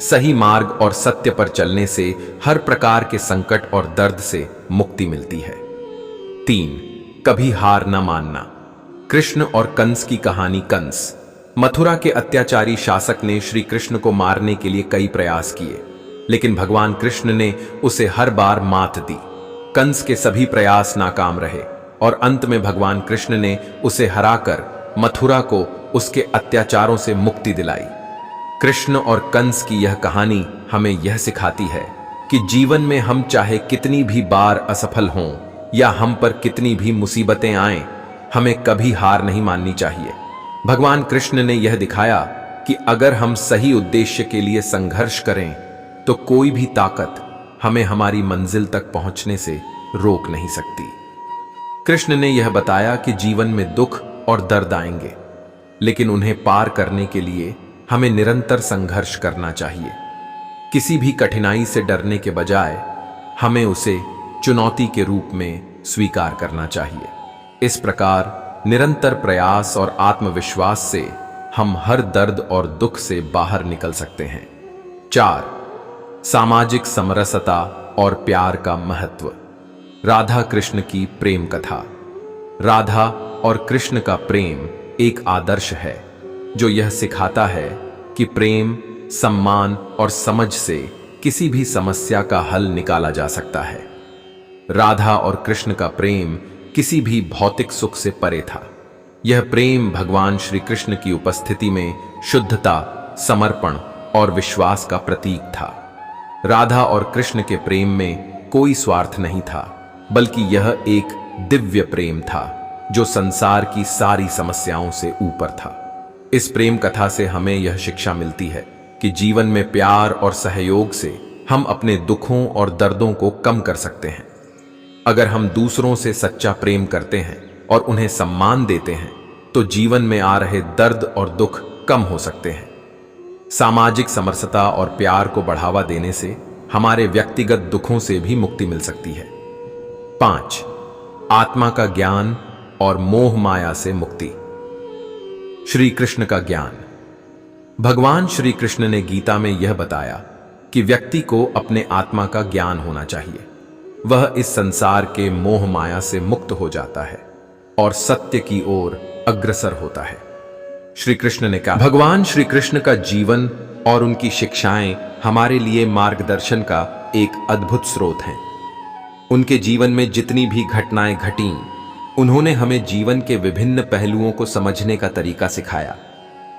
सही मार्ग और सत्य पर चलने से हर प्रकार के संकट और दर्द से मुक्ति मिलती है। 3. कभी हार न मानना। कृष्ण और कंस की कहानी। कंस मथुरा के अत्याचारी शासक ने श्री कृष्ण को मारने के लिए कई प्रयास किए, लेकिन भगवान कृष्ण ने उसे हर बार मात दी। कंस के सभी प्रयास नाकाम रहे और अंत में भगवान कृष्ण ने उसे हराकर मथुरा को उसके अत्याचारों से मुक्ति दिलाई। कृष्ण और कंस की यह कहानी हमें यह सिखाती है कि जीवन में हम चाहे कितनी भी बार असफल हों या हम पर कितनी भी मुसीबतें आएं, हमें कभी हार नहीं माननी चाहिए। भगवान कृष्ण ने यह दिखाया कि अगर हम सही उद्देश्य के लिए संघर्ष करें तो कोई भी ताकत हमें हमारी मंजिल तक पहुंचने से रोक नहीं सकती। कृष्ण ने यह बताया कि जीवन में दुख और दर्द आएंगे, लेकिन उन्हें पार करने के लिए हमें निरंतर संघर्ष करना चाहिए। किसी भी कठिनाई से डरने के बजाय हमें उसे चुनौती के रूप में स्वीकार करना चाहिए। इस प्रकार निरंतर प्रयास और आत्मविश्वास से हम हर दर्द और दुख से बाहर निकल सकते हैं। 4. सामाजिक समरसता और प्यार का महत्व। राधा कृष्ण की प्रेम कथा। राधा और कृष्ण का प्रेम एक आदर्श है जो यह सिखाता है कि प्रेम, सम्मान और समझ से किसी भी समस्या का हल निकाला जा सकता है। राधा और कृष्ण का प्रेम किसी भी भौतिक सुख से परे था। यह प्रेम भगवान श्री कृष्ण की उपस्थिति में शुद्धता, समर्पण और विश्वास का प्रतीक था। राधा और कृष्ण के प्रेम में कोई स्वार्थ नहीं था, बल्कि यह एक दिव्य प्रेम था जो संसार की सारी समस्याओं से ऊपर था। इस प्रेम कथा से हमें यह शिक्षा मिलती है कि जीवन में प्यार और सहयोग से हम अपने दुखों और दर्दों को कम कर सकते हैं। अगर हम दूसरों से सच्चा प्रेम करते हैं और उन्हें सम्मान देते हैं तो जीवन में आ रहे दर्द और दुख कम हो सकते हैं। सामाजिक समरसता और प्यार को बढ़ावा देने से हमारे व्यक्तिगत दुखों से भी मुक्ति मिल सकती है। 5. आत्मा का ज्ञान और मोह माया से मुक्ति। श्री कृष्ण का ज्ञान। भगवान श्री कृष्ण ने गीता में यह बताया कि व्यक्ति को अपने आत्मा का ज्ञान होना चाहिए। वह इस संसार के मोह माया से मुक्त हो जाता है और सत्य की ओर अग्रसर होता है। श्री कृष्ण ने कहा, भगवान श्री कृष्ण का जीवन और उनकी शिक्षाएं हमारे लिए मार्गदर्शन का एक अद्भुत स्रोत हैं। उनके जीवन में जितनी भी घटनाएं घटीं, उन्होंने हमें जीवन के विभिन्न पहलुओं को समझने का तरीका सिखाया।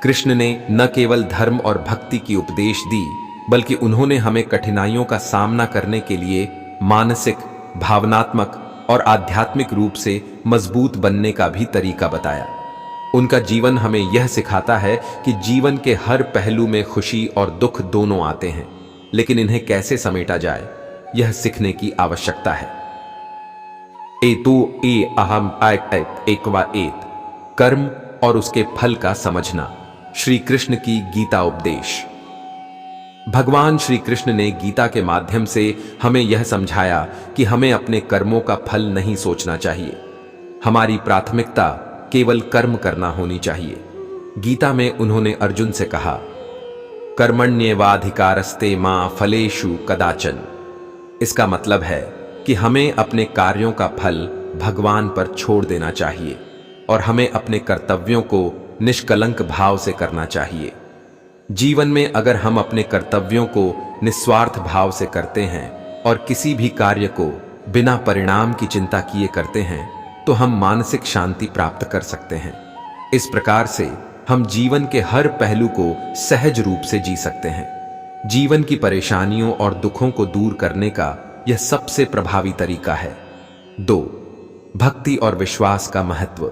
कृष्ण ने न केवल धर्म और भक्ति की उपदेश दी, बल्कि उन्होंने हमें कठिनाइयों का सामना करने के लिए मानसिक, भावनात्मक और आध्यात्मिक रूप से मजबूत बनने का भी तरीका बताया। उनका जीवन हमें यह सिखाता है कि जीवन के हर पहलू में खुशी और दुख दोनों आते हैं, लेकिन इन्हें कैसे समेटा जाए, यह सीखने की आवश्यकता है। अहम एकवा एत। कर्म और उसके फल का समझना। श्री कृष्ण की गीता उपदेश। भगवान श्री कृष्ण ने गीता के माध्यम से हमें यह समझाया कि हमें अपने कर्मों का फल नहीं सोचना चाहिए। हमारी प्राथमिकता केवल कर्म करना होनी चाहिए। गीता में उन्होंने अर्जुन से कहा, कर्मण्येवाधिकारस्ते मां फलेषु कदाचन। इसका मतलब है कि हमें अपने कार्यों का फल भगवान पर छोड़ देना चाहिए और हमें अपने कर्तव्यों को निष्कलंक भाव से करना चाहिए। जीवन में अगर हम अपने कर्तव्यों को निस्वार्थ भाव से करते हैं और किसी भी कार्य को बिना परिणाम की चिंता किए करते हैं, तो हम मानसिक शांति प्राप्त कर सकते हैं। इस प्रकार से हम जीवन के हर पहलू को सहज रूप से जी सकते हैं। जीवन की परेशानियों और दुखों को दूर करने का यह सबसे प्रभावी तरीका है। 2. भक्ति और विश्वास का महत्व।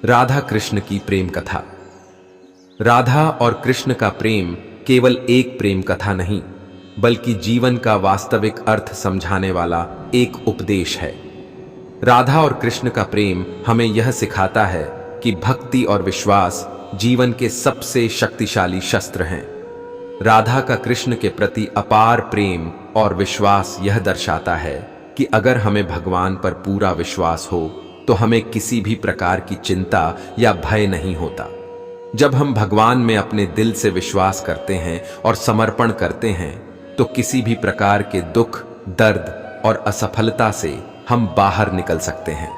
राधा कृष्ण की प्रेम कथा। राधा और कृष्ण का प्रेम केवल एक प्रेम कथा नहीं, बल्कि जीवन का वास्तविक अर्थ समझाने वाला एक उपदेश है। राधा और कृष्ण का प्रेम हमें यह सिखाता है कि भक्ति और विश्वास जीवन के सबसे शक्तिशाली शस्त्र हैं। राधा का कृष्ण के प्रति अपार प्रेम और विश्वास यह दर्शाता है कि अगर हमें भगवान पर पूरा विश्वास हो तो हमें किसी भी प्रकार की चिंता या भय नहीं होता। जब हम भगवान में अपने दिल से विश्वास करते हैं और समर्पण करते हैं तो किसी भी प्रकार के दुख, दर्द और असफलता से हम बाहर निकल सकते हैं।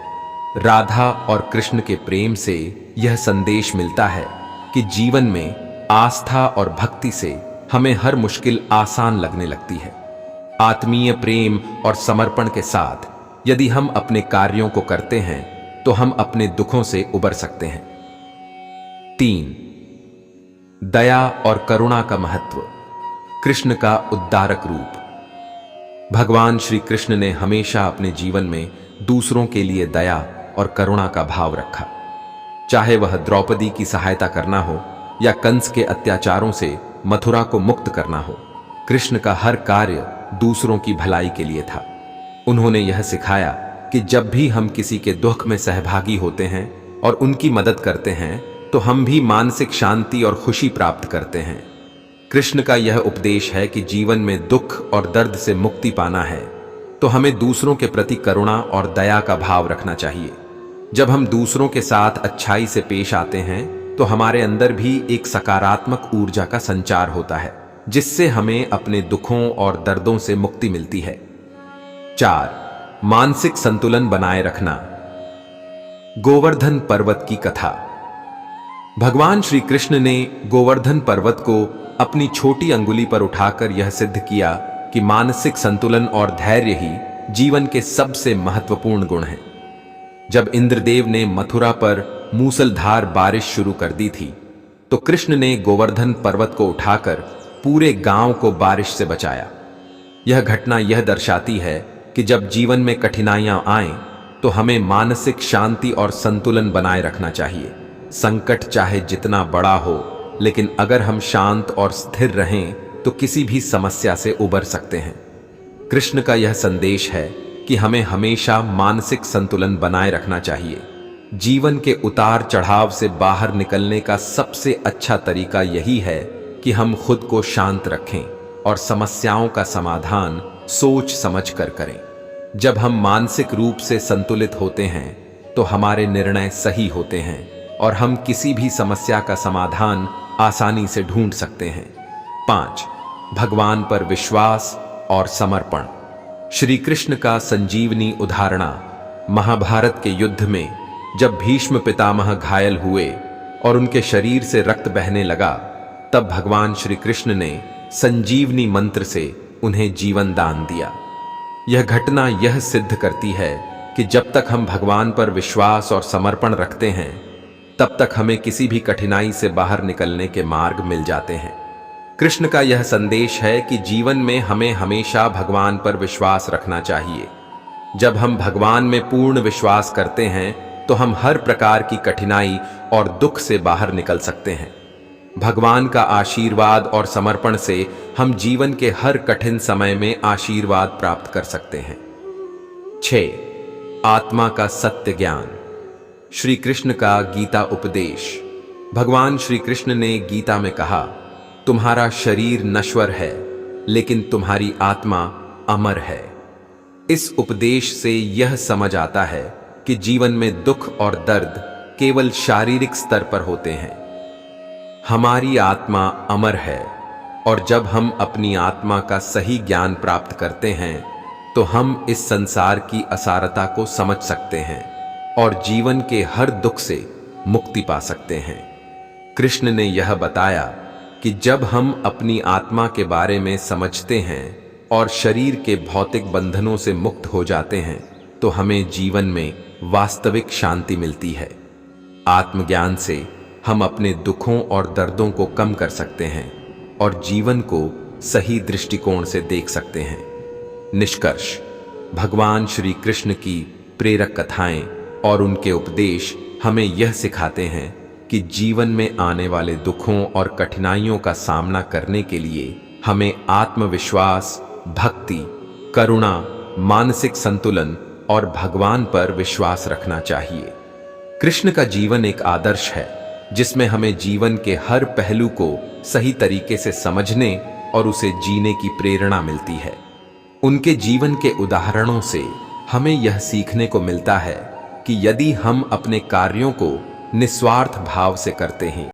राधा और कृष्ण के प्रेम से यह संदेश मिलता है कि जीवन में आस्था और भक्ति से हमें हर मुश्किल आसान लगने लगती है। आत्मीय प्रेम और समर्पण के साथ यदि हम अपने कार्यों को करते हैं तो हम अपने दुखों से उबर सकते हैं। 3. दया और करुणा का महत्व। कृष्ण का उद्धारक रूप। भगवान श्री कृष्ण ने हमेशा अपने जीवन में दूसरों के लिए दया और करुणा का भाव रखा। चाहे वह द्रौपदी की सहायता करना हो या कंस के अत्याचारों से मथुरा को मुक्त करना हो, कृष्ण का हर कार्य दूसरों की भलाई के लिए था। उन्होंने यह सिखाया कि जब भी हम किसी के दुख में सहभागी होते हैं और उनकी मदद करते हैं तो हम भी मानसिक शांति और खुशी प्राप्त करते हैं। कृष्ण का यह उपदेश है कि जीवन में दुख और दर्द से मुक्ति पाना है तो हमें दूसरों के प्रति करुणा और दया का भाव रखना चाहिए। जब हम दूसरों के साथ अच्छाई से पेश आते हैं तो हमारे अंदर भी एक सकारात्मक ऊर्जा का संचार होता है, जिससे हमें अपने दुखों और दर्दों से मुक्ति मिलती है। 4. मानसिक संतुलन बनाए रखना। गोवर्धन पर्वत की कथा। भगवान श्री कृष्ण ने गोवर्धन पर्वत को अपनी छोटी अंगुली पर उठाकर यह सिद्ध किया कि मानसिक संतुलन और धैर्य ही जीवन के सबसे महत्वपूर्ण गुण हैं। जब इंद्रदेव ने मथुरा पर मूसलधार बारिश शुरू कर दी थी तो कृष्ण ने गोवर्धन पर्वत को उठाकर पूरे गांव को बारिश से बचाया। यह घटना यह दर्शाती है कि जब जीवन में कठिनाइयां आएं तो हमें मानसिक शांति और संतुलन बनाए रखना चाहिए। संकट चाहे जितना बड़ा हो, लेकिन अगर हम शांत और स्थिर रहें तो किसी भी समस्या से उबर सकते हैं। कृष्ण का यह संदेश है कि हमें हमेशा मानसिक संतुलन बनाए रखना चाहिए। जीवन के उतार चढ़ाव से बाहर निकलने का सबसे अच्छा तरीका यही है कि हम खुद को शांत रखें और समस्याओं का समाधान सोच समझ कर करें। जब हम मानसिक रूप से संतुलित होते हैं तो हमारे निर्णय सही होते हैं और हम किसी भी समस्या का समाधान आसानी से ढूंढ सकते हैं। 5. भगवान पर विश्वास और समर्पण। श्री कृष्ण का संजीवनी उदाहरणा। महाभारत के युद्ध में जब भीष्म पितामह घायल हुए और उनके शरीर से रक्त बहने लगा, तब भगवान श्री कृष्ण ने संजीवनी मंत्र से उन्हें जीवन दान दिया। यह घटना यह सिद्ध करती है कि जब तक हम भगवान पर विश्वास और समर्पण रखते हैं तब तक हमें किसी भी कठिनाई से बाहर निकलने के मार्ग मिल जाते हैं। कृष्ण का यह संदेश है कि जीवन में हमें हमेशा भगवान पर विश्वास रखना चाहिए। जब हम भगवान में पूर्ण विश्वास करते हैं तो हम हर प्रकार की कठिनाई और दुख से बाहर निकल सकते हैं। भगवान का आशीर्वाद और समर्पण से हम जीवन के हर कठिन समय में आशीर्वाद प्राप्त कर सकते हैं। 6. आत्मा का सत्य ज्ञान। श्री कृष्ण का गीता उपदेश। भगवान श्री कृष्ण ने गीता में कहा, तुम्हारा शरीर नश्वर है लेकिन तुम्हारी आत्मा अमर है। इस उपदेश से यह समझ आता है कि जीवन में दुख और दर्द केवल शारीरिक स्तर पर होते हैं। हमारी आत्मा अमर है और जब हम अपनी आत्मा का सही ज्ञान प्राप्त करते हैं तो हम इस संसार की असारता को समझ सकते हैं और जीवन के हर दुख से मुक्ति पा सकते हैं। कृष्ण ने यह बताया कि जब हम अपनी आत्मा के बारे में समझते हैं और शरीर के भौतिक बंधनों से मुक्त हो जाते हैं तो हमें जीवन में वास्तविक शांति मिलती है। आत्मज्ञान से हम अपने दुखों और दर्दों को कम कर सकते हैं और जीवन को सही दृष्टिकोण से देख सकते हैं। निष्कर्ष, भगवान श्री कृष्ण की प्रेरक कथाएं और उनके उपदेश हमें यह सिखाते हैं कि जीवन में आने वाले दुखों और कठिनाइयों का सामना करने के लिए हमें आत्मविश्वास, भक्ति, करुणा, मानसिक संतुलन और भगवान पर विश्वास रखना चाहिए। कृष्ण का जीवन एक आदर्श है जिसमें हमें जीवन के हर पहलू को सही तरीके से समझने और उसे जीने की प्रेरणा मिलती है। उनके जीवन के उदाहरणों से हमें यह सीखने को मिलता है कि यदि हम अपने कार्यों को निस्वार्थ भाव से करते हैं